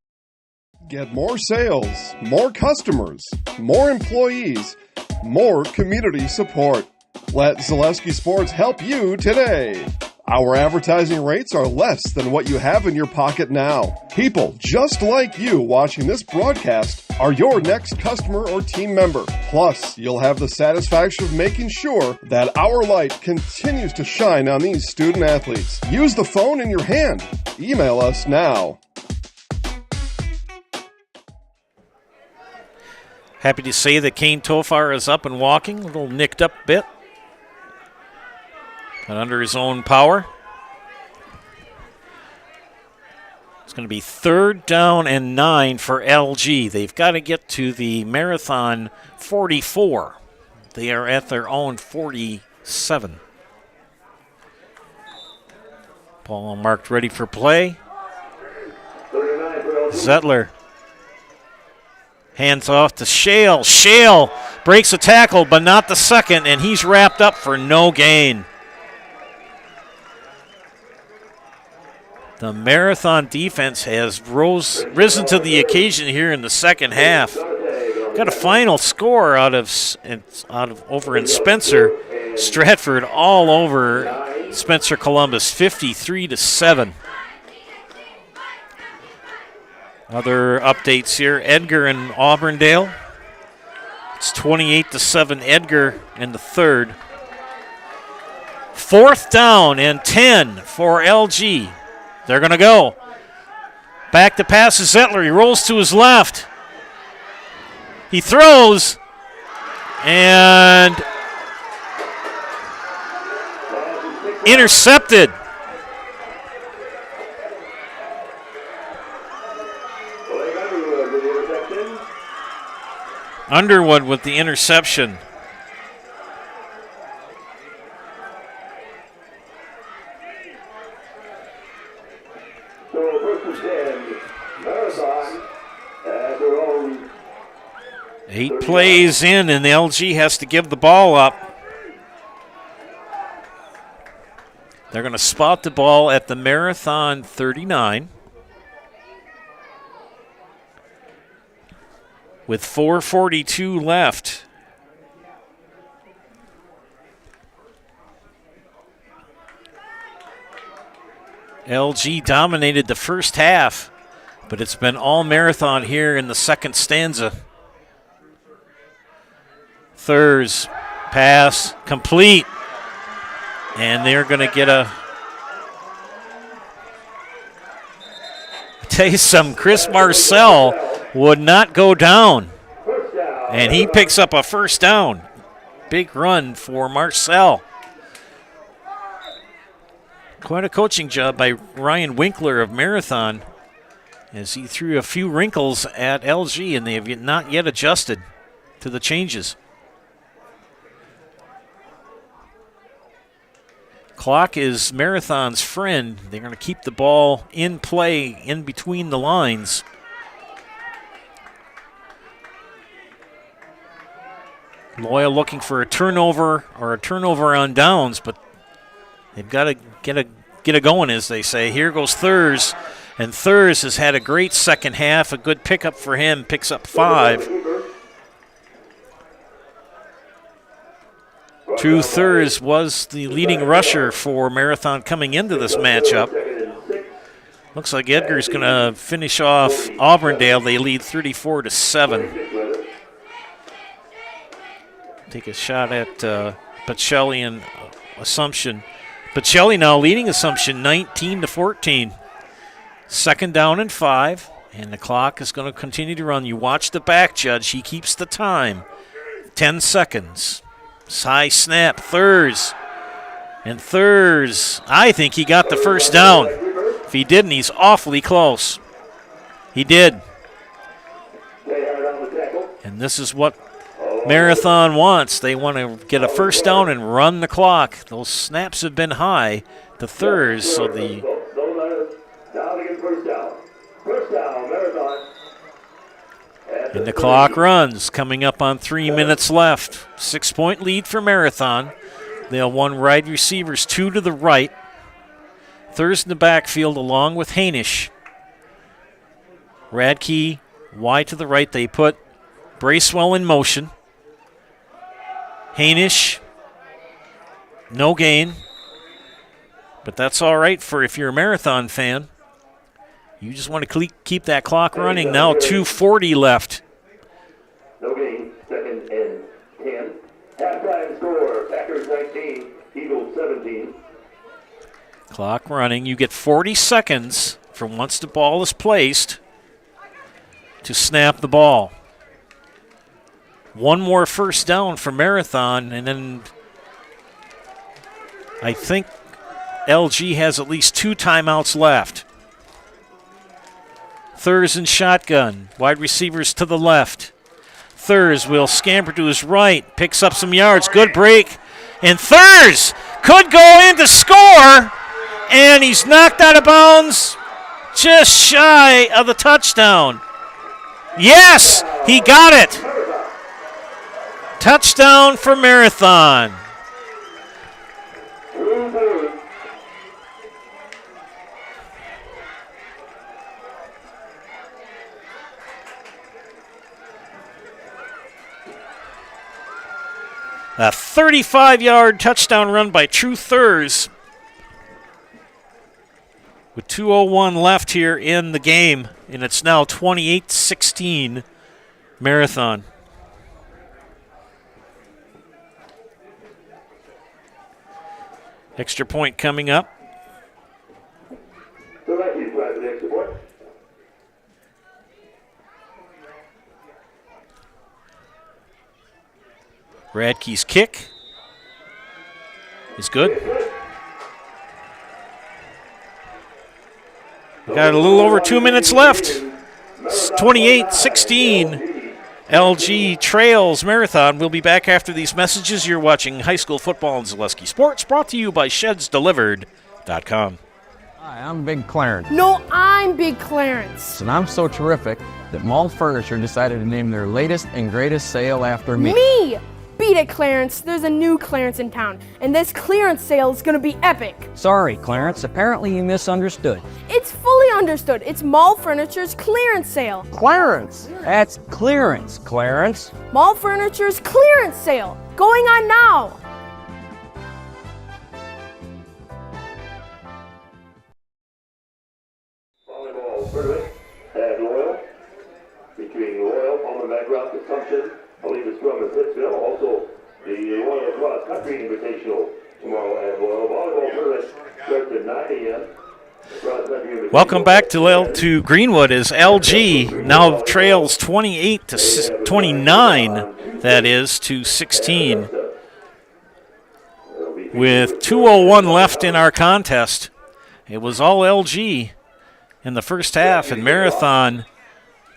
Get more sales, more customers, more employees, more community support. Let Zaleski Sports help you today. Our advertising rates are less than what you have in your pocket now. People just like you watching this broadcast are your next customer or team member. Plus, you'll have the satisfaction of making sure that our light continues to shine on these student athletes. Use the phone in your hand. Email us now. Happy to say that Kane Tofar is up and walking, a little nicked up a bit, but under his own power. It's going to be 3rd down and 9 for LG. They've got to get to the Marathon 44. They are at their own 47. Ball marked ready for play. Zettler. Hands off to Shale. Shale breaks a tackle, but not the second, and he's wrapped up for no gain. The Marathon defense has risen to the occasion here in the second half. Got a final score out of over in Spencer. Stratford all over Spencer Columbus, 53-7. Other updates here. Edgar and Auburndale It's 28-7 Edgar in the third. 4th down and 10 for LG. They're going to go. Back to pass to Zettler. He rolls to his left. He throws. And intercepted. Underwood with the interception. Eight plays in, and the LG has to give the ball up. They're going to spot the ball at the Marathon 39. With 4:42 left. LG dominated the first half, but it's been all Marathon here in the second stanza. Thurs, pass, complete. And they're going to get a... I'll tell you something, Chris Marcel would not go down. And he picks up a first down. Big run for Marcel. Quite a coaching job by Ryan Winkler of Marathon as he threw a few wrinkles at LG, and they have not yet adjusted to the changes. Clock is Marathon's friend. They're going to keep the ball in play in between the lines. Loyal looking for a turnover or a turnover on downs, but they've got to get a going, as they say. Here goes Thurs, and Thurs has had a great second half. A good pickup for him, picks up 5. True Thurs was the leading rusher for Marathon coming into this matchup. Looks like Edgar's going to finish off Auburndale. They lead 34-7. Take a shot at Pacelli and Assumption. Pacelli now leading Assumption 19-14. 2nd down and 5, and the clock is going to continue to run. You watch the back judge. He keeps the time. 10 seconds. High snap, Thurs. And Thurs, I think he got the first down. If he didn't, he's awfully close. He did. And this is what Marathon wants. They want to get a first down and run the clock. Those snaps have been high to Thurs, so the and the clock runs, coming up on 3 minutes left. 6-point lead for Marathon. They'll one wide receivers, 2 to the right. Thurs in the backfield along with Hainish. Radke wide to the right. They put Bracewell in motion. Hainish, no gain. But that's all right for if you're a Marathon fan. You just want to keep that clock running now. 2:40 left. No gain, 2nd and 10. Halftime score, Packers 19, Eagles 17. Clock running. You get 40 seconds from once the ball is placed to snap the ball. One more first down for Marathon, and then I think LG has at least 2 timeouts left. Thurs in shotgun. Wide receivers to the left. Thurs will scamper to his right. Picks up some yards. Good break. And Thurs could go in to score. And he's knocked out of bounds just shy of the touchdown. Yes, he got it. Touchdown for Marathon. A 35-yard touchdown run by True Thurs. With 2:01 left here in the game, and it's now 28-16 Marathon. Extra point coming up. So right here, try the extra point. Radke's kick is good. We got a little over 2 minutes left. It's 28-16. LG trails Marathon. We'll be back after these messages. You're watching high school football and Zaleski Sports, brought to you by ShedsDelivered.com. Hi, I'm Big Clarence. No, I'm Big Clarence. And I'm so terrific that Mall Furniture decided to name their latest and greatest sale after me. Me! Beat it, Clarence. There's a new Clarence in town, and this clearance sale is gonna be epic. Sorry, Clarence. Apparently you misunderstood. It's fully understood. It's Mall Furniture's clearance sale. Clarence! That's clearance, Clarence. Mall Furniture's clearance sale. Going on now. Volleyball tournament at Loyal. Featuring Loyal, Palmer Background Assumption. I believe it's from Hitsville. Also, the Royal Cross Country Invitational tomorrow at Royal. Volleyball tournament starts at 9 a.m. Welcome back to Greenwood as LG now trails 28-29, that is, to 16. With 2:01 left in our contest. It was all LG in the first half, and Marathon,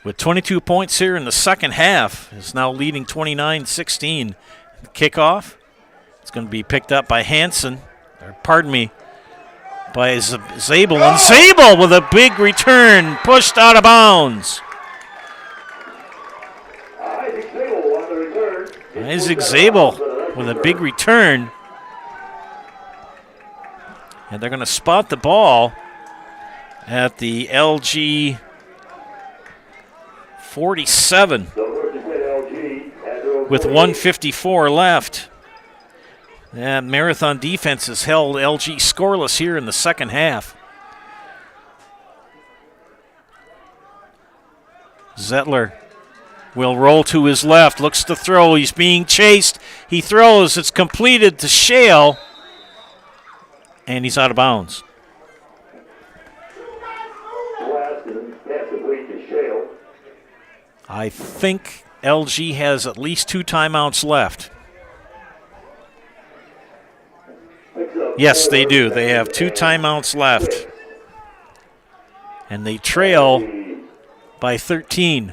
with 22 points here in the second half, is now leading 29-16. Kickoff, it's going to be picked up by by Zabel. And Zabel with a big return, pushed out of bounds. Isaac Zabel with a big return. And they're going to spot the ball at the LG 47 with 1:54 left. And Marathon defense has held LG scoreless here in the second half. Zettler will roll to his left, looks to throw. He's being chased. He throws. It's completed to Shale. And he's out of bounds. I think LG has at least 2 timeouts left. Yes, they do. They have 2 timeouts left. And they trail by 13.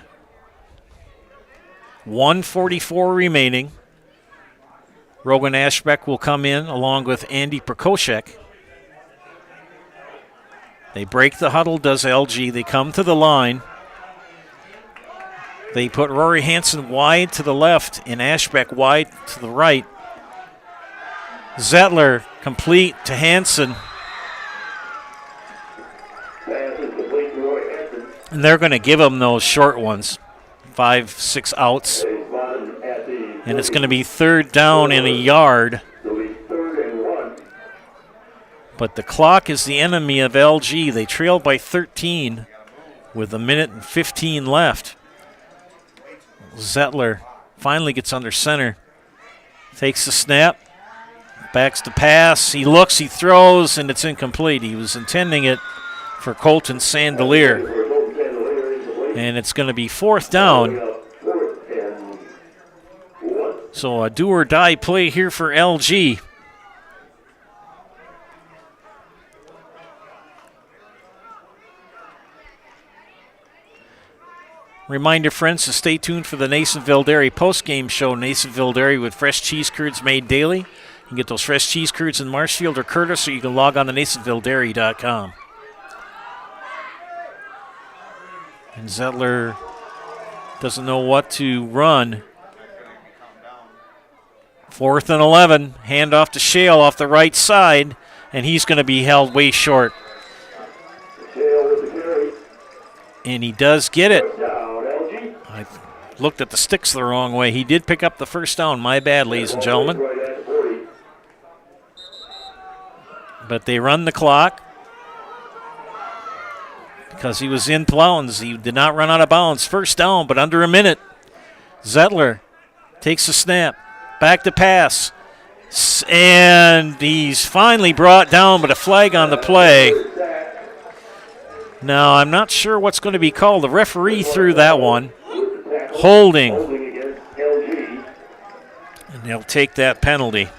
1:44 remaining. Rogan Ashbeck will come in along with Andy Prokoshek. They break the huddle, does LG. They come to the line. They put Rory Hansen wide to the left and Ashbeck wide to the right. Zettler complete to Hansen. And they're going to give him those short ones, 5-6 outs. And it's going to be 3rd down and a yard. But the clock is the enemy of LG. They trail by 13 with 1:15 left. Zettler finally gets under center. Takes the snap. Backs the pass. He looks, he throws, and it's incomplete. He was intending it for Colton Sandelier. And it's going to be 4th down. So a do-or-die play here for LG. Reminder, friends, to stay tuned for the Nasonville Dairy post-game show. Nasonville Dairy with fresh cheese curds made daily. You can get those fresh cheese curds in Marshfield or Curtis, or you can log on to NasonvilleDairy.com. And Zettler doesn't know what to run. 4th and 11. Handoff to Shale off the right side, and he's going to be held way short. And he does get it. I looked at the sticks the wrong way. He did pick up the first down. My bad, ladies and gentlemen. But they run the clock because he was in bounds. He did not run out of bounds. First down, but under a minute. Zettler takes the snap. Back to pass. And he's finally brought down, but a flag on the play. Now, I'm not sure what's going to be called. The referee threw that one. Holding. And they'll take that penalty.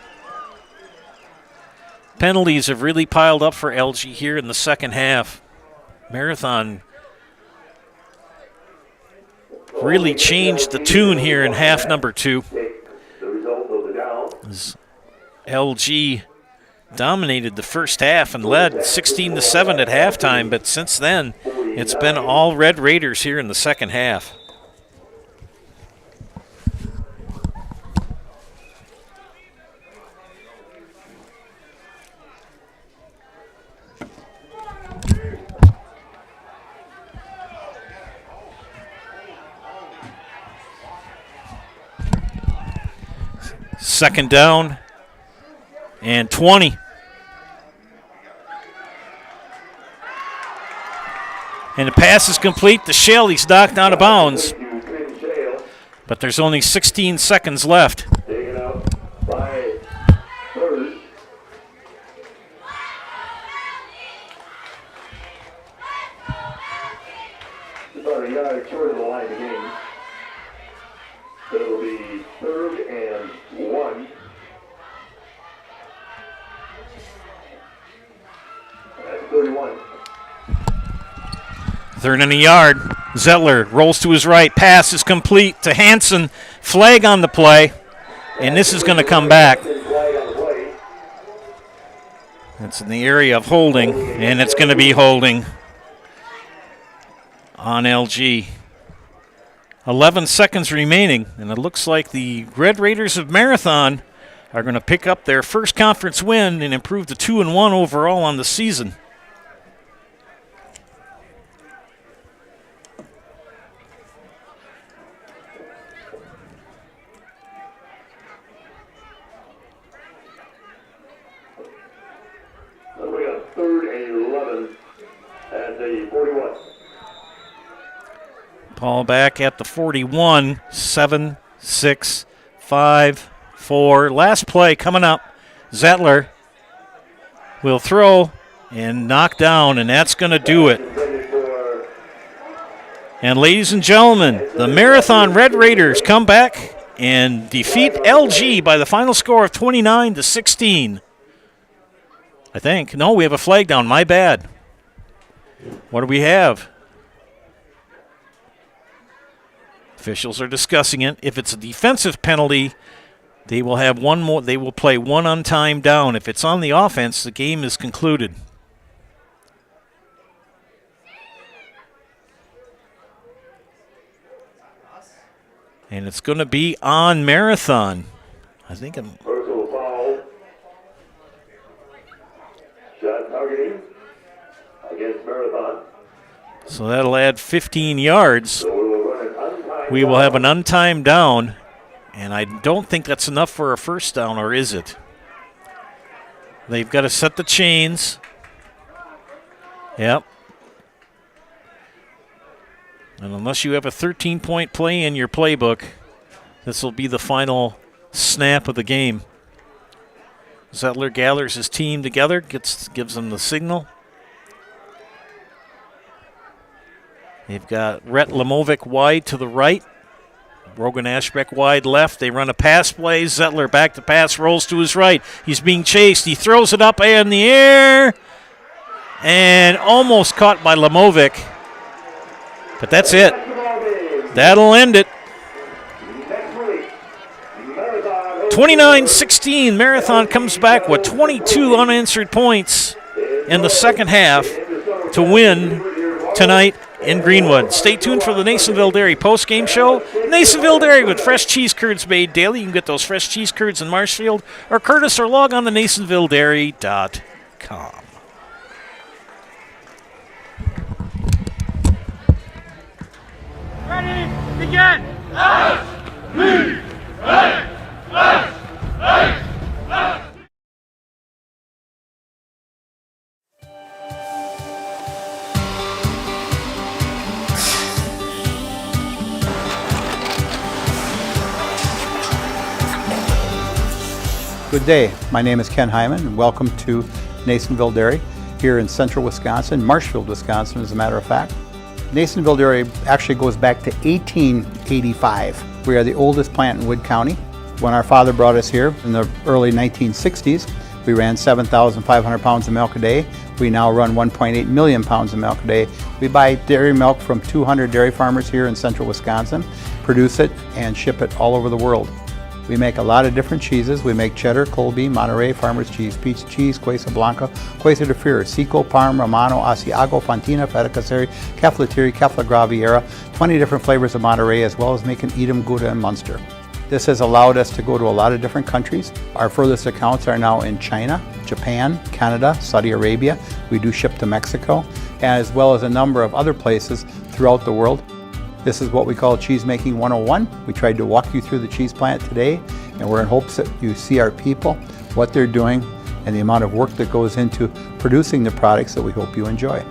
Penalties have really piled up for LG here in the second half. Marathon really changed the tune here in half number 2. As LG dominated the first half and led 16-7 at halftime, but since then, it's been all Red Raiders here in the second half. Second down and 20. And the pass is complete to Shell. He's knocked out of bounds. But there's only 16 seconds left. Taken out by third. About a yard short of the line of the game. So it'll be 3rd and 1. That's 31. 3rd and a yard. Zettler rolls to his right. Pass is complete to Hansen. Flag on the play. And this is going to come back. It's in the area of holding. And it's going to be holding on LG. 11 seconds remaining. And it looks like the Red Raiders of Marathon are going to pick up their first conference win and improve to 2-1 overall on the season. So we got 3rd and 11 at the 41. Ball back at the 41. 7, 6, 5, 4. Last play coming up. Zettler will throw and knock down, and that's going to do it. And ladies and gentlemen, the Marathon Red Raiders come back and defeat LG by the final score of 29-16. I think. No, we have a flag down. My bad. What do we have? Officials are discussing it. If it's a defensive penalty, they will have one more. They will play one on time down. If it's on the offense, the game is concluded. And it's going to be on Marathon. I think I'm. Personal foul. Shot targeting against Marathon. So that'll add 15 yards. So we will run an untimed We will have an untimed down, and I don't think that's enough for a first down, or is it? They've got to set the chains. Yep. And unless you have a 13-point play in your playbook, this will be the final snap of the game. Zettler gathers his team together, gives them the signal. They've got Rhett Lamovic wide to the right. Rogan Ashbeck wide left. They run a pass play. Zettler back to pass, rolls to his right. He's being chased. He throws it up in the air and almost caught by Lamovic. But that's it. That'll end it. 29-16. Marathon comes back with 22 unanswered points in the second half to win tonight in Greenwood. Stay tuned for the Nasonville Dairy post-game show. Nasonville Dairy with fresh cheese curds made daily. You can get those fresh cheese curds in Marshfield or Curtis, or log on to NasonvilleDairy.com. Ready, begin! S, B, A, S, A, S. Good day. My name is Ken Hyman, and welcome to Nasonville Dairy here in central Wisconsin, Marshfield, Wisconsin, as a matter of fact. Nasonville Dairy actually goes back to 1885. We are the oldest plant in Wood County. When our father brought us here in the early 1960s, we ran 7,500 pounds of milk a day. We now run 1.8 million pounds of milk a day. We buy dairy milk from 200 dairy farmers here in central Wisconsin, produce it, and ship it all over the world. We make a lot of different cheeses. We make cheddar, Colby, Monterey, Farmer's Cheese, Peach Cheese, Quesa Blanca, Quesa de Freer, Seco, Parm, Romano, Asiago, Fontina, Feta Caseri, Caflateri, Cafla Graviera, 20 different flavors of Monterey, as well as making Edam, Gouda, and Munster. This has allowed us to go to a lot of different countries. Our furthest accounts are now in China, Japan, Canada, Saudi Arabia. We do ship to Mexico, as well as a number of other places throughout the world. This is what we call Cheese Making 101. We tried to walk you through the cheese plant today, and we're in hopes that you see our people, what they're doing, and the amount of work that goes into producing the products that we hope you enjoy.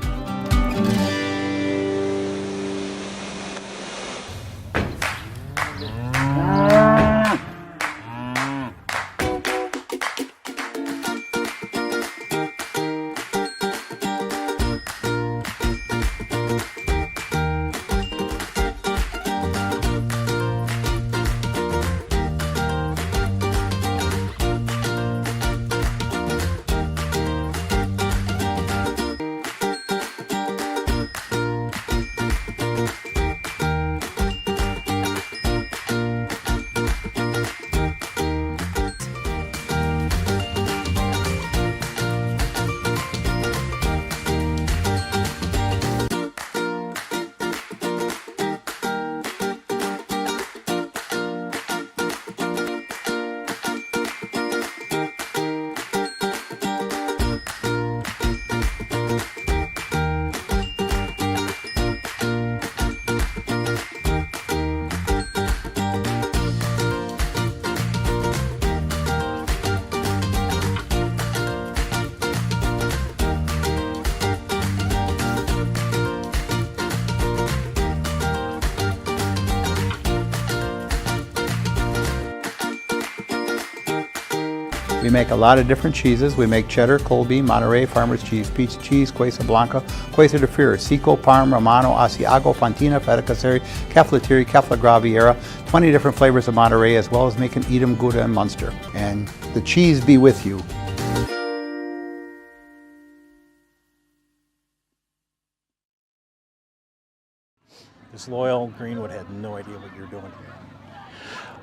We make a lot of different cheeses. We make cheddar, Colby, Monterey, Farmer's Cheese, Peach Cheese, Quesa Blanca, Quesa de Freer, Seco, Parm, Romano, Asiago, Fontina, Feta Caseri, Caflateri, Cafla Graviera, 20 different flavors of Monterey, as well as making Edam, Gouda, and Munster. And the cheese be with you. This loyal Greenwood had no idea what you're doing.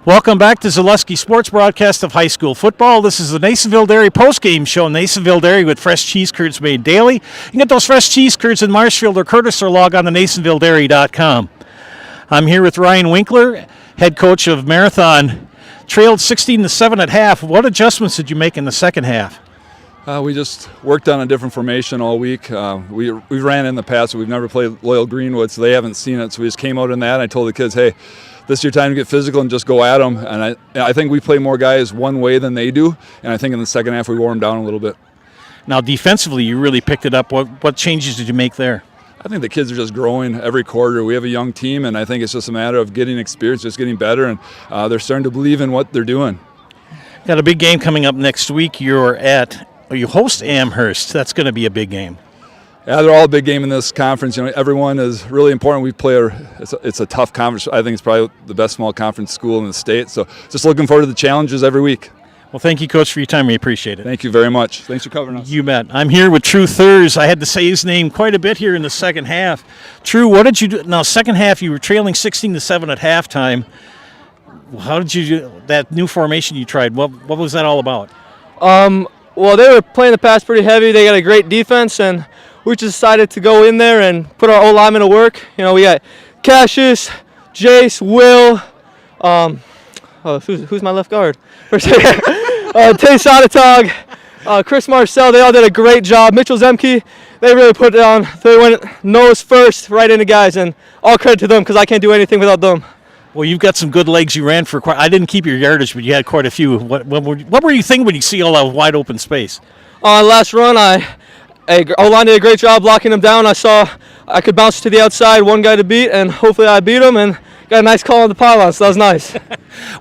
Welcome back to Zaleski Sports broadcast of high school football. This is the Nasonville Dairy postgame show. Nasonville Dairy with fresh cheese curds made daily. You can get those fresh cheese curds in Marshfield or Curtis, or log on to NasonvilleDairy.com. I'm here with Ryan Winkler, head coach of Marathon. Trailed 16-7 at half. What adjustments did you make in the second half? We just worked on a different formation all week. We ran in the past, but we've never played Loyal Greenwood, so they haven't seen it. So we just came out in that. I told the kids, hey, this is your time to get physical and just go at them. And I think we play more guys one way than they do. And I think in the second half we wore them down a little bit. Now defensively, you really picked it up. What changes did you make there? I think the kids are just growing every quarter. We have a young team, and I think it's just a matter of getting experience, just getting better, and they're starting to believe in what they're doing. Got a big game coming up next week. You host Amherst. That's going to be a big game. Yeah, they're all a big game in this conference. You know, everyone is really important. We play it's a tough conference. I think it's probably the best small conference school in the state. So just looking forward to the challenges every week. Well, thank you, Coach, for your time. We appreciate it. Thank you very much. Thanks for covering us. You bet. I'm here with True Thurs. I had to say his name quite a bit here in the second half. True, what did you do? Now, second half, you were trailing 16-7 at halftime. How did you do that new formation you tried? What was that all about? Well, they were playing the pass pretty heavy. They got a great defense, and we just decided to go in there and put our O-linemen to work. You know, we got Cassius, Jace, Will, who's my left guard? Tay Sotatog, Chris Marcel. They all did a great job. Mitchell Zemke, they really put it on. They went nose first right into guys, and all credit to them because I can't do anything without them. Well, you've got some good legs. You ran for quite. I didn't keep your yardage, but you had quite a few. What were you thinking when you see all that wide open space? Last run, O-line did a great job blocking them down. I saw I could bounce to the outside, one guy to beat, and hopefully I beat him. And got a nice call on the pylon, so that was nice.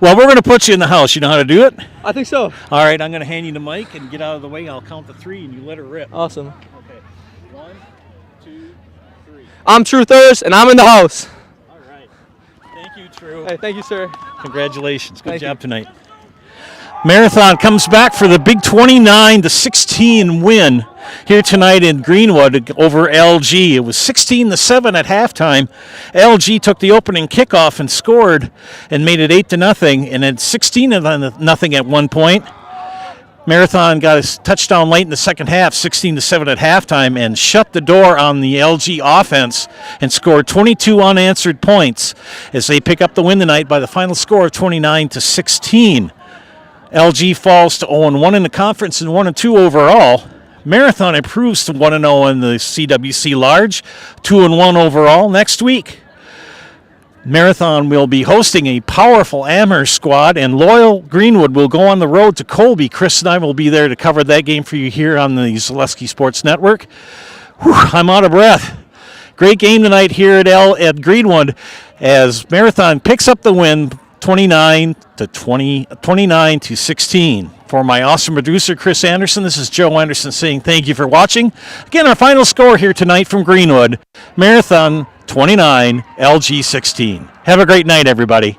Well, we're going to put you in the house. You know how to do it? I think so. All right, I'm going to hand you the mic and get out of the way. I'll count to 3, and you let her rip. Awesome. Okay. 1, 2, 3. I'm True Thirst, and I'm in the house. All right. Thank you, True. Hey, thank you, sir. Congratulations. Good job tonight. Marathon comes back for the big 29-16 win here tonight in Greenwood over LG. It was 16-7 at halftime. LG took the opening kickoff and scored and made it 8-0, and then 16-0 at one point. Marathon got a touchdown late in the second half, 16-7 at halftime, and shut the door on the LG offense and scored 22 unanswered points as they pick up the win tonight by the final score of 29-16. LG falls to 0-1 in the conference and 1-2 overall. Marathon improves to 1-0 in the CWC Large, 2-1 overall next week. Marathon will be hosting a powerful Amherst squad, and Loyal Greenwood will go on the road to Colby. Chris and I will be there to cover that game for you here on the Zaleski Sports Network. Whew, I'm out of breath. Great game tonight here at Greenwood as Marathon picks up the win 29-16. For my awesome producer, Chris Anderson, this is Joe Anderson saying thank you for watching. Again, our final score here tonight from Greenwood, Marathon 29, LG 16. Have a great night, everybody.